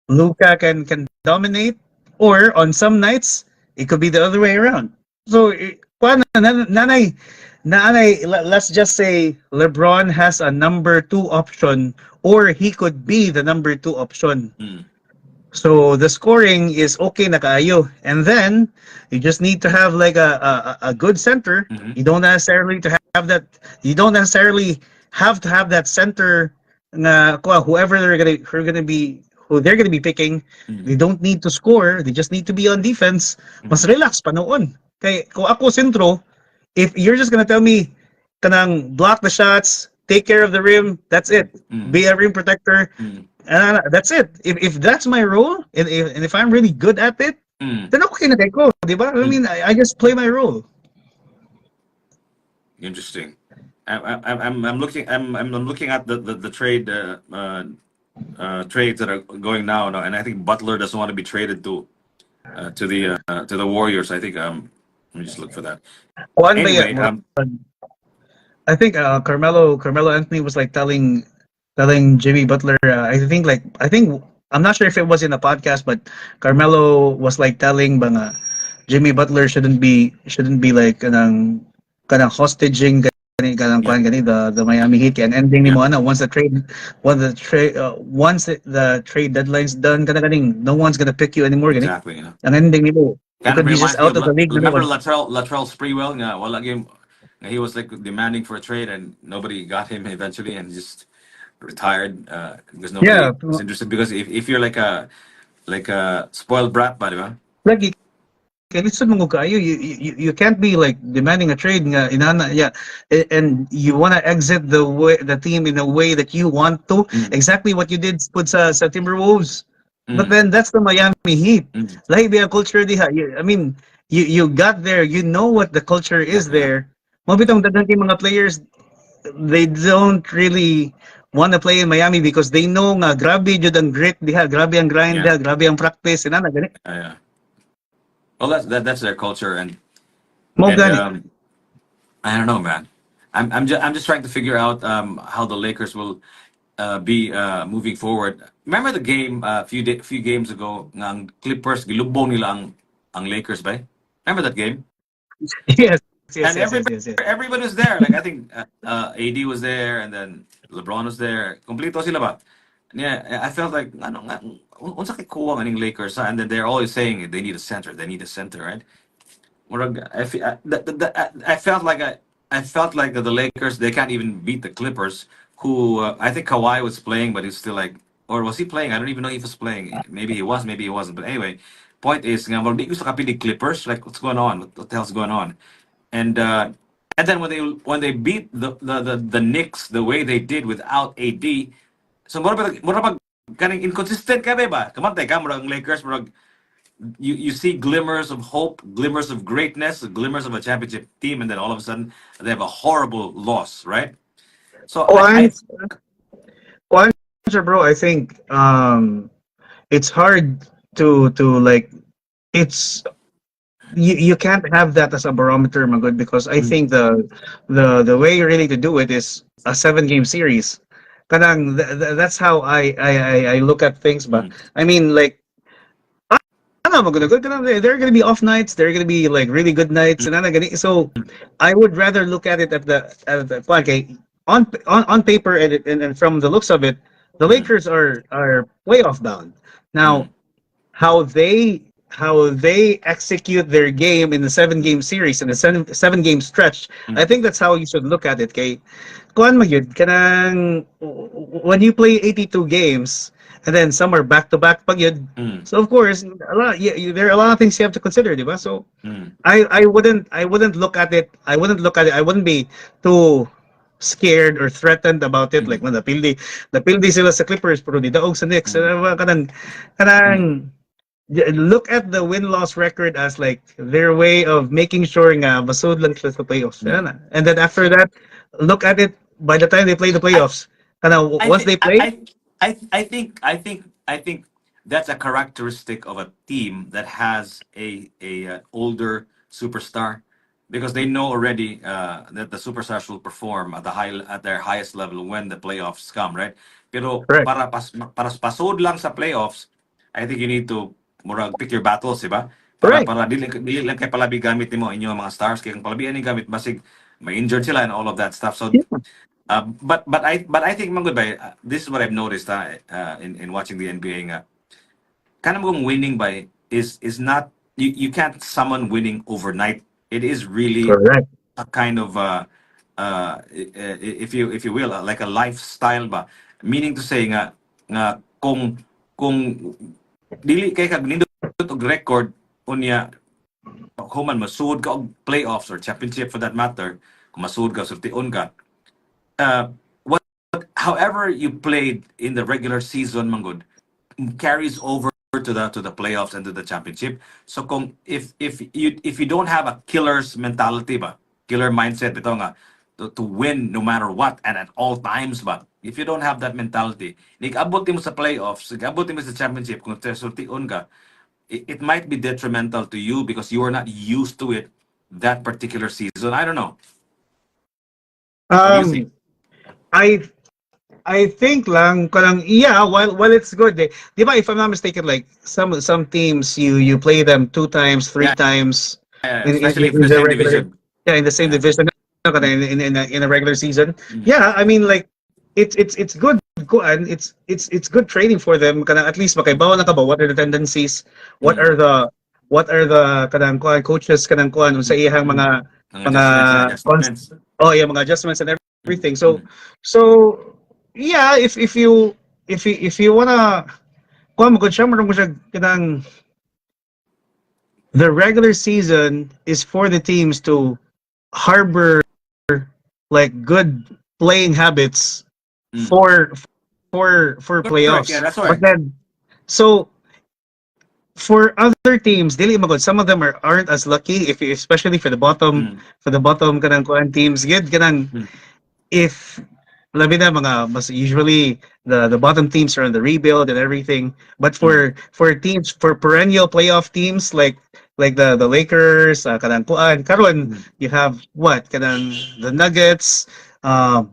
LUKA can dominate, or on some nights it could be the other way around. So nanay, let's just say LeBron has a number 2 option, or he could be the number 2 option. So the scoring is okay na kaayo, and then you just need to have like a good center. You don't necessarily have that. You don't necessarily have to have that center. Whoever who they're gonna be picking. They don't need to score. They just need to be on defense. Mas relax pa noon. Kay kung ako sentro, if you're just gonna tell me kanang block the shots, take care of the rim, that's it. Be a rim protector. And that's it. If that's my role, and if I'm really good at it, then okay na kay ko, di ba? I mean, I just play my role. Interesting. I'm looking at the trade trades that are going now, and I think Butler doesn't want to be traded to the Warriors. I think let me just look for that. Kuan ba Anyway, I think Carmelo Anthony was like telling Jimmy Butler. I think I'm not sure if it was in a podcast, but Carmelo was like telling banga Jimmy Butler shouldn't be like kanang hostaging kanang yeah, kuan gani the Miami Heat and ending ni yeah, mo ana once the trade deadline's done kanang no one's gonna pick you anymore gani. exactly. Yeah. Ang ending ni mo you Kind of could be just reminds me out of of the league na remember noon. Latrell Sprewell. Yeah, well, again, he was like demanding for a trade, and nobody got him eventually, and just retired because Yeah, nobody was interested. Because if you're like a spoiled brat, ba, di ba? like lisod mo kayo you can't be like demanding a trade nga inana yeah and you want to exit the team in a way that you want to exactly what you did put sa Timberwolves but then that's the Miami Heat like the culture diha I mean you got there you know what the culture is Yeah, yeah, there mo bitong daghan kay mga players they don't really want to play in Miami because they know nga grabe jud ang grit diha grabe ang grind yeah, diha grabe ang practice inana gani yeah. Well, that's their culture, mo and gani. I don't know, man. I'm just trying to figure out how the Lakers will be moving forward. Remember the game few games ago, ng Clippers gilubong nila ang Lakers, ba? Remember that game? Yes, And yes. everybody was there. Like I think AD was there, and then LeBron was there. Complete sila ba? Yeah, I felt like ano nga unsa kay kuwang aning Lakers ha? And then they're always saying they need a center. They need a center, right? Murag, I felt like I felt like the Lakers they can't even beat the Clippers. Who I think Kawhi was playing, but he's still like, or was he playing? I don't even know if he was playing. Maybe he was, maybe he wasn't. But anyway, point is, nga murag di gusto kapili Clippers. Like what's going on? What the hell's going on? And uh, and then when they beat the Knicks the way they did without AD, so mura ba kaning inconsistent ka ba? Kamantay ka mura ang Lakers mura you see glimmers of hope, glimmers of greatness, glimmers of a championship team, and then all of a sudden they have a horrible loss, right? So I Once, once, bro, I think it's hard to like it's you can't have that as a barometer, my good, because I think the way really to do it is a 7 game series. Kanang that's how I look at things, but I mean like ano mo gonna there are gonna be off nights, there are gonna be like really good nights, and so I would rather look at it okay, on paper and from the looks of it, the Lakers are playoff bound. Now, how they execute their game in the 7 game series in a seven game stretch, I think that's how you should look at it. Kay kuan magyud kanang when you play 82 games and then some are back to back pag yun. So of course, there are a lot of things you have to consider, di ba? So I wouldn't look at it. I wouldn't be too scared or threatened about it. Like when the pildi sila sa Clippers pero di daog sa Knicks. Kanang look at the win-loss record as like their way of making sure nga masud lang sila sa playoffs. And then after that, look at it by the time they play the playoffs. Once they play, I think that's a characteristic of a team that has a older superstar because they know already that the superstars will perform at their highest level when the playoffs come, right? Pero correct. para pasod lang sa playoffs, I think you need to murag pick your battles, di ba? Right. Para dili lang kay palabi gamit nimo inyong mga stars kay kung palabi ani gamit basig may injured sila and all of that stuff. So Yeah. but I think Manggod by this is what I've noticed in watching the NBA nga kind of winning by is not you can't summon winning overnight. It is really Correct. a kind of if you will like a lifestyle ba, meaning to say nga kung kung dili kay kag nindot og record unya human masud ka og playoffs or championship for that matter, kung masud ka sultion ka, what however you played in the regular season manggod carries over to the playoffs and to the championship. So kung if you don't have a killer's mentality ba, killer mindset bitaw nga to win no matter what and at all times ba. If you don't have that mentality, nig-abot mo sa playoffs, nig-abot mo sa championship kung sultion ka, it might be detrimental to you because you are not used to it that particular season. I don't know. What do you think? I I think lang kanang yeah, while it's good, di ba, if I'm not mistaken, like some teams you play them 2 times, three Yeah, times yeah, in, especially if in in the the same regular, division. yeah, in the same Yeah. division, in a regular season. Mm. Yeah, I mean, like it's good, and it's good training for them. Kanang at least makaibaw na ka ba what are the tendencies, what Mm. are the kanang kuan coaches kanang kuan sa iyang Mm. Ang mga adjustments and adjustments. oh yeah, mga adjustments and Mm. everything. So Mm. so yeah, if you wanna kuan mo gud siya, mo siya kanang the regular season is for the teams to harbor like good playing habits Mm. for for Correct. Yeah, playoffs. that's But why. then so for other teams, dili magod. Some of them aren't as lucky. If especially Mm. for the bottom kanang kuan teams, good kanang Mm. if labi na mga mas usually the bottom teams are on the rebuild and everything. But Mm. for teams for perennial playoff teams like the Lakers, kanang kuan karon Mm. you have what kanang the Nuggets,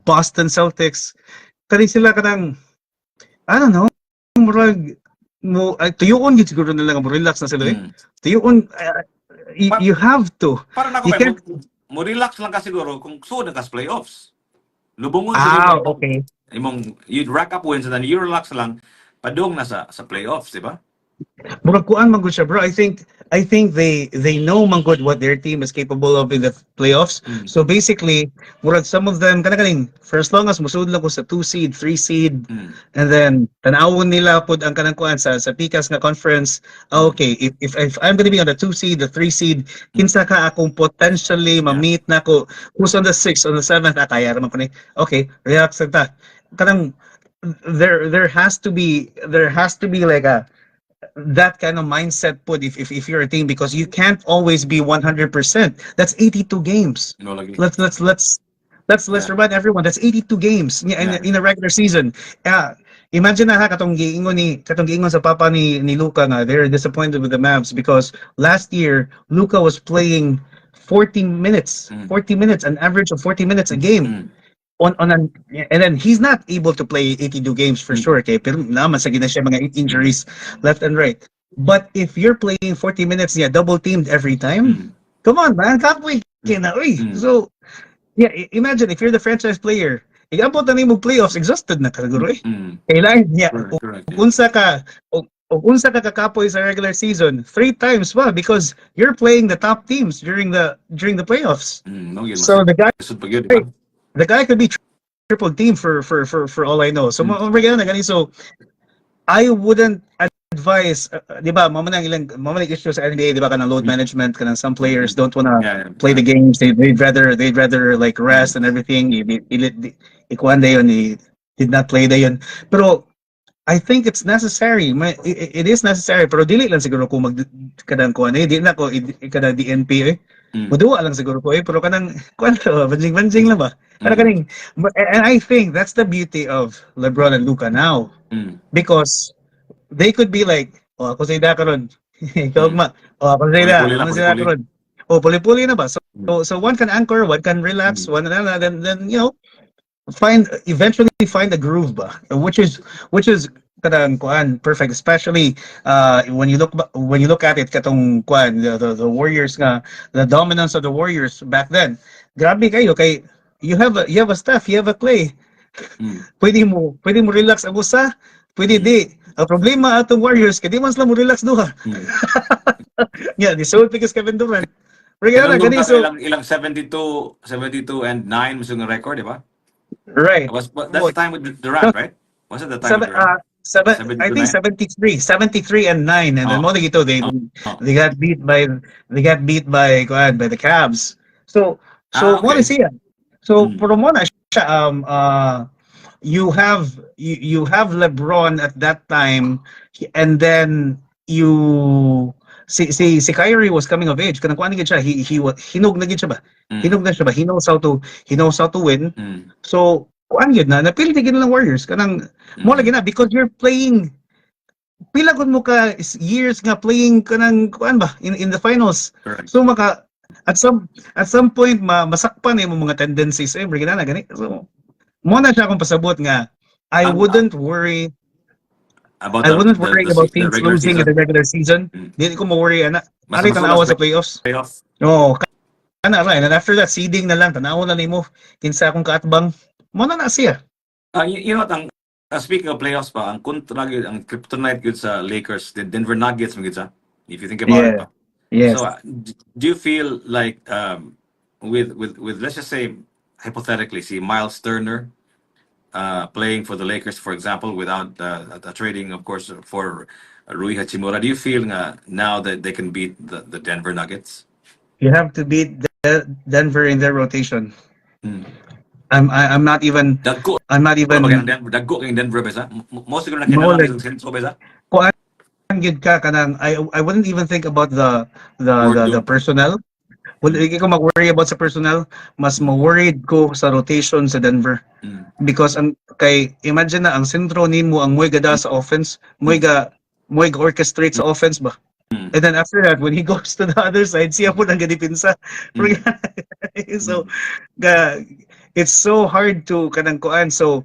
Boston Celtics. Kani sila kanang I don't know, murag mo tuyoon gid siguro nila nga mo relax na sila eh. Mm. Tuyoon Pa- you have to. Para na ako You kay can't. mo relax lang ka siguro kung suod ka sa playoffs. Lubungon sa imong Okay. you'd rack up wins and then you relax lang padung na sa playoffs, di ba? Murag kuan man gud siya, bro. I think they know man gud what their team is capable of in the playoffs. Mm. So basically, murag some of them kanang for as long as musud lang ko sa 2 seed, 3 seed, Mm. and then tanawon nila pud ang kanang kuan sa pikas nga conference. Mm. Okay, if I'm gonna be on the 2 seed, the 3 seed, kinsa ka akong potentially Yeah. ma-meet nako who's on the 6th, on the 7th, kaya ra man ko ni. Okay, relax lang ta. Kanang there has to be like a that kind of mindset put if you're a team, because you can't always be 100%. That's 82 games. No lagi. Let's Yeah. remind everyone that's 82 games Yeah. in a regular season. Imagine na ha katong giingon sa papa ni Luka nga they're disappointed with the Mavs because last year Luka was playing 40 minutes, Mm. 40 minutes, an average of 40 minutes a game Mm. on an, and then he's not able to play 82 games for Mm. sure, okay, pero naman sa gina siya mga injuries left and right. But if you're playing 40 minutes, yeah, double teamed every time, Mm. come on man, kapoy kina uy. Mm. So yeah, imagine if you're the franchise player, igabot na nimo playoffs, exhausted na ka siguro eh. Mm. Kailangan niya Correct. Yeah. unsa ka kakapoy sa regular season 3 times ba because you're playing the top teams during the playoffs. No yun So mas sud pag yun, di ba? the guy could be triple team for all I know. So so I wouldn't advise, di ba, mamanang issues sa NBA, di ba, kanang load management, kanang some players don't wanna Yeah. play the games. They'd rather like rest and everything. Ikuan dayon, did not play dayon. Pero I think it's necessary. It is necessary, pero dili lang siguro ko kanang kuan di na ko kanang DNP eh. Muduwa lang siguro ko eh, pero kanang kuan to, banjing lang ba? Kaning and I think that's the beauty of LeBron and Luka now. Mm. Because they could be like, oh, ako sa ida karon. Ikaw ma. Oh, ako sa ida. Puli-puli lang, Ano sila puli-puli. karon? Oh, puli-puli na ba? So one can anchor, one can relax, one then eventually find a groove ba, which is kadang kuan perfect, especially when you look at it katong kuan the Warriors nga, the dominance of the Warriors back then, grabe kayo kay you have a Steph, you have a Clay. Pwede mo relax ang usa, pwede di. Ang problema atong Warriors kay di man sila mo relax duha. Yeah, the soul because Kevin Durant. Pero Kanundong gani ta so ilang 72 and 9 mo yung record, di ba? right. That's the time with Durant, right? Was it the time with Durant? I think 7-9? 73 and 9, and then Oh, mo ito oh, oh. they got beat by by the Cavs. So mo na Okay. siya. So Mm. pero mo na siya you have LeBron at that time, and then you si Kyrie was coming of age. Kanang kuan gid siya. Hinog na gid siya ba? Mm. Hinog na siya ba? He knows how to win. Mm. So kuan gid na napildi gid lang Warriors kanang mo lagi Mm. na because you're playing pila gud mo ka years nga playing kanang kuan ba in the finals. Correct. So maka at some point masakpan mo mga tendencies gina na gani. So mo na siya akong pasabot nga I Ang wouldn't worry about I wouldn't worry about the teams regular losing in the season. regular season. Mm. Dili ko mo-worry ana. Basta Ari masulas tanawa sa playoffs. playoff. Oo, kana right. And after that seeding na lang tanawa na nimo kinsa akong kaatbang. Mo na siya. You know what, ang speaking of playoffs pa, ang kontra gyud, ang kryptonite gyud sa Lakers, the Denver Nuggets mo gyud sa. If you think about it Yeah. pa. Yes. So, do you feel like with let's just say hypothetically, see Miles Turner playing for the Lakers, for example, without trading, of course, for Rui Hachimura, do you feel now that they can beat the Denver Nuggets? You have to beat Denver in their rotation. Hmm. I'm not even Dagko. I'm not Wala ba even kayang Denver? Dagko kayong Denver ba sa? Mo siguro na no kinala like isang senso ba sa? kuan gid ka kanang I wouldn't even think about Word the doom. personnel. Wala Mm. hindi ko mag-worry about sa personnel, mas ma-worried ko sa rotation sa Denver. Mm. Because ang kay imagine na ang sentro nimo ang moy gada sa offense, Mm. moy ga orchestrate sa offense ba. Mm. And then after that when he goes to the other side, siya po nang gadipinsa. Mm. So ga it's so hard to kanang kuan. So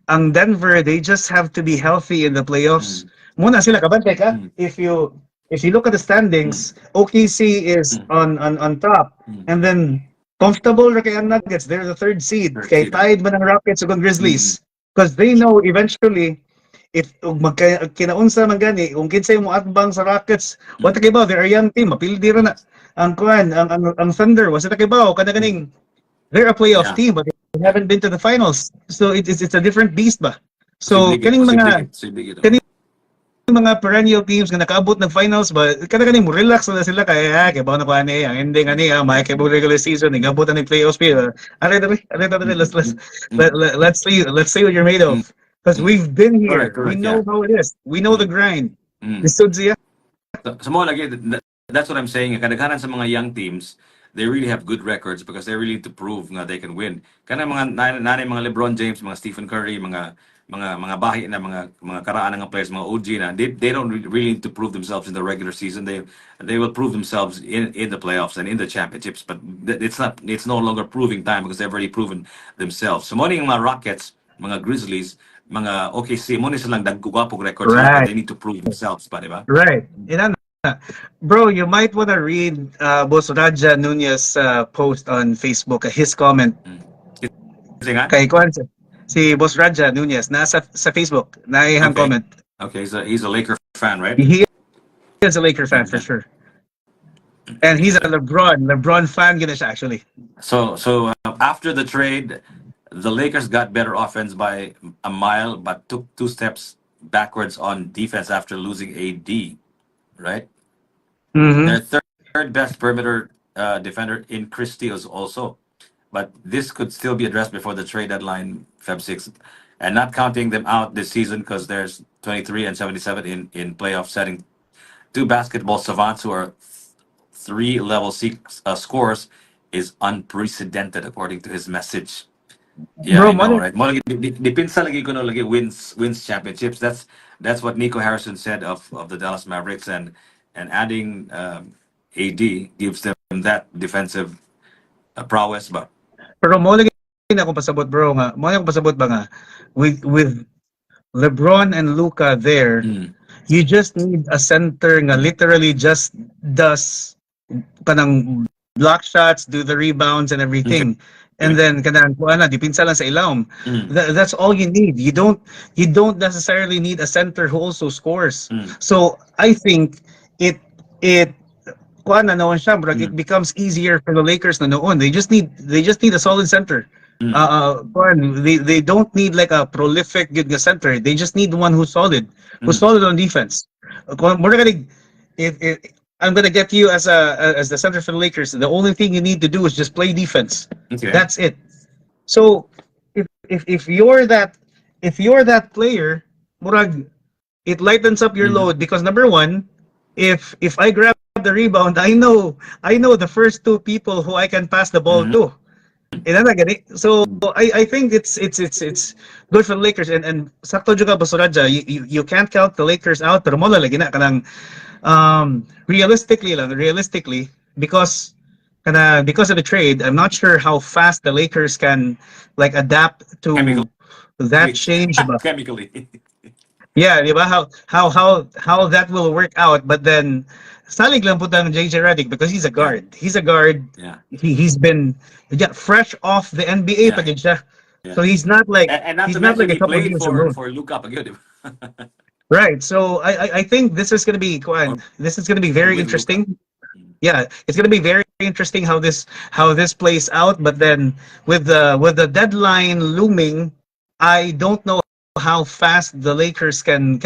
ang Denver, they just have to be healthy in the playoffs. Mm. Muna sila kabantay ka. Mm. If you look at the Mm. standings, OKC is Mm. on top, Mm. and then comfortable ra kay ang Nuggets. They're the third seed. Third Kay seed. tied man ang Rockets ug ang Mm. Grizzlies, because they know eventually if kinaunsa man gani kung kinsay mo atbang sa Rockets, what kay ba they're a young team, mapildi ra na. Ang kuan ang Thunder was kay ba kada ganing they're a playoff Yeah. team but they haven't been to the finals. So it's a different beast ba. So Posible gid. kaning mga perennial teams nga nakaabot ng finals ba kada mo relax na sila kay ba na ko ani ang ending ani may kay regular season igabot ang playoffs pa. Are let's see what you're made Mm. of. Because Mm. we've been here. We Correct, know yeah. how it is. We know the Mm. grind. Mm. Lisod siya. Sa mga lagi, that's what I'm saying. Kadaghanan sa mga young teams, they really have good records because they really need to prove nga they can win. Kana mga nanay mga LeBron James, mga Stephen Curry, mga bahi na mga karaan ng players, mga OG na, they don't really need to prove themselves in the regular season. They will prove themselves in the playoffs and in the championships. But it's no longer proving time because they've already proven themselves. So morning mga Rockets, mga Grizzlies, mga OKC, mo ni silang dagugwapog records sila, but Right. they need to prove themselves pa, di ba? Right. Ina na. Bro, you might want to read Boss Raja Nunez post on Facebook, his comment. Kasi nga? Kay Kwan, si Boss Raja Nunez, nasa sa Facebook, naihang Okay. comment. Okay, so he's a Laker fan, right? He is a Laker fan for Yeah. sure. And he's a LeBron fan gina siya actually. So after the trade, the Lakers got better offense by a mile, but took 2 steps backwards on defense after losing AD, right? Mhm. Their third best perimeter defender in Christie is also, but this could still be addressed before the trade deadline, Feb 6th, and not counting them out this season because there's 23 and 77 in playoff setting. 2 basketball savants who are 3 level scores is unprecedented according to his message. Yeah, Bro, I know, mo right? Mo lagi dipinsa lagi ko no lagi wins championships. That's what Nico Harrison said of the Dallas Mavericks, and adding AD gives them that defensive prowess. But pero mo lagi na akong pasabot bro nga. Mo akong pasabot ba nga with LeBron and LUKA there, you just need a center nga literally just does kanang block shots, do the rebounds and everything. And then kanang kuana dipinsa lang sa ilawom. That's all you need. You don't necessarily need a center who also scores. So I think it kuana noon siya, bro, it becomes easier for the Lakers na noon. They just need a solid center. They don't need like a prolific good nga center. They just need one who's Mm. solid on defense. We're gonna if I'm gonna get you as the center for the Lakers. The only thing you need to do is just play defense. Okay. That's it. So if you're that player, murag, it lightens up your Mm-hmm. load because number one, if I grab the rebound, I know the first two people who I can pass the ball Mm-hmm. to. So I think it's good for the Lakers and sakto juga Basuraja, you can't count the Lakers out pero mo lagi na kanang realistically because of the trade, I'm not sure how fast the Lakers can like adapt Chemically. to that change ba. Chemically. Yeah, di ba? How that will work out. But then, salig lang po ng JJ Redick because he's a Yeah. guard. He's a guard. Yeah. He's been fresh off the NBA pa Yeah. gid siya. Yeah. So And not he's to not mention like a he couple played years removed. for LUKA Pagyo, Right. So I think this is gonna be or this is gonna be very with LUKA. interesting. Yeah, it's gonna be very interesting how this plays out. But then with the deadline looming, I don't know how fast the Lakers can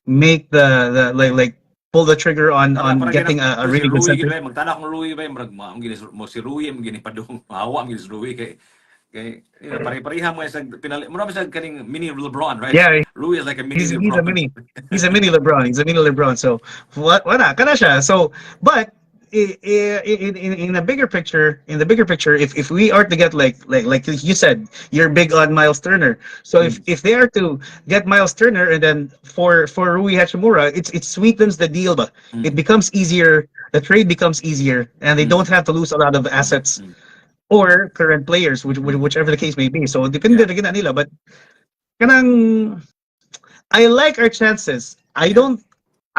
make the like pull the trigger Para on para getting gina a si really good Rui center. gid magtana kung Rui ba murag mo gini mo si Rui mo gini padung hawa mo gini si Rui kay pare-pareha mo sa pinali mo sa kaning mini LeBron, right? Yeah, Rui is like a mini he's LeBron. he's a mini LeBron. He's a mini LeBron. So what wala kana siya. So but in a bigger picture, if we are to get like you said, you're big on Miles Turner. So Mm. if they are to get Miles Turner and then for Rui Hachimura, it sweetens the deal, but it Mm. becomes easier. The trade becomes easier, and they don't Mm. have to lose a lot of Mm. assets Mm. or current players, Mm. whichever the case may be. So depende Yeah. na gina nila, but kanang I like our chances. I Yeah. don't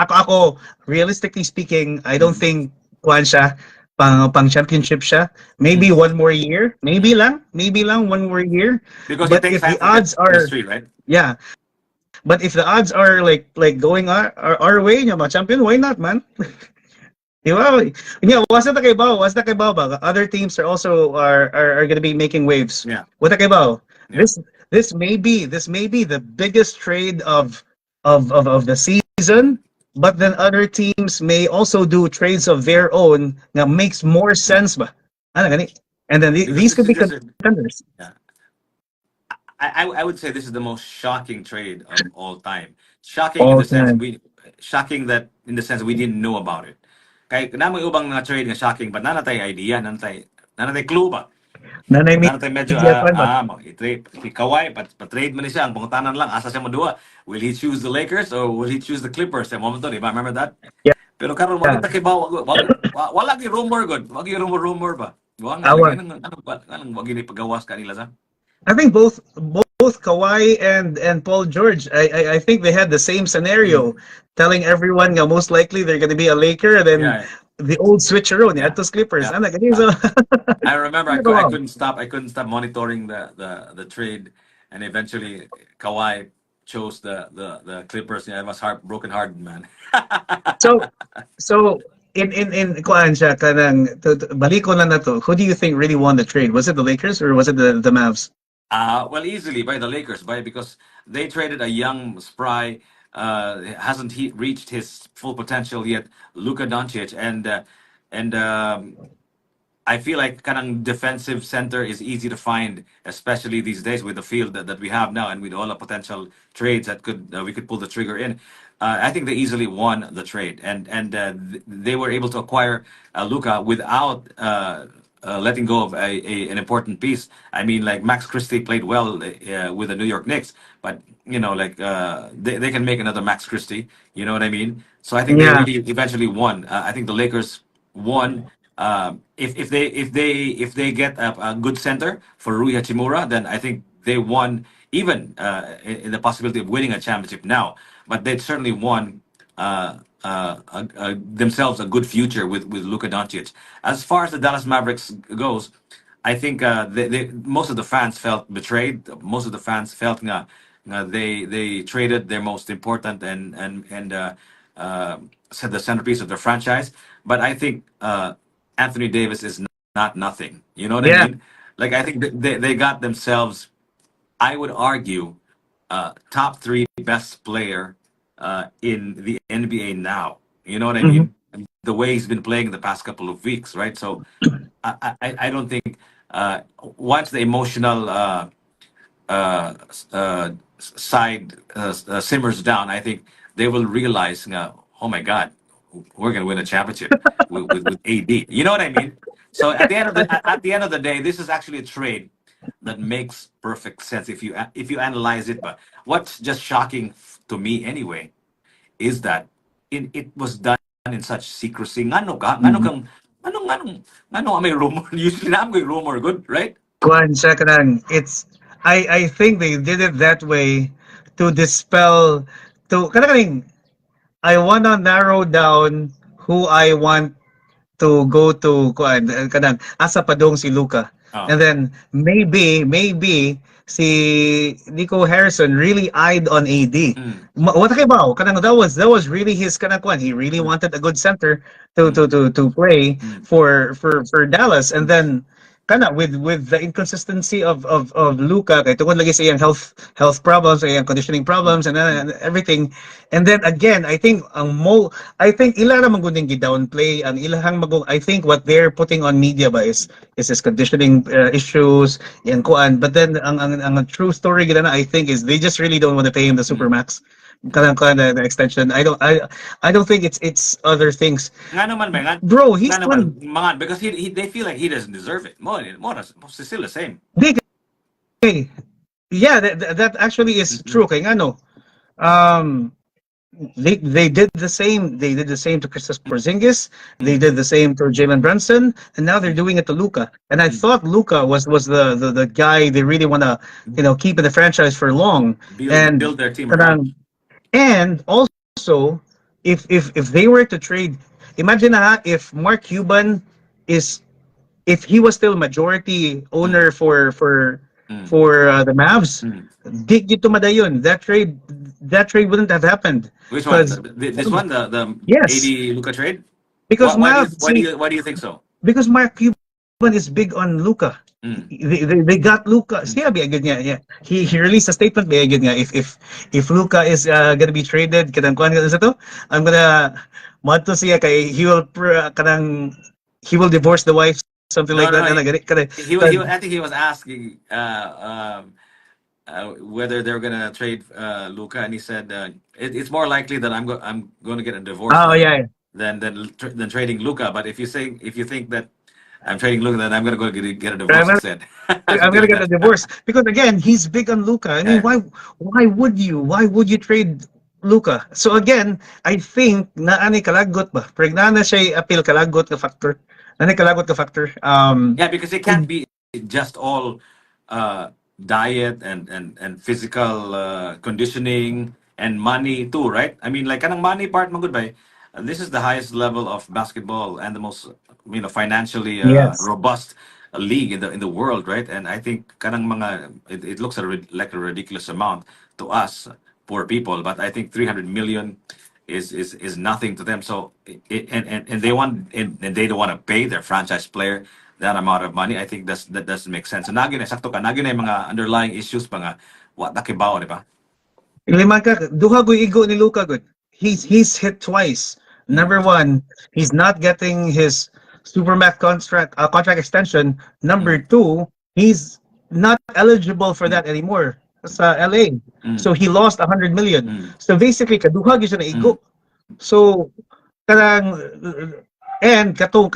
ako realistically speaking, I don't Mm. think kuan siya pang championship siya. Maybe Mm. one more year, Yeah. maybe lang one more year. Because it But takes if time the for odds are chemistry, right? yeah, but if the odds are like going our way, nya ma-champion, why not, man? Di ba? Yeah, was na kay ba? Other teams are also are going to be making waves. Yeah. What kay ba? Yeah. This may be the biggest trade of the season, but then other teams may also do trades of their own that makes more Yeah. sense ba? Ano gani? And then Because these this could is be just contenders yeah. I would say this is the most shocking trade of all time. Shocking in all the sense time. shocking that in the sense we didn't know about it. Kay namang ubang nga trade nga shocking but nanatay idea, nanatay clue ba? Nanay Nanatay medyo media pa ba? i-trade si Kawhi trade man ni siya ang pangutanan lang asa siya madua. Will he choose the Lakers or will he choose the Clippers? Sa moment di ba? Remember that? Pero karon mo Yeah. kita kay ba wala gi rumor god. Wag gi rumor ba? Wa nga lagi Awa. anong wag ni pagawas kanila sa. I think both Kawhi and Paul George. I think they had the same scenario, Mm. telling everyone nga most likely they're going to be a Laker. And then Yeah. the old switcheroo, niya Yeah. to Clippers. Yeah. Ano ganyan Uh, so. I remember I Wow. couldn't stop monitoring the trade, and eventually Kawhi chose the Clippers. Yeah, I was broken hearted, man. So so in kuan siya kanang balik ko lang na to. Who do you think really won the trade? Was it the Lakers or was it the Mavs? Well, easily by the Lakers, because they traded a young, spry, hasn't he reached his full potential yet, Luka Doncic, and I feel like kanang defensive center is easy to find, especially these days with the field that we have now and with all the potential trades that could we could pull the trigger in. I think they easily won the trade, and they were able to acquire Luka without letting go of an important piece. I mean, like Max Christie played well with the New York Knicks, but like they can make another Max Christie. You know what I mean? So I think they Yeah. really eventually won. I think the Lakers won. If they get a good center for Rui Hachimura, then I think they won even in the possibility of winning a championship now. But they certainly won themselves a good future with Luka Doncic. As far as the Dallas Mavericks goes, I think most of the fans felt betrayed. Most of the fans felt they traded their most important and said the centerpiece of their franchise. But I think Anthony Davis is not nothing. You know what I Yeah. mean? Like I think they got themselves. I would argue, top three best player in the NBA now. You know what I Mhm. mean? The way he's been playing the past couple of weeks, right? So I don't think once the emotional side simmers down, I think they will realize, oh my God, we're going to win a championship with AD. You know what I mean? So at the end of the day, this is actually a trade that makes perfect sense if you analyze it. But what's just shocking to me anyway is that it was done in such secrecy. Ngano ka? Ngano Mhm. kang ngano may rumor? Usually na may rumor, good, right? Kuan siya kanang I think they did it that way to dispel to kanang I wanna narrow down who I want to go to kuan kanang asa padong si Luka. Oh. And then maybe si Nico Harrison really eyed on AD. Mm, What ba? Kanang that was really his kanang kuan. He really mm, wanted a good center to mm, play mm, for Dallas. And mm, then kana with the inconsistency of Luka kay tungod lagi sa iyang health problems, sa iyang conditioning mm, problems mm, and everything. And then again, I think ila ra man gud ning downplay ang ilahang magong I think what they're putting on media ba is his conditioning issues yan kuan. But then ang true story gid na I think is they just really don't want to pay him the mm. supermax. Kanang the extension. I don't think it's other things. Nga naman, may Bro, he's nga naman, on mga, because they feel like he doesn't deserve it. More, still the same. big. Yeah, that actually is Mm-mm. true kay ngano. Um they did the same. They did the same to Christos Porzingis. They Mm, did the same to Jalen Brunson, and now they're mm, doing it to Luca. And I mm. thought Luca was the guy they really want to keep in the franchise for long. And Build their team around. kanang- and also if they were to trade, imagine if Mark Cuban is if he was still majority Mm, owner mm, the Mavs, mm. di gito madayon. That trade wouldn't have happened Which one? because This one, the yes, AD Luka trade. because Mav see Why do you think so? because Mark Cuban is big on Luca. Mm, They got Luca. mm, Siya biya gud niya. Yeah. He released a statement biya gud niya if Luca is gonna be traded kanang kuan sa to, I'm gonna madto siya kay kanang he will divorce the wife something like no, that. no. And kanang I think he was asking whether they're gonna trade Luka, and he said it's more likely that I'm going to get a divorce oh yeah, yeah. than trading Luka. But if you think that I'm trading Luka, then I'm gonna go get a I'm divorce gonna, instead. I'm Something gonna like get a that. divorce because again he's big on Luca. I mean Yeah. why would you trade Luca? So again, I think na ani kalagot ba? Pregnana siya appeal kalagot ka factor. Ani kalagot ka factor. Yeah, because it can't be just all diet and physical conditioning and money too, right? I mean, like kanang money part, mo good ba? This is the highest level of basketball and the most financially Yes. robust league in the world, right? And I think kanang it looks like a ridiculous amount to us poor people, but I think 300 million is nothing to them. So and they and they don't want to pay their franchise player that amount of money. I think that doesn't make sense. So nagin na sakto ka, nagin na yung mga underlying issues pa nga what nakibaw, di ba? Lima ka duha go igo ni Luka good. He's hit twice. Mm, Number one, he's not getting his supermax contract extension. Number mm, two, he's not eligible for mm, that anymore sa LA. mm, So he lost 100 million. mm, So basically kaduha gyud siya na mm, igo. So kanang and katong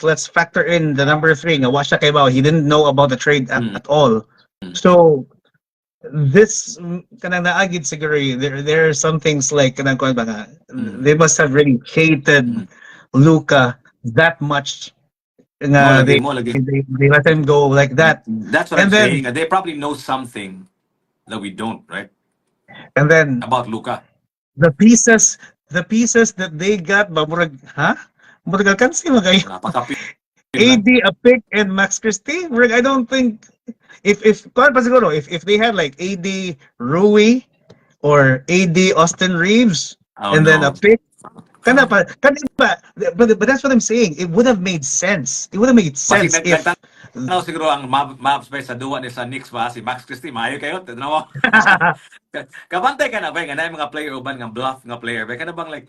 let's factor in the number three nga wa siya kay Bao. He didn't know about the trade mm, at all. mm, So this kanang naagid siguro there are some things like kanang kuan ba nga, mm, they must have really hated mm. Luca that much Mo nga lagi, mo lagi. they let him go like that. That's what I'm And then saying. They probably know something that we don't, right? and then About Luka. the pieces that they got ba murag murag kansi magay Napakapil lang. AD a pick and Max Christie. Murag, I don't think if kuan pa siguro if they had like AD Rui or AD Austin Reeves Oh and then a no. pick. Kana pa, kana ba, but that's what I'm saying. It would have made sense. It would have made Basig sense if Ano siguro ang Mavs ba sa duwa ni sa Knicks ba si Max Christie maayo kayo tanaw mo. Kabantay ka na ba nga na mga player uban nga bluff nga player ba kana bang like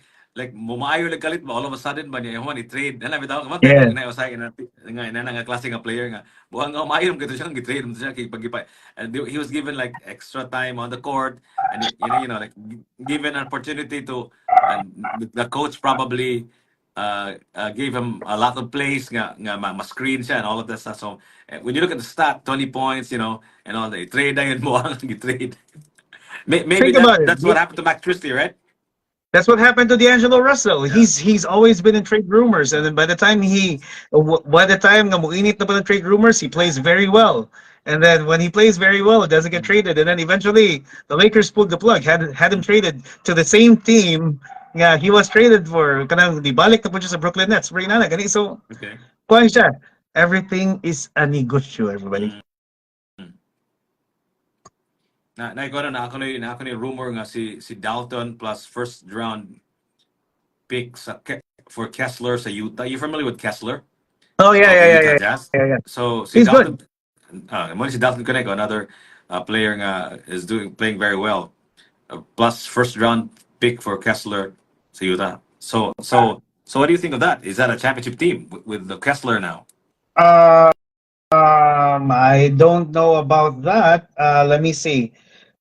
mumaayo lang kalit ba all of a sudden ba niya human i-trade na bitaw kabantay Yeah. mo na usay nga klase nga player nga buang nga maayo gito siya gi-trade mo siya kay pagipa and he was given like extra time on the court and like given an opportunity to and the coach probably gave him a lot of plays nga ma-screen siya and all of that stuff. So when you look at the stat, 20 points, and all that, trade na yun mo ang trade. Maybe Think about it. that's what happened to Max Christie, right? That's what happened to D'Angelo Russell. Yeah. He's always been in trade rumors, and then by the time nga muinit na pa ng trade rumors, he plays very well. And then when he plays very well, it doesn't get traded. And then eventually, the Lakers pulled the plug, had him traded to the same team. Yeah, he was traded for. Kanang di balik na po siya sa Brooklyn Nets. Gani. So, Okay. kuhan siya. Everything is a negosyo, everybody. Na ako ni rumor nga si Dalton plus first round pick for Kessler sa Utah. You familiar with Kessler? Oh yeah, Of the yeah, Utah yeah, Jazz? yeah. So si He's Dalton, good. si Dalton Connect, another player nga is playing very well. Plus first round pick for Kessler sa Utah. So what do you think of that? Is that a championship team with the Kessler now? I don't know about that. Let me see.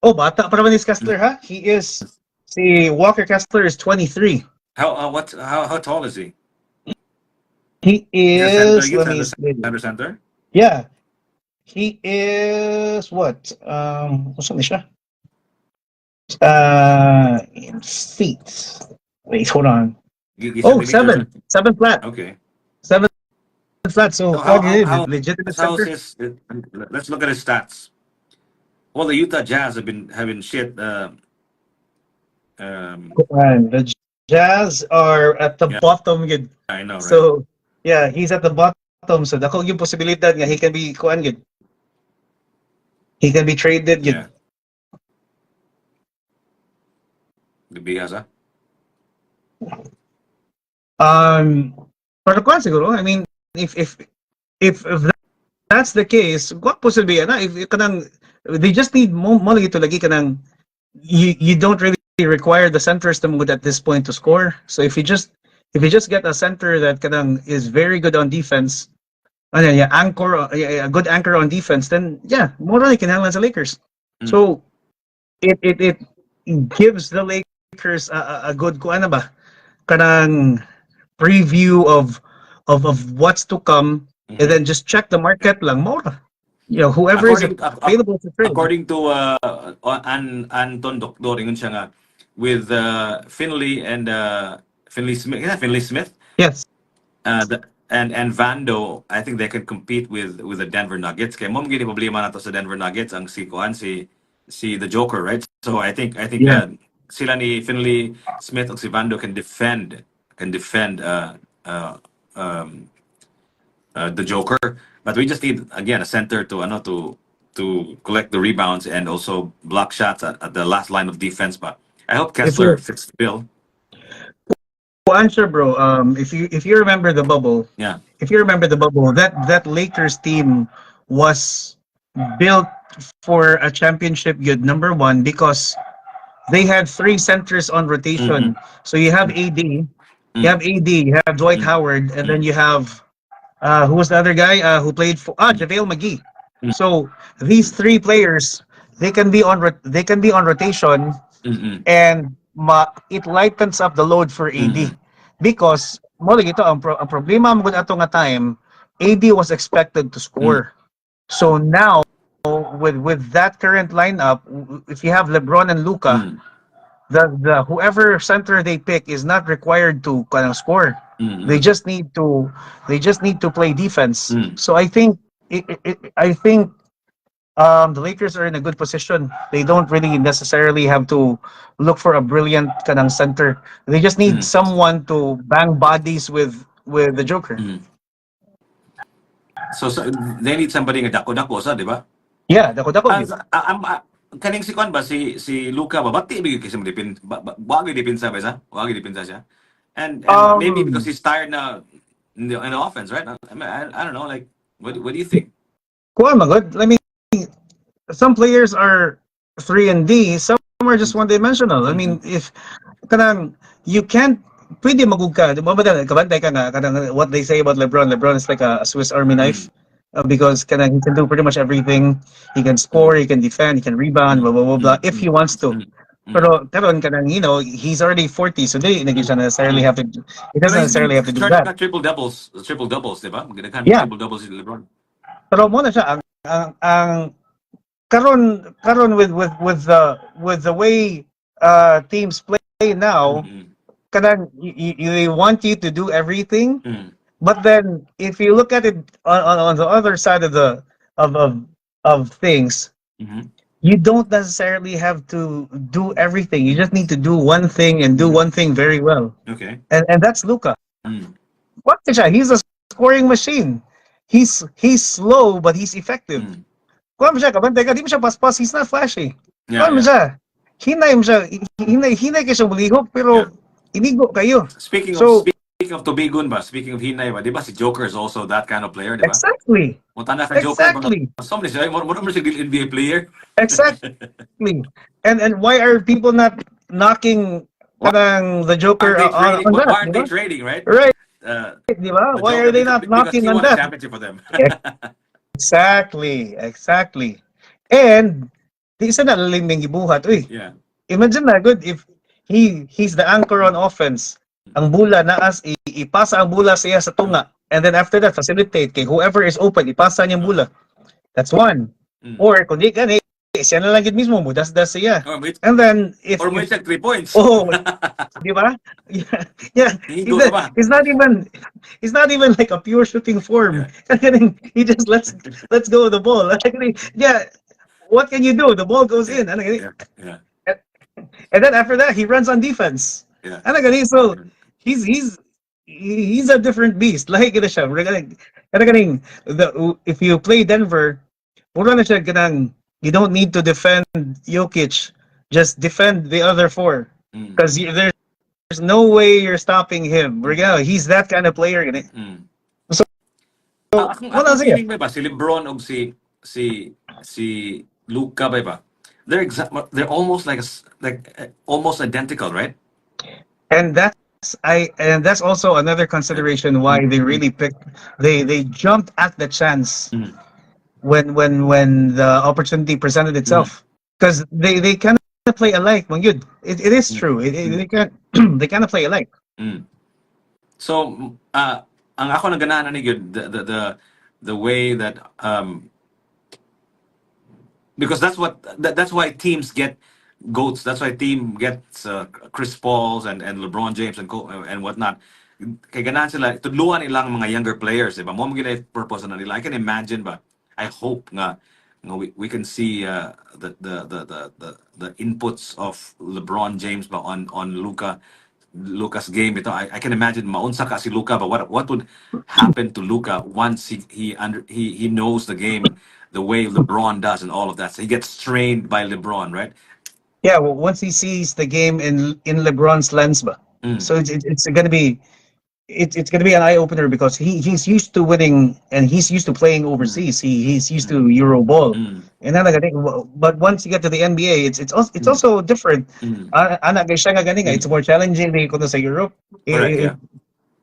Oh, bata pa naman is Kessler, ha? He is. See, Walker Kessler is 23. How tall is he? He He's a center. is. Let me see. Center. Yeah, he is what? What's on siya? In feet. Wait, hold on. Oh, Centimeters. 7 flat. Okay. 7 flat. So, So how legitimate how's center. his? Let's look at his stats. Well, the Utah Jazz have been having shit. And the Jazz are at the Yeah. bottom. Good. I know, right? So, yeah, he's at the bottom. So, dako yung posibilidad nga he can be kuan good. He can be traded good. Yeah. The Bias, huh? Pero kuan siguro. I mean, if that's the case, what possibly na if kanang they just need mo lagi to lagi kanang you don't really require the centers to move at this point to score. So if you just get a center that kanang is very good on defense, a good anchor on defense, then yeah, more than kinahanglan sa Lakers. So it gives the Lakers a good kuan ba kanang preview of what's to come, and then just check the market lang more. Whoever is available to trade. According to Anton Dokdor, ingon siya nga with Finley and Finley Smith. Yeah, Finley Smith. Yes. And Vando, I think they can compete with the Denver Nuggets. Kaya mo gini problema nato sa Denver Nuggets ang si the Joker, right? So I think Yeah. Sila ni Finley Smith ug si Vando can defend the Joker, but we just need again a center to collect the rebounds and also block shots at the last line of defense. But I hope Kessler fits the bill. Well, answer, bro. If you remember the bubble, Yeah. if you remember the bubble, that Lakers team was built for a championship good, number one, because they had 3 centers on rotation. So you have AD, you have Dwight Howard, and then you have who was the other guy who played for JaVale McGee. So these 3 players, they can be on rotation, and it lightens up the load for AD because mo ito ang problema mo ato nga time, AD was expected to score. So now with that current lineup, if you have LeBron and LUKA, the whoever center they pick is not required to kind of score. They just need to play defense. So I think the Lakers are in a good position. They don't really necessarily have to look for a brilliant kanang center. They just need someone to bang bodies with the Joker. So they need somebody nga dako-dako sa, di ba? Yeah, dako. Kaning si Kwan ba si LUKA ba bati bigay kasi wagi depensa ba sa? Wagi depensa siya. And maybe because he's tired now in the offense, right? I don't know, like what do you think? Kuha magod. I mean, some players are 3 and D, some are just one dimensional. I mean, if kanang you can't pwede magug ka, di ba ba kabantay ka na kanang what they say about LeBron. LeBron is like a Swiss Army knife. Because kanang he can do pretty much everything. He can score, he can defend, he can rebound, blah blah blah blah. If he wants to. Pero karon kanang he's already 40, so they hindi siya necessarily have to. He Pero doesn't he's been necessarily have to do starting that. at triple doubles, di ba? Ganahan Yeah, triple doubles si LeBron. pero mo na siya ang karon with the way teams play now, kanang they want you to do everything. But then if you look at it on the other side of the of of, of things, you don't necessarily have to do everything. You just need to do one thing and do one thing very well. Okay. And that's Luka. What siya? He's a scoring machine. He's slow but he's effective. Kuha mo siya, kabantay ka, di mo siya paspas, he's not flashy. Kuha mo siya, hinay mo siya, hinay kayo siya bulihok, pero inigo kayo. Speaking of Tubigon ba, speaking of Hinay ba, di ba si Joker is also that kind of player, di ba? Exactly. Munta na ka Joker, Exactly. somebody say, mo siya NBA player. Exactly. And why are people not knocking kanang the Joker on Why that? aren't they trading, right? Right, di ba? The Why Joker, are they not because knocking he on won a that? championship for them. Exactly. And di isa na lalim ng gibuhat. Uy, Yeah. imagine na good if he's the anchor on offense. Ang bula naas ipasa ang bula siya sa tunga. And then after that facilitate kay whoever is open ipasa niyang bula. That's one. Or kundi gani siya na lang gid mismo mudas-das siya. And then if Or may siya 3 points. oh, di ba? Yeah. He's not even like a pure shooting form. Yeah. He just let's go with the ball. Yeah. What can you do? The ball goes in. Yeah. And then after that, he runs on defense. Yeah. So he's a different beast. Like ito siya. If you play Denver, puro na siya ganang you don't need to defend Jokic. Just defend the other four because there's no way you're stopping him. He's that kind of player. So Akong feeling ba si LeBron o si Luka ba? They're almost like almost identical, right? And that's also another consideration why they really picked they jumped at the chance when the opportunity presented itself because they kind of play alike. It is true. They kind of play alike. So ang ako naganahan ni good the way that because that's why teams get GOATs. That's why team gets Chris Pauls and LeBron James and whatnot. Kaya ganahan sila tudluan ilang mga younger players, diba? Mo gina purpose na nila. I can imagine ba. I hope nga we can see the inputs of LeBron James ba on Luka's game ito. I can imagine maunsa ka si Luka but what would happen to Luka once he knows the game the way LeBron does and all of that. So he gets trained by LeBron, right? Yeah, well, once he sees the game in LeBron's lens ba. So it's going to be it's going to be an eye opener because he's used to winning and he's used to playing overseas. He's used to Euro ball. And then but once you get to the NBA, it's also different. It's more challenging than sa Europe. Correct,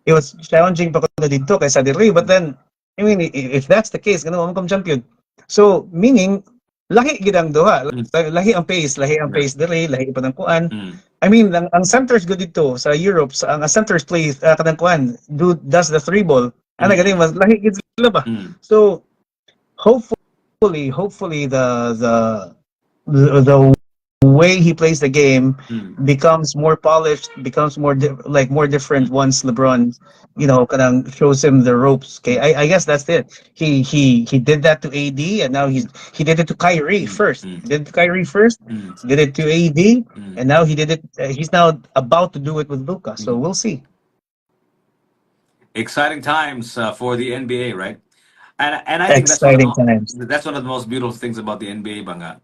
It was challenging pa kuno dito kaysa diri, but then I mean if that's the case, ganun mo champion. So meaning lahi gid ang duha. Lahi ang pace diri, lahi pa ng kuan. I mean, ang centers good dito sa Europe, ang centers play kanang kuan, does the three ball. Ana gani mas lahi gid sila ba. So hopefully the way he plays the game becomes more polished, becomes more more different once LeBron, kanang shows him the ropes. Okay, I guess that's it. He did that to AD, and now he did it to Kyrie first. He did it to Kyrie first, did it to AD, and now he did it. He's now about to do it with Luka. So we'll see. Exciting times for the NBA, right? And I think Exciting times. that's one of the most beautiful things about the NBA, banga.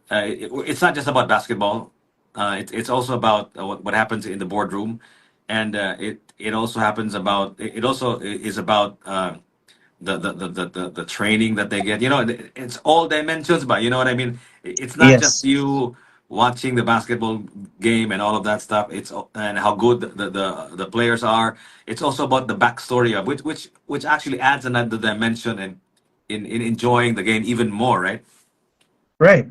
It's not just about basketball. It's also about what happens in the boardroom, and it also happens about it also is about the training that they get. It's all dimensions, but you know what I mean. It's not just Yes. you watching the basketball game and all of that stuff. And how good the players are. It's also about the backstory of which actually adds another dimension and in enjoying the game even more, right? Right.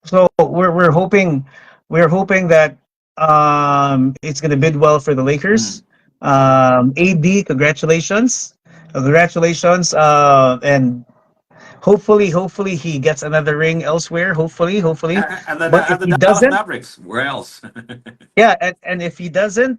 So we're hoping that it's gonna bid well for the Mm. Lakers. AD, congratulations. Congratulations. And hopefully he gets another ring elsewhere. Hopefully. And But if the he Dallas doesn't, Mavericks, where else? yeah, and if he doesn't,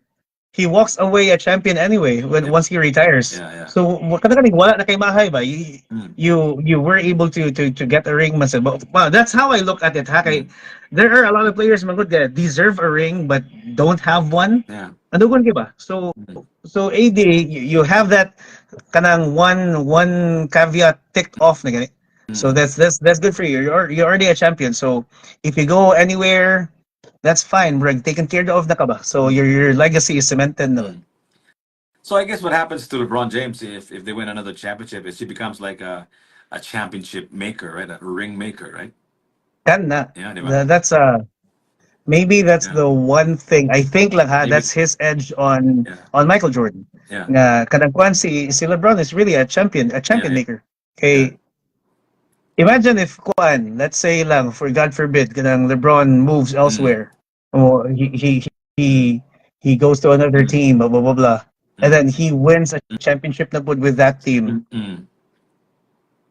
he walks away a champion anyway when Yeah, once he retires. yeah. So kada kaning wala na kay Mahay ba? Mm, You were able to get a ring man. But wow, that's how I look at it. Ha? mm, There are a lot of players man good that deserve a ring but don't have one. yeah. Ano gun ba? Mm, So AD, you have that kanang one caveat ticked off na gani. So mm, that's good for you. You're already a champion. So if you go anywhere, that's fine. Bro. Taken care of na ka ba? So mm, your legacy is cemented na ba? mm. So I guess what happens to LeBron James if they win another championship is he becomes like a championship maker, right? A ring maker, right? Yan na. Yeah, di ba? That's maybe that's Yeah, the one thing I think lang ha, maybe. that's his edge on Yeah, Michael Jordan. yeah, Nga kadang kuan si LeBron is really a yeah, champion yeah, maker. yeah. Okay, imagine if kuan, let's say lang for God forbid kadang LeBron moves Mm, elsewhere or he he goes to another mm, team, blah blah blah blah. And mm, then he wins a championship na pud with that team. mm, mm.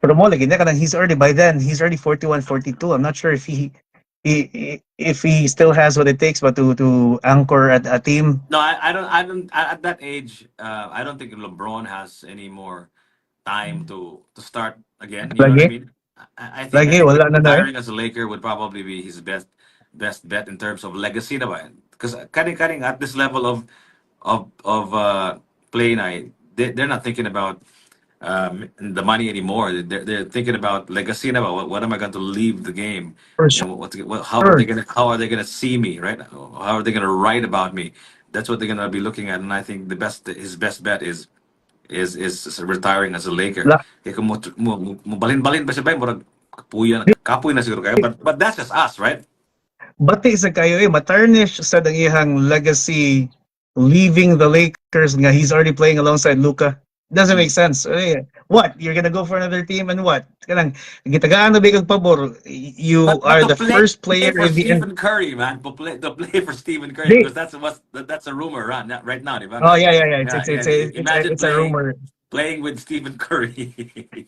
Pero mo lagi na kadang he's already by then he's already 41, 42. I'm not sure if he still has what it takes but to anchor a team. No, I don't. At that age, I don't think LeBron has any more time to start again. You know what I Lagi, mean? I lagi think wala na na eh. retiring as a Laker would probably be his best bet in terms of legacy, na ba? Because cutting at this level of play na, they're not thinking about the money anymore. They're thinking about legacy, na ba? What am I going to leave the game? For sure. How are they gonna see me, right? How are they gonna write about me? That's what they're gonna be looking at, and I think his best bet is retiring as a Laker. La, Kaya kung mo balin-balin pa siya ba, murag kapoy na siguro kayo. But that's just us, right? bati sa kayo eh, matarnish sa dang iyang legacy leaving the Lakers nga he's already playing alongside LUKA. Doesn't make Mm. sense. Eh, what? You're gonna go for another team and what? Kanang gitagaan na bigag pabor. You But are to the first play player for in the end. Stephen Curry, man, to play for Stephen Curry They, because that's a rumor right now, di ba? oh yeah, yeah, yeah. It's Yeah, it's yeah. it's a, Imagine it's a rumor. playing with Stephen Curry.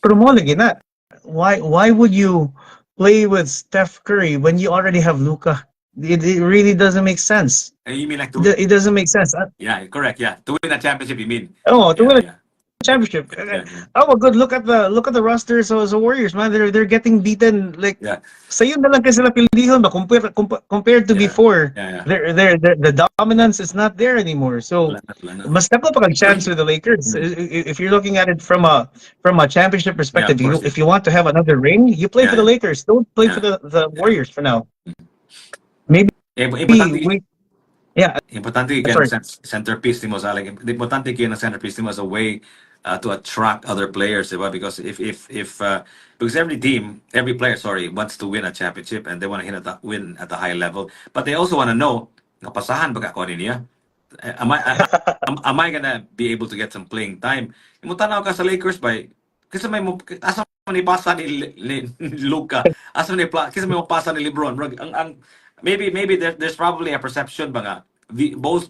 Pero mo lagi na. Why would you play with Steph Curry when you already have LUKA? It really doesn't make sense. You mean like It doesn't make sense. yeah, correct, yeah, to win a championship, you mean? Oh, to Yeah, win a yeah, championship. yeah, yeah, Oh, good. Look at the roster. So the Warriors, man, they're getting beaten. Like yeah, sa yun na lang kasi sila pilihon ba compared to yeah, before. yeah, yeah. The dominance is not there anymore. So Wala na. mas nako pag chance with the Lakers. Mm. If you're looking at it from a championship Yeah, of perspective, course, yeah, if you want to have another ring, you play yeah, for the yeah, Lakers. Don't play for yeah, the yeah. Warriors for now. Maybe Importante, we yeah, importante kayo ng sorry. centerpiece ni mo sa aling. Importante kayo ng centerpiece ni mo as a way to attract other players, diba? Because if because every player, sorry, wants to win a championship and they want to win at a high level, but they also want to know, napasahan ba ako niya? Am am I gonna be able to get some playing time? Imo tanaw ka sa Lakers by kasi asa man ipasa ni Luka, asa man kasi may pasa ni LeBron. Maybe there's probably a perception ba nga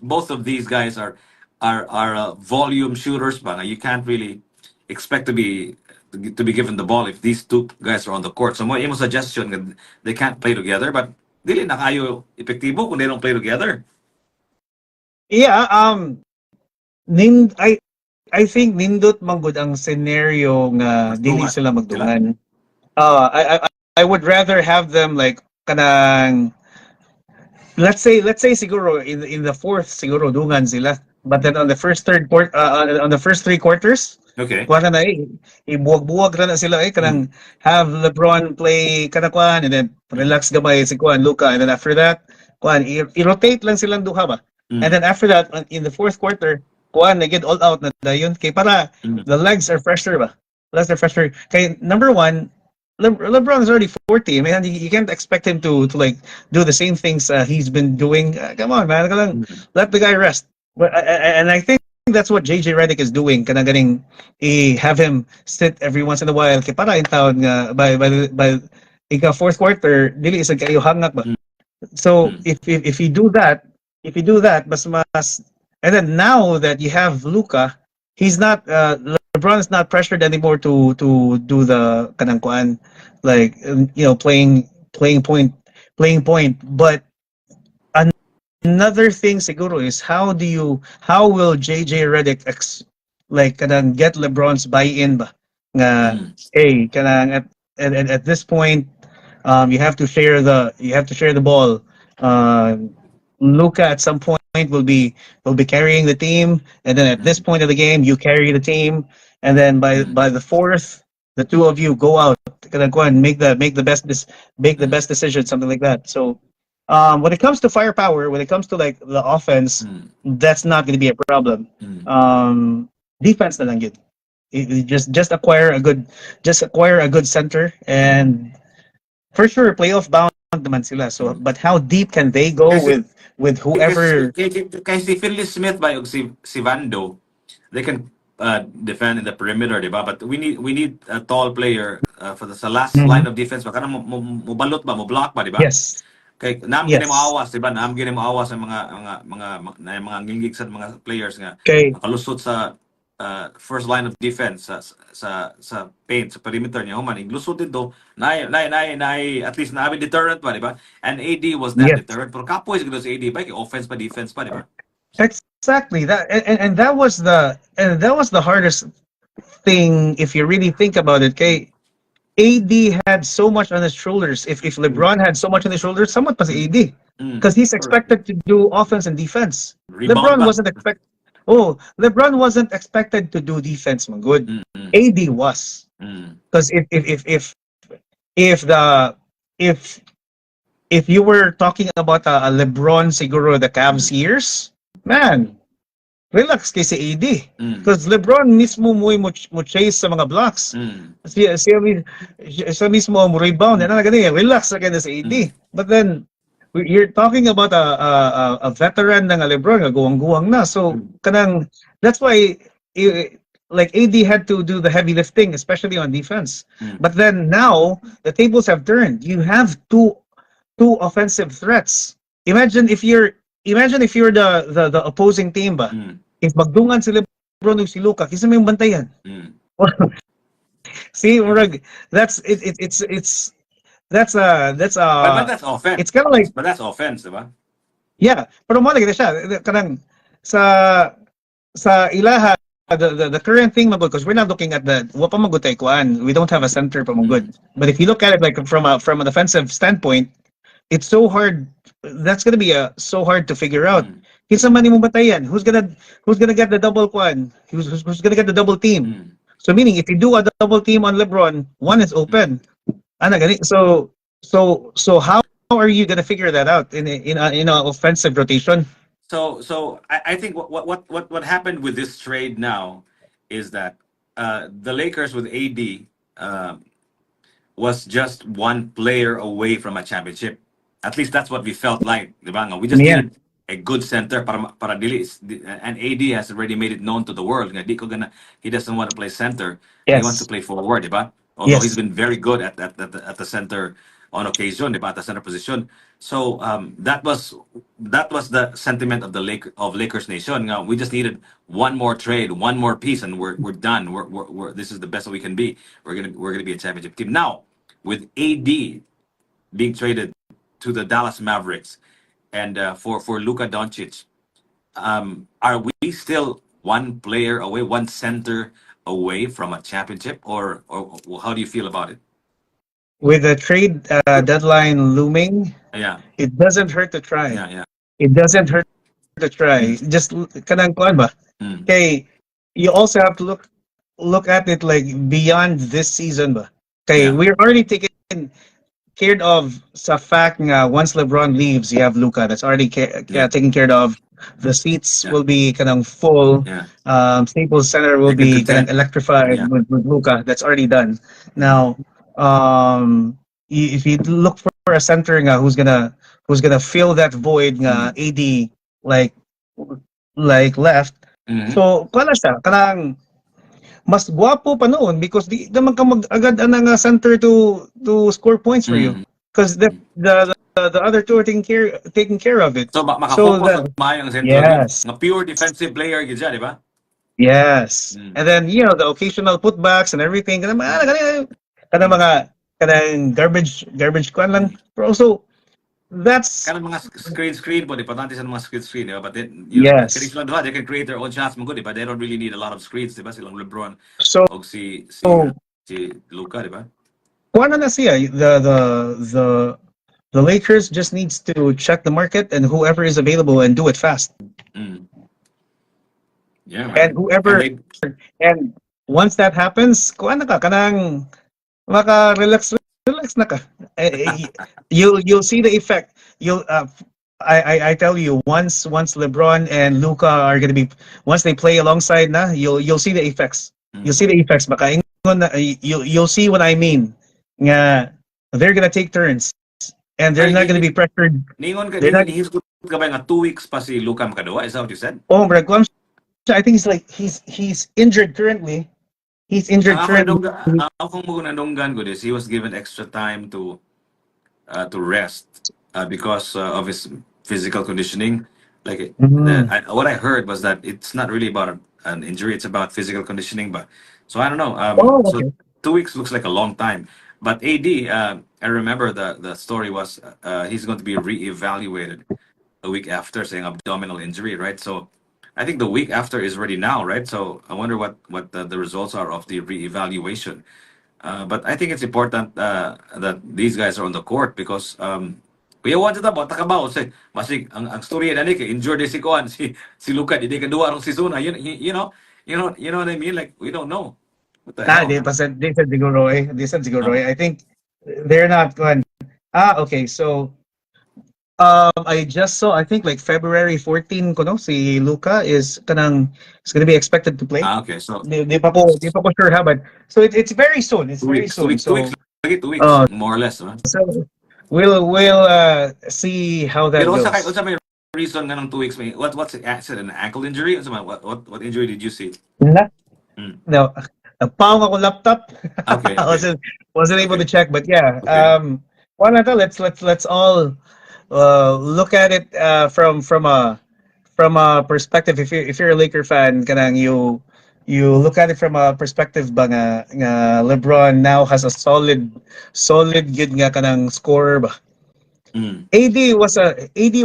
both of these guys are volume shooters ba nga. You can't really expect to be given the ball if these two guys are on the court. So mo imo suggestion nga they can't play together, but dili na kayo epektibo kung they don't play together. Yeah, I think nindot manggod ang scenario nga Mas dili dungat sila sila. magdungan. Uh, I, I I would rather have them like kanang let's say siguro in the fourth siguro dungan sila. But then on the first third quarter on the first three quarters, Okay. kuha na eh, ibuwag-buwag na sila eh Mm, kanang have LeBron play kana kuan and then mm, relax gamay si kuan Luka and then after that kuan i-rotate lang silang duha ba. And mm, then after that in the fourth quarter kuan na get all out na dayon kay para mm. the legs are fresher ba. less than pressure. Okay, number one, LeBron is already 40. I mean, you can't expect him to like do the same things he's been doing. Come on, man. Mm. Let the guy rest. And I think that's what JJ Redick is doing. Kana ganing have him sit every once in a while. Kaya para in taon nga by ika fourth quarter, dili isa kayo hangak ba. Mm. So Mm. if you do that, mas and then now that you have Luka, he's not LeBron is not pressured anymore to do the kanang kuan like playing point. But another thing siguro is how will JJ Redick like kanang get LeBron's buy-in ba? Nga Mm. hey kanang at this point you have to share the ball. Luka at some point will be carrying the team, and then at this Mm. point of the game you carry the team, and then Mm. by the fourth the two of you go out kanang kuan make the best decision, something like that. So when it comes to firepower, when it comes to like the offense, Mm. that's not going to be a problem. Mm. Defense na lang yun. Just acquire a good center, Mm. and for sure playoff bound naman sila. So Mm. but how deep can they go Kasi with kasi whoever? kasi si Philly Smith ba yung si Vando, they can defend in the perimeter, di ba? But we need a tall player for the sa last line Mhm. of defense ba kana mo balot ba mo block ba, di ba? Yes. Kay naam gini mo Yes. awas, di ba? Naam gini mo awas ang mga ngingig sa mga players nga Okay. makalusot sa first line of defense sa paint sa perimeter niya human iglusot dito na at least na deterrent pa, di ba? And AD was that Yes. deterrent pero kapoy siguro sa AD ba kay offense pa defense pa, di ba? Exactly. And that was the hardest thing if you really think about it. Mm. Okay. AD had so much on his shoulders. If Mm. LeBron had so much on his shoulders, somewhat was Mm. AD Mm. because he's Correct. expected to do offense and defense. Rebound LeBron ba? wasn't expect. Oh, LeBron wasn't expected to do defense. Man, good. Mm. Mm. AD was Mm. because if the if if you were talking about a LeBron siguro the Cavs Mm. years, man, relax kay si AD. Mm. Because LeBron mismo mo chase sa mga blocks. Mm. Siya mismo mo rebound. Mm. Ano na ganyan, relax na ganyan sa Mm. AD. But then, you're talking about a veteran ng LeBron nga guwang-guwang na. So, Mm. kanang, that's why, like AD had to do the heavy lifting, especially on defense. Mm. But then now, the tables have turned. You have two offensive threats. Imagine if you're the opposing team ba. Mm. If magdungan si LeBron ug si Luka, kinsa may bantayan? Mm. See, Mm. murag it's that's But that's offense. it's kind of like But that's offense, di ba? yeah, pero mo lagi na siya kanang sa ilaha the current thing magud because we're not looking at the wa pa magutay kuan. We don't have a center pa Mm. magud. But if you look at it like from an offensive standpoint, it's so hard. That's gonna be so hard to figure out. Mm. Kinsa man imong batayan? Who's gonna get the double kwan? Who's gonna get the double team? Mm. So meaning if you do a double team on LeBron, one is open. Mm. Ana gani. So how are you gonna figure that out in a offensive rotation? So I think what happened with this trade now is that the Lakers with AD was just one player away from a championship. At least that's what we felt like, di ba? Nga, we just Yeah. needed a good center para dili and AD has already made it known to the world nga di ko gonna he doesn't want to play center. He wants to Yes. play forward, di ba? Although he's Yes. been very good at the center on occasion, di ba? At the center position. So that was the sentiment of the Lakers Nation. Nga, we just needed one more trade, one more piece, and we're done. This is the best that we can be. We're gonna be a championship team now with AD being traded to the Dallas Mavericks and for Luka Doncic. Are we still one player away, one center away from a championship, or how do you feel about it? With the trade deadline looming, Yeah, it doesn't hurt to try. yeah, yeah. It doesn't hurt to try. Mm. Just kanang kuan ba? Mm. Okay, you also have to look at it like beyond this season ba. Okay, Yeah. we're already taken care of sa fact nga once LeBron leaves, you have Luka that's already Yeah. taken care of. the seats Yeah. will be kanang full. Yeah. Staples Center will They can be kanang contend. electrified Yeah. with LUKA. That's already done. Mhm. Now, if you look for a center nga who's gonna fill that void nga Mhm. AD like left. Mhm. So, kala siya kanang mas guwapo pa noon because di naman ka mag-agad nga center to score points for you Mhm. because the other two are taking care of it. So So maka-focus the og maayo ang central yun. yes, Nga pure defensive player gid siya, di ba? yes, Mm. and then the occasional putbacks and everything. Mm. Kana Mm. mga kanang garbage kwan lang. Mm. But also that's Kanang mga screen po, importante sa mga screen, di ba? But then, kani yes. sila duha, they can create their own shots mo good, di ba? They don't really need a lot of screens, di ba? Silang LeBron So og si Luka, di ba? kwan na siya the Lakers just needs to check the market and whoever is available and do it fast. Mm. Yeah, And man. And whoever they and once that happens, kuan na ka kanang relax na ka. You'll see the effect. I tell you once LeBron and Luca are gonna be once they play alongside na you'll see the effects. You'll see the effects. Baka ingon na, you'll see what I mean. Nga they're gonna take turns and they're Pero not gonna be pressured. ningon ka They're not. hinihis ka ba nga 2 weeks pa si Luka makaduwa? Is that what you said? Oh, brad, I think he's injured currently. He's Ang injured ako currently. nadunggan, ako mo nadunggan ko this, he was given extra time to rest because of his physical conditioning. Like Mhm. what I heard was that it's not really about an injury; it's about physical conditioning. But so I don't know. Oh, So okay. 2 weeks looks like a long time. But AD, I remember the story was he's going to be reevaluated a week after saying abdominal injury, right? So I think the week after is already now, right? So I wonder what the results are of the reevaluation. But I think it's important that these guys are on the court because kuya wan ta ba takabaw say masig ang story na ni kay injured si Kuan si Luka di ka duwa rong si Zuna you know what I mean, like we don't know what the hell. They said siguro eh. They said siguro Uh, eh. I think they're not going. Okay. So I just saw. I think like February 14 ko no si Luca is gonna be expected to play. okay, so Di pa ko sure ha, but so it's very soon. It's two very weeks, two soon. weeks, 2 weeks, So lagi 2 weeks, uh, more or less. Huh? so we'll see how that Pero goes. unsa may reason nga ng 2 weeks may what's it, is it an ankle injury? Unsa man what injury did you see? Na, Hmm. no, napawang ako laptop. Okay, I okay, wasn't able to okay, check, but yeah. okay. Why not? Let's all look at it from a perspective. If you're a Laker fan, kanang you look at it from a perspective ba nga LeBron now has a solid good nga kanang scorer ba. Mm, AD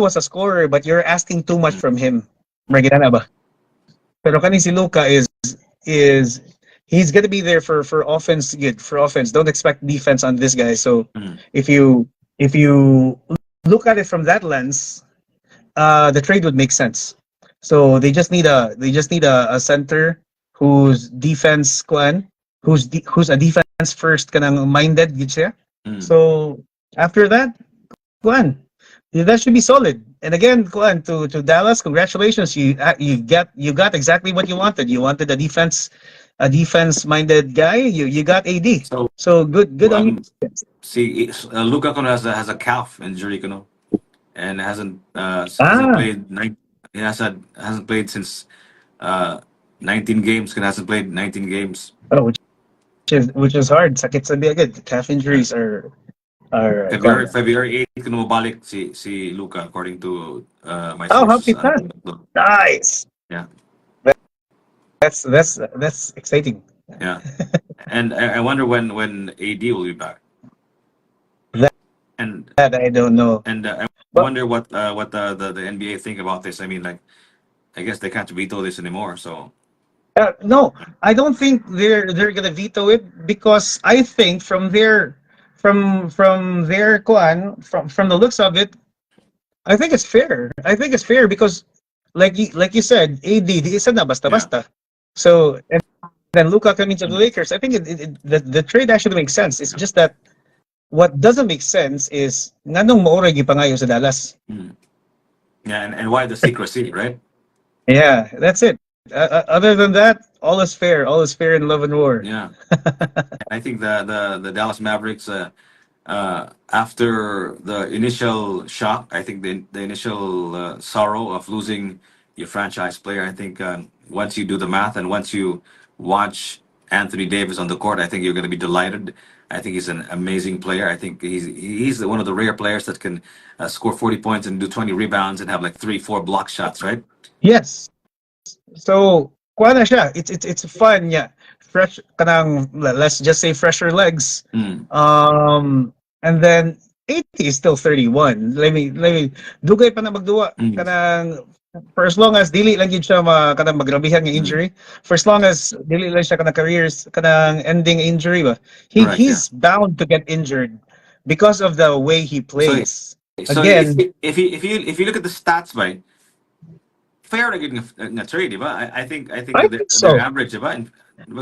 was a scorer, but you're asking too much mm, from him. Marginana ba? Pero kani si Luka is he's gonna be there for offense. Good for offense. Don't expect defense on this guy. So mm, if you look at it from that lens, the trade would make sense. So they just need a center who's defense kwan, who's a defense first kanang minded gid siya. mm. So after that, kwan, that should be solid. And again, kwan, to Dallas, congratulations. You got exactly what you wanted. You wanted a defense minded guy. You got AD. So So good on you. see Luka Kono has a calf injury, and hasn't Ah, played hasn't played since uh 19 games. Hasn't played 19 games. oh, which is hard. Sakit sa agad. Calf Yeah. injuries are February kwan. February 8 kuno mabalik si Luka according to my Oh, sources. happy fun. Nice. Yeah, That's exciting. yeah. And I wonder when AD will be back. That And that I don't know. I But wonder what the NBA think about this. I mean, like I guess they can't veto this anymore. So no, I don't think they're gonna veto it because I think from their kwan from the looks of it, I think it's fair. I think it's fair because like you said, AD di isa na basta yeah. basta. So and then Luka coming to the Lakers, I think the trade actually makes sense. It's just that what doesn't make sense is nganong maura gipangayo sa Dallas. Mm. Yeah, and why the secrecy, right? Yeah, that's it. Other than that, all is fair. All is fair in love and war. Yeah. I think the Dallas Mavericks, after the initial shock, I think the initial sorrow of losing your franchise player, I think once you do the math and once you watch Anthony Davis on the court, I think you're going to be delighted. I think he's an amazing player. I think he's one of the rare players that can score 40 points and do 20 rebounds and have like three, four block shots, right? Yes. So, kuha na siya. It's fun, yeah. Fresh kanang let's just say fresher legs. Mm, And then 80 is still 31. Let me dugay pa na magduwa mm. kanang for as long as dili lang yun siya kanang magrabihan ng Mm. injury. For as long as dili lang siya kanang careers kanang ending injury ba. Correct. Yeah. He's bound to get injured because of the way he So plays. so Again, if you look at the stats, by fair na gid nga trade, di ba? I think I think they're so. average, di ba? And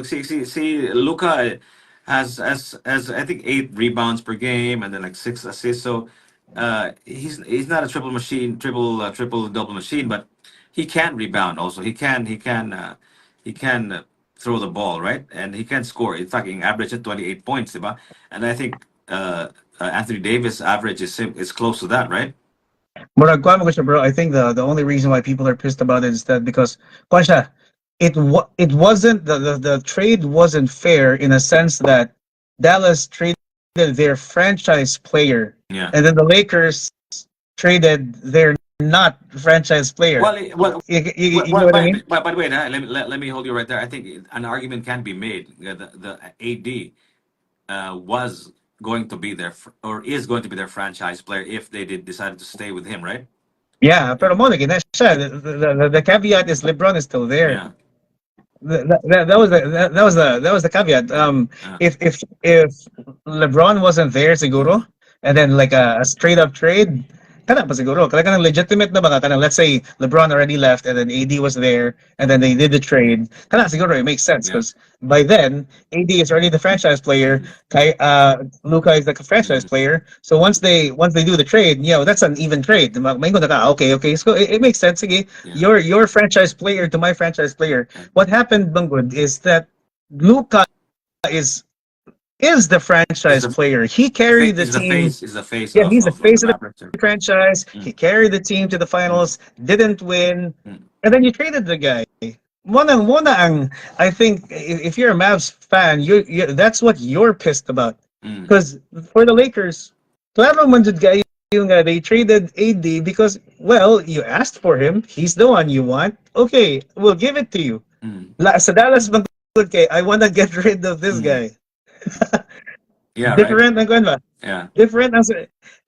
see Luka has I think 8 rebounds per game and then like 6 assists. So he's not a triple machine, triple double machine, but he can rebound also. He can throw the ball, right? And he can score. In fact, he average at 28 points, di ba? And I think Anthony Davis average is close to that, right? Murag kuha mo ko siya, bro. I think the only reason why people are pissed about it is that because kuha siya, it wasn't the trade wasn't fair in a sense that Dallas traded their franchise player Yeah. and then the Lakers traded their not franchise player. Well, You know what I mean? by the way, let me hold you right there. I think an argument can be made that the AD was going to be or is going to be their franchise player if they did decided to stay with him, right? Yeah, Yeah, pero mo lagi na siya. The caveat is LeBron is still there. yeah, That was the caveat. uh, If LeBron wasn't there, siguro, and then like a straight up trade, kana pa siguro. Kaya kanang legitimate na ba kanang let's say LeBron already left and then AD was there and then they did the trade. Kana siguro it makes sense yeah, because by then AD is already the franchise player. mm, Luka is like a franchise mm, player. So once they do the trade, that's an even trade. Maingon na ka, okay. So it makes sense. Sige, yeah, your franchise player to my franchise player. yeah. What happened, Banggood, is that Luka is is the Is franchise the player. He carried the is the team. face is the face Yeah, he's the of the face of the Mavericks. franchise. He Mm, carried the team to the mm, finals, didn't win, mm, and then you traded the guy. Mona ang I think if you're a Mavs fan, you that's what you're pissed about. mm, Because for the Lakers, klaro man jud guy yung they traded AD because well, you asked for him. He's the one you want. Okay, we'll give it to you. mm, Sa Dallas bang kay I want to get rid of this mm. guy. Yeah, right. Different ang kuwan ba? Yeah, Different as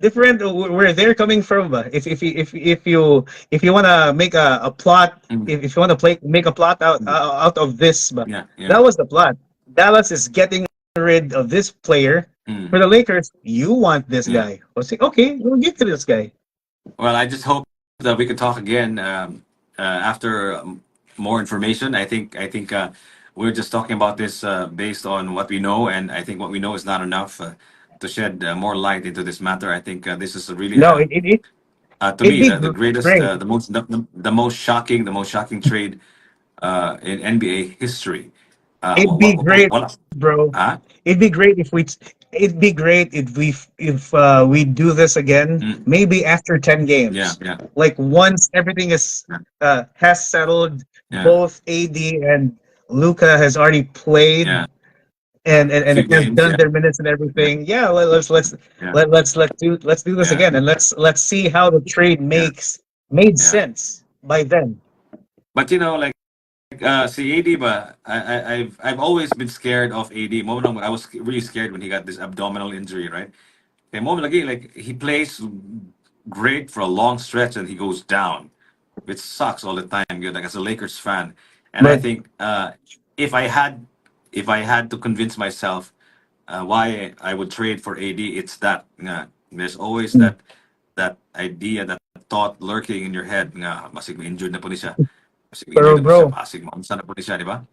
different where they're coming from ba? If you want to make a plot, mm, if you want to make a plot mm, out of this ba, yeah, yeah. that was the plot. Dallas is getting rid of this player. Mm, For the Lakers, you want this yeah. guy. We'll say, okay, we'll give to this guy. Well, I just hope that we can talk again after more information. I think we're just talking about this based on what we know, and I think what we know is not enough to shed more light into this matter. I think this is really No, it to it'd me be the greatest, great. the most shocking trade in NBA history. It'd be great, bro. Huh? It'd be great if we. It'd be great if we do this again. Mm, Maybe after 10 games, yeah, yeah, like once everything is yeah, has settled. yeah, Both AD and Luca has already played yeah. A and few has games, done yeah, their minutes and yeah, everything. Yeah, let's yeah, let's do this yeah, again and let's see how the trade yeah, made yeah. sense by then. But like. See AD, but I've always been scared of AD. Moment I was really scared when he got this abdominal injury, right? Okay, moment lagi, like he plays great for a long stretch and he goes down, which sucks all the time. Good, like as a Lakers fan, and I But think if I had if I had to convince myself why I would trade for AD, it's that there's always that idea, that thought lurking in your head. Nga, masig injured na po ni siya. Masig injured pero na po siya. bro, Masig maunsa na po ni siya, di ba?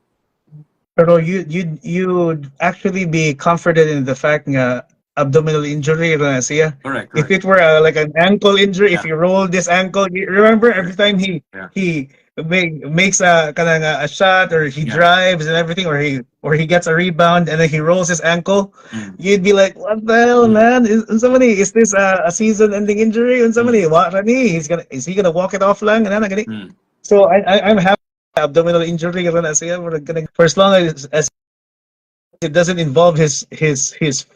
pero you'd actually be comforted in the fact nga abdominal injury na siya. Correct, If correct. it were like an ankle injury, if Yeah, he rolled this ankle, you remember every correct. time Yeah, he makes a kanang a shot or he yeah. drives and everything, or he gets a rebound and then he rolls his ankle, Mm, you'd be like, what the hell, mm, man? Is this a season-ending injury? And mm, somebody, what ni? Is he gonna walk it off lang? And then, mm, so I'm happy abdominal injury na siya. We're gonna, for as long as it doesn't involve his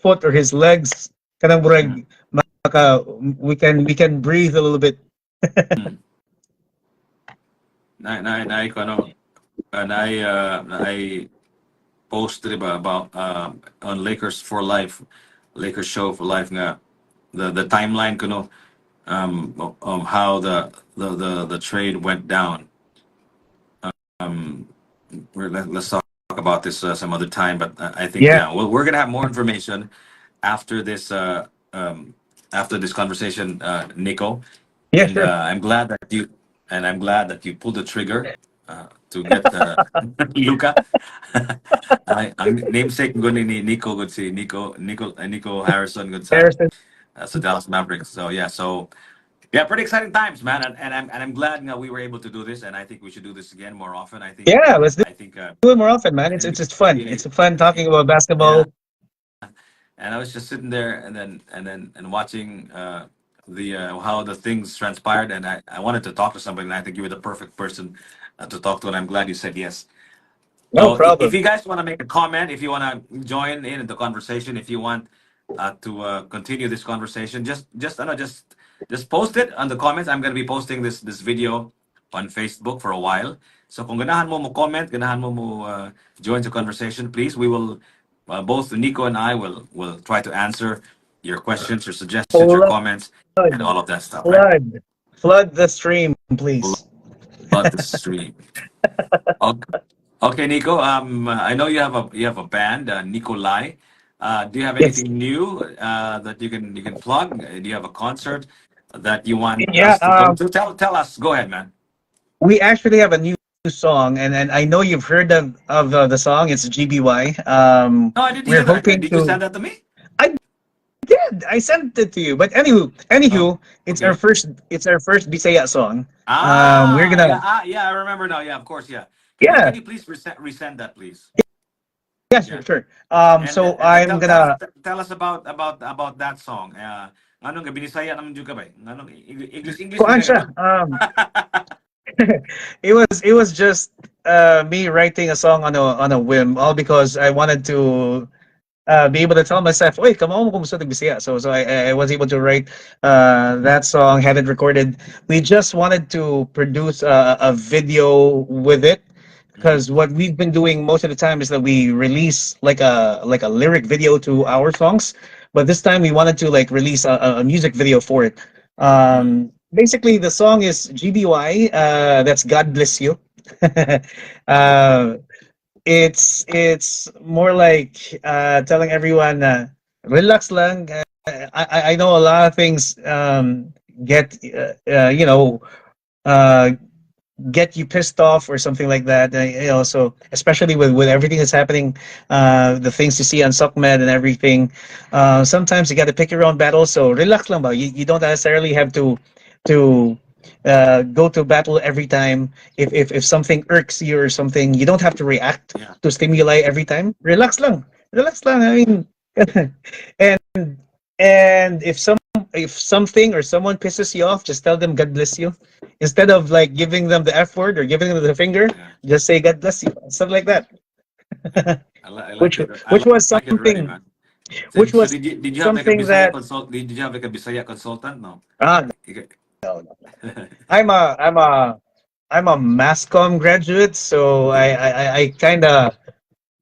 foot or his legs, kanang mm, murag we can breathe a little bit. mm. Na ko ano, I posted about on Lakers for Life, Lakers Show for Life nga the timeline kuno how the trade went down. Um, let's talk about this some other time, but I think Yeah, yeah, well, we're gonna have more information after this conversation, Nico, yeah, and sure. I'm glad that you pulled the trigger to get Luka. Ang namesake ko ni Nico good si Nico Harrison good Harrison. sa Dallas Mavericks. So yeah, yeah, pretty exciting times, man, and I'm glad we were able to do this, and I think we should do this again more often. Yeah, let's do I think it more often, man. It's and it's just fun. we, It's fun talking about yeah, basketball. and I was just sitting there and watching the how the things transpired, and I wanted to talk to somebody, and I think you were the perfect person to talk to, and I'm glad you said yes. No So if problem. you guys want to make a comment, if you want to join in the conversation, if you want to continue this conversation, just post it on the comments. I'm going to be posting this video on Facebook for a while. So kung ganahan mo comment, ganahan mo join the conversation, please. We will both Nico and I will try to answer your questions, your suggestions, your Flood, comments, and all of that stuff. Right? flood, flood the stream, please. Love the stream. Okay. Okay, Nico. I know you have a band, Nikolai. Do you have Yes. anything new that you can plug? Do you have a concert that you want Yeah. us to go to? Tell us. Go ahead, man. We actually have a new song, and I know you've heard of the song. It's GBY. No, I didn't We're hear that. hoping Did you to. send that to me? I did. I sent it to you. But Oh, anywho, it's our okay. first. It's our first Bisaya song. We're Ah, gonna. yeah, yeah. I remember now. Yeah, of course. Yeah. Can you Yeah. can you please resend that, please? Yeah. Sure. Yeah. Sure. And So and then I'm gonna. tell us about that song. Anong binisaya naman juga ba? Anong English ba Kuan kayo? siya. It was just me writing a song on a whim, all because I wanted to be able to tell myself, "Wait, come on, kumusta Bisaya." So I was able to write that song, had it recorded. We just wanted to produce a video with it, Mhm. because what we've been doing most of the time is that we release like a lyric video to our songs, but this time we wanted to like release a music video for it. Mm. Basically, the song is GBY. That's God bless you. Okay. uh, it's more like telling everyone, relax lang. I know a lot of things get uh, get you pissed off or something like that. So especially with everything that's happening, the things you see on SOCMED and everything, sometimes you got to pick your own battles. So relax lang ba. You don't necessarily have to go to battle every time. If something irks you or something, you don't have to react Yeah. to stimuli every time. Relax lang. I mean, and and if something or someone pisses you off, just tell them God bless you. Instead of like giving them the F word or giving them the finger, Yeah. just say God bless you. Stuff like that. I like which it. I which was like it already, something man. So, which so was did you have like a something Bisaya that consult? Did you have like a Bisaya consultant? No. ah Okay. no, no. I'm a mass comm graduate, so I Okay. I kind of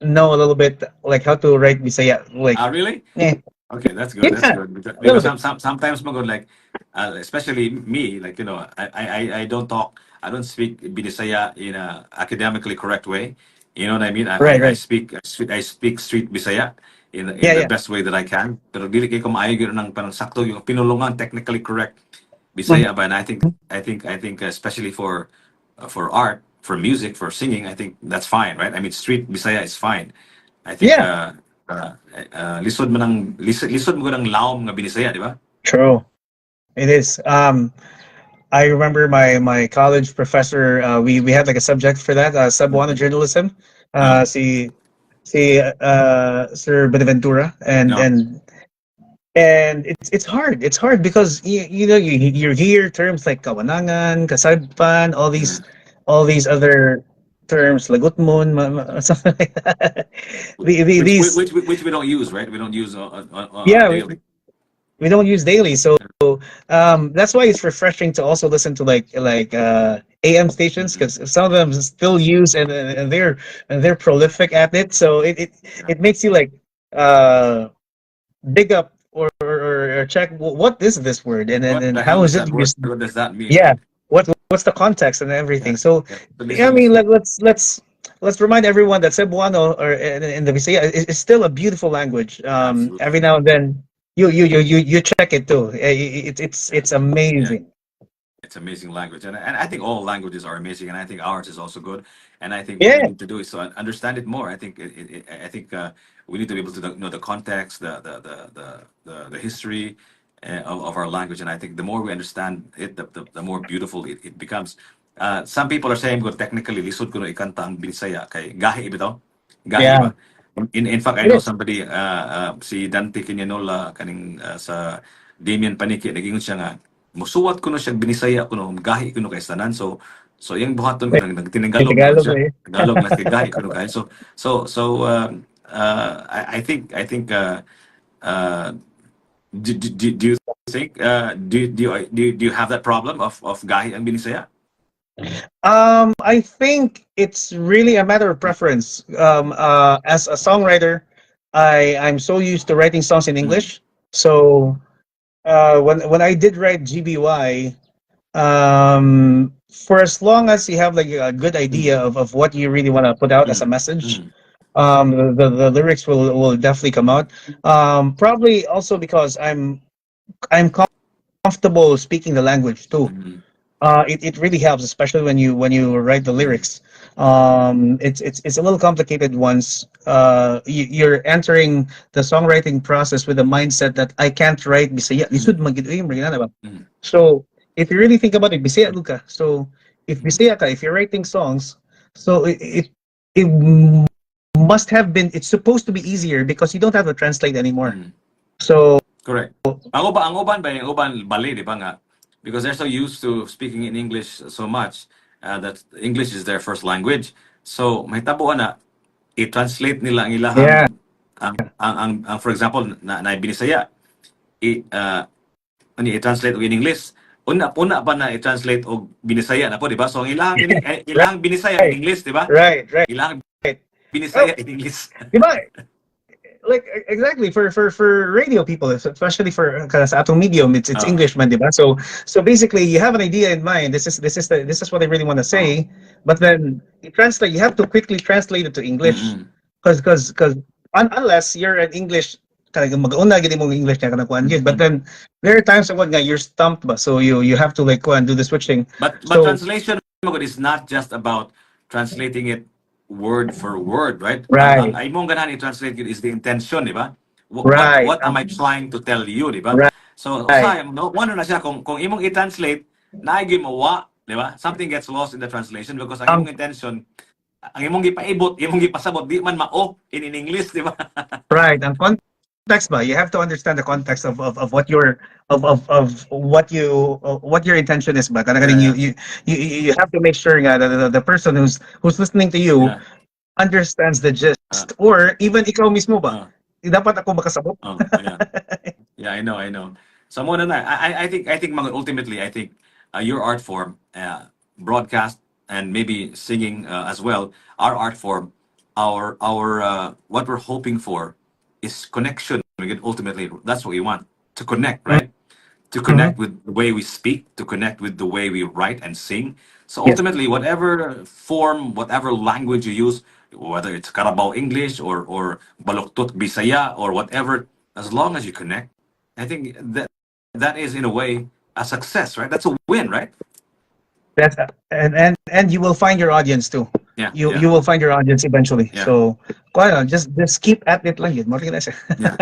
know a little bit like how to write Bisaya. Like, Really? eh, Okay, that's good. That's yeah, good a little because bit. sometimes mga like, especially me, like I don't talk, I don't speak Bisaya in a academically correct way. You know what I mean? Right, I right. speak street Bisaya in Yeah, the yeah. best way that I can. Pero dili kay ko maayo gyud ng parang sakto yung pinulungan technically correct Mhm. Bisaya ba? And I think especially for art, for music, for singing, I think that's fine, right? I mean, street Bisaya is fine. I think Yeah, lisod mo ng laom nga binisaya, di ba? True. It is. I remember my college professor. We had like a subject for that. Cebuano journalism. No. Si Sir Benaventura, No. and it's hard. It's hard because you hear terms like kawanangan, kasagpan, Mm. all these other terms, lagutmon, something like that. These Which we don't use, right? We don't use yeah, daily. we don't use daily, so that's why it's refreshing to also listen to like AM stations Mm-mm. because some of them still use and they're prolific at it. So Yeah. it makes you like uh dig up or check what is this word What and the hell how is is it that word? used. What does that mean, Yeah, right? what's the context and everything. Yeah. So Yeah. I mean, Misunderstood. let's remind everyone that Cebuano or in the Visaya is still a beautiful language. Every Absolutely. now and then you check it too. Yeah. It's Yeah. amazing. It's amazing language, and I think all languages are amazing, and I think ours is also good. And I think what we Yeah, need to do is to understand it more. I think we need to be able to know the context, the history of our language, and I think the more we understand it, the more beautiful it becomes. Some people are saying, "Good, technically, lisod ko na ikanta ang Binisaya kay gahi bitaw, gahi yeah, ba?" In fact, I it know is. somebody, si Dante Quinianola, kaning sa Damien Paniki, naging siya nga, musuwat ko na siya, binisaya ko no, gahi ko no kay tanan. So yung buhaton ko, May nagtinagalog na lang Tagalog siya. na eh. Tagalog na kay gahi ko no kay. I think, uh, do you think, do you have that problem of gahi ang binisaya? I think it's really a matter of preference. As a songwriter, I'm so used to writing songs in Mm, English. So when I did write GBY, for as long as you have like a good idea mm, of what you really want to put out as a mm, message, mm, the lyrics will definitely come out. Probably also because I'm comfortable speaking the language too. mm, It really helps, especially when you write the mm, lyrics. It's a little complicated once you're entering the songwriting process with the mindset that I can't write Bisaya. mm, Lisod man gid, uy, mga na ba? mm, So if you really think about it, Bisaya Luka. So if mm, Bisaya ka, if you're writing songs, so it must have been. It's supposed to be easier because you don't have to translate anymore. mm. So Correct. Ang uban ba yung uban bali, di ba nga? Because they're so used to speaking in English so much that English is their first language. So may tabuan na i-translate nila ang ilahang yeah, for example na binisaya i-translate og in English. Una pa na i-translate og binisaya na po, di ba? So ang right, ilahang binisaya in English, di ba? right, right. Ilahang Oh, binisaya in English. di ba? Like exactly for radio people, especially for because atong medium, it's Ah, English man, diba? So basically you have an idea in mind. This is what I really want to ah, say, but then you translate. You have to quickly translate it to English, mm, because unless you're an English kind of mag-una gid mong English na kuan mm, gid, but mm. then there are times when you're stumped ba, so you have to like go and do the switching. But So translation is not just about translating it word for word, right? Ang right, imong ganahan i-translate it is the intention, di ba? right, What am I trying to tell you, di ba? right, So right. sayang, no, ano na siya kung imong i-translate naay mawa, di ba? Something gets lost in the translation because ang Um, imong intention, ang imong gipaibot, imong gipasabot di man mao in English, di ba? Right, and context ba? You have to understand the context of what your of what your intention is ba? Kanang Yeah, ganing yeah. you have to make sure nga that the person who's listening to you Yeah. understands the Uh, gist or even ikaw mismo ba? uh, Dapat ako makasabot. yeah. Yeah, I know, I know. So more than that, I think ultimately, I think your art form, broadcast and maybe singing as well, our art form, our what we're hoping for is connection. Again, ultimately, that's what we want to connect, right? To Mm-hmm. connect with the way we speak, to connect with the way we write and sing. So Yes, ultimately, whatever form, whatever language you use, whether it's Carabao English or Baluktot Bisaya or whatever, as long as you connect, I think that is in a way a success, right? That's a win, right? that's and you will find your audience too. Yeah, You yeah, you will find your audience eventually. yeah. So Just keep at it lang yun. More na siya. Yeah.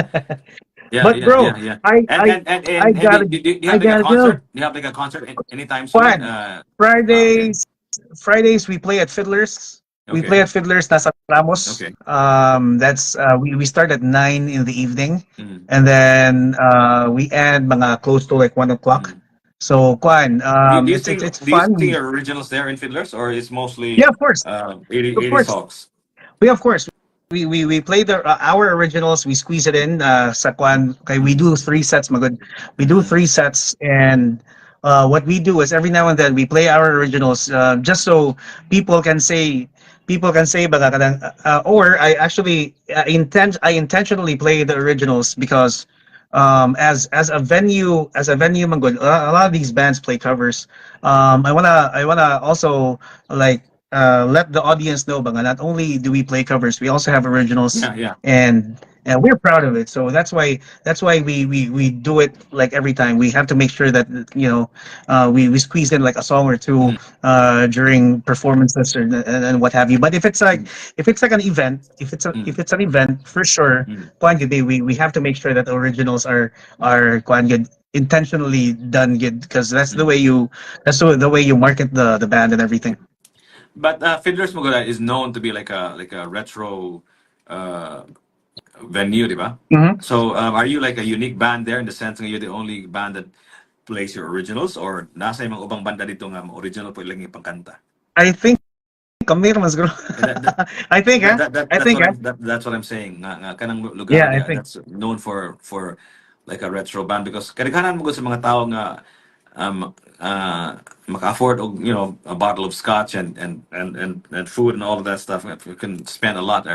Yeah, But yeah, bro, yeah, yeah. I And I and and I and, and gotta do you I have like a gotta go. concert? Do you have like a concert anytime soon? Juan, Okay. Fridays we play at Fiddlers. We play Okay. at Fiddlers Nasa Ramos. Okay. That's we start at 9 in the evening, Mm, and then we end mga close to like 1 o'clock. mm. So Kwan, it's Do you fun. sing your originals there in Fiddlers, or it's mostly Yeah, of course, 80 of course. songs? We of course we play our originals. We squeeze it in sa Mm, Kwan. Okay, we do 3 sets, magod. We do mm, 3 sets, and what we do is every now and then we play our originals, just so people can say baga kadang, or I actually I intentionally play the originals because as a venue magod, a lot of these bands play covers. I wanna also like let the audience know banga not only do we play covers, we also have originals, yeah, yeah. and we're proud of it. So that's why we do it like every time. We have to make sure that we squeeze in like a song or two Mm, during performances, and what have you. But mm, if it's like an event, mm, if it's an event for sure, mm, kuan gid, we have to make sure that the originals are kuan gid, intentionally done good, because mm. that's the way you market the band and everything. But Fiddlers Mogoda is known to be like a retro uh, venue, di ba? Mhm. So are you like a unique band there in the sense that you're the only band that plays your originals, or nasa yung mga ubang banda dito nga original po ilang ipangkanta? I think kami naman siguro. Yeah, that, I think, I think, that's what I'm saying. Nga kanang lugar yeah, I think. that's known for like a retro band because kadaghanan mo sa mga tao nga um maka-afford og a bottle of scotch and food and all of that stuff. You can spend a lot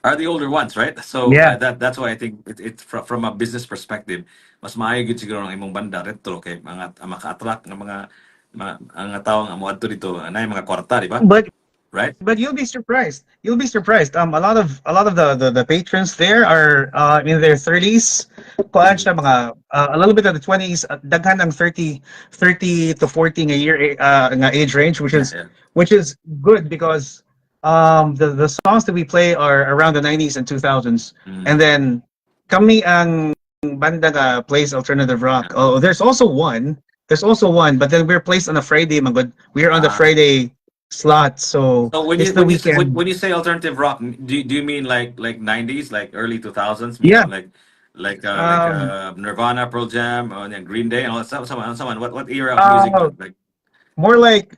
are the older ones, right? So Yeah. that's why I think from a business perspective, mas maayo gid siguro ang imong banda retro kay mga maka-attract ng mga tao nga moadto dito na mga kwarta, di ba? But Right? but you'll be surprised. You'll be surprised. A lot of the patrons there are in their 30s. Kuan Mm. siya mga a little bit of the 20s, daghan ng 30 to 40 a year nga age range, which Yeah, is yeah. good because the songs that we play are around the 90s and 2000s. And Mm. then kami ang banda nga plays alternative Yeah. rock. Oh, there's also one, but then we're placed on a Friday, man. We're on the Ah. Friday slot, so So it's the weekend. when you say alternative rock, do you mean like 90s, like early 2000s, Yeah. Um. Nirvana, Pearl Jam, and Green Day, and all that stuff? Someone, what era of music? Uh. Like More like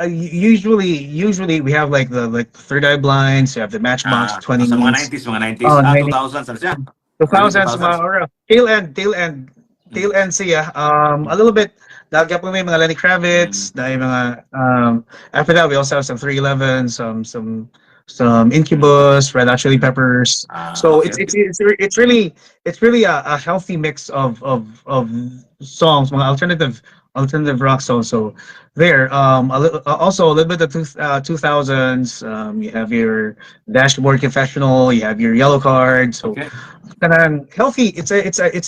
usually we have like the Third Eye Blinds. You have the Matchbox sa mga 20s. 90s, mga 90s, Oh, 90s, 2000s, ano siya? Early 2000s, 2000s. or tail Mm. end siya. A Mm. little bit. Lagyan po may mga Lenny Mm. Kravitz, dahil mga after that we also have some 311, some Mm. Incubus, Red Hot Chili Peppers. So Okay, it's okay. it's it's re- it's really it's really a healthy mix of songs, mga alternative rock songs. So there, also a little bit of 2000s. You have your Dashboard Confessional, you have your Yellow Card. So Okay. kanang healthy. It's a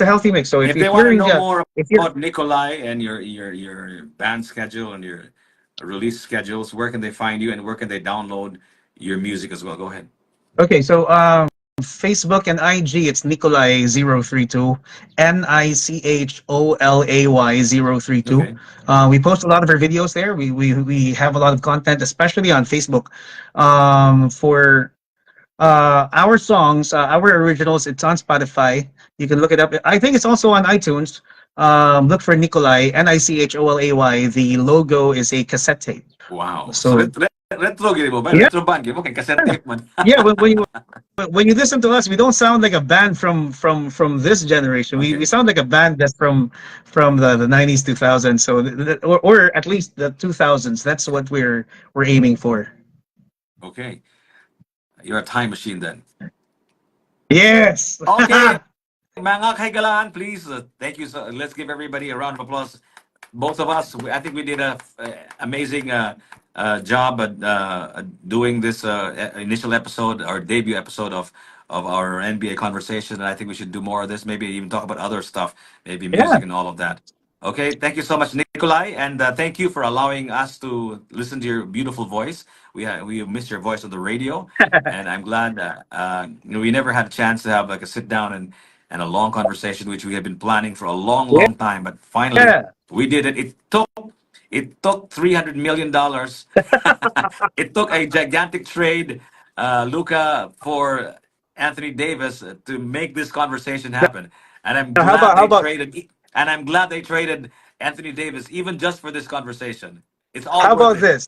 healthy mix. So if If they if want you're to in know the more if you're about Nikolai and your band schedule and your release schedules, where can they find you and where can they download your music as well? Go ahead. Okay, so Facebook and IG, it's Nicolay032, Nichoolay032. Okay. We post a lot of our videos there. We have a lot of content, especially on Facebook. For our songs, our originals, it's on Spotify. You can look it up. I think it's also on iTunes. Look for Nicolay, Nichoolay. The logo is a cassette tape. Wow. So So retro gini mo ba? yeah, Retro band gini mo kay cassette tape man. yeah. When you listen to us, we don't sound like a band from this generation. We Okay. sound like a band that's from the 90s, 2000s. So or at least the 2000s. That's what we're aiming for. Okay. You're a time machine then. Yes. Okay. Mga kaigalaan, please. Thank you. So let's give everybody a round of applause. Both of us, I think we did a amazing job at doing this initial episode, our debut episode of our NBA conversation. And I think we should do more of this. Maybe even talk about other stuff, maybe Yeah. music and all of that. Okay, thank you so much, Nikolai, and thank you for allowing us to listen to your beautiful voice. we missed your voice on the radio, and I'm glad that we never had a chance to have like a sit down and a long conversation, which we have been planning for a long, Yeah. long time. But finally, we did it. It took $300 million. It took a gigantic trade, LUKA for Anthony Davis to make this conversation happen. And I'm Now, how glad about how they about traded. And I'm glad they traded Anthony Davis even just for this conversation. It's all how worth about it. this?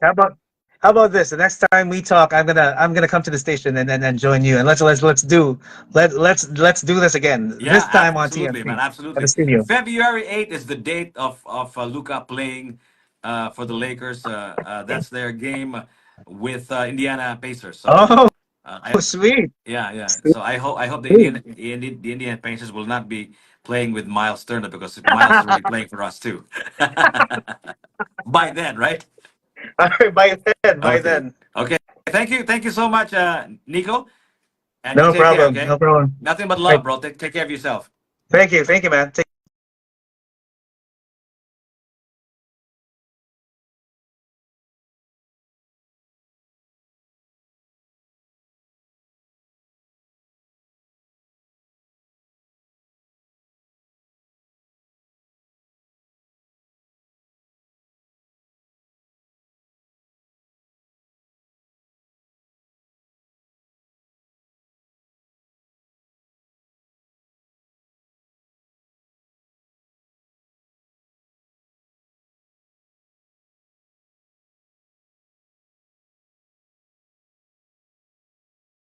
How about this? The next time we talk, I'm gonna come to the station and join you, and let's do this again. Yeah, This time on absolutely, man, TNT at the absolutely. studio. February 8th is the date of LUKA playing for the Lakers. That's their game with Indiana Pacers. So Oh, I sweet. yeah, yeah. Sweet. So I hope the Indiana Pacers will not be playing with Miles Turner because Miles is already playing for us too. By then, right? All right, by Okay. then. Okay. Thank you so much, Nico. And you No take care, problem. okay? No problem. Nothing but Right. love, bro. Take care of yourself. Thank you, man. Take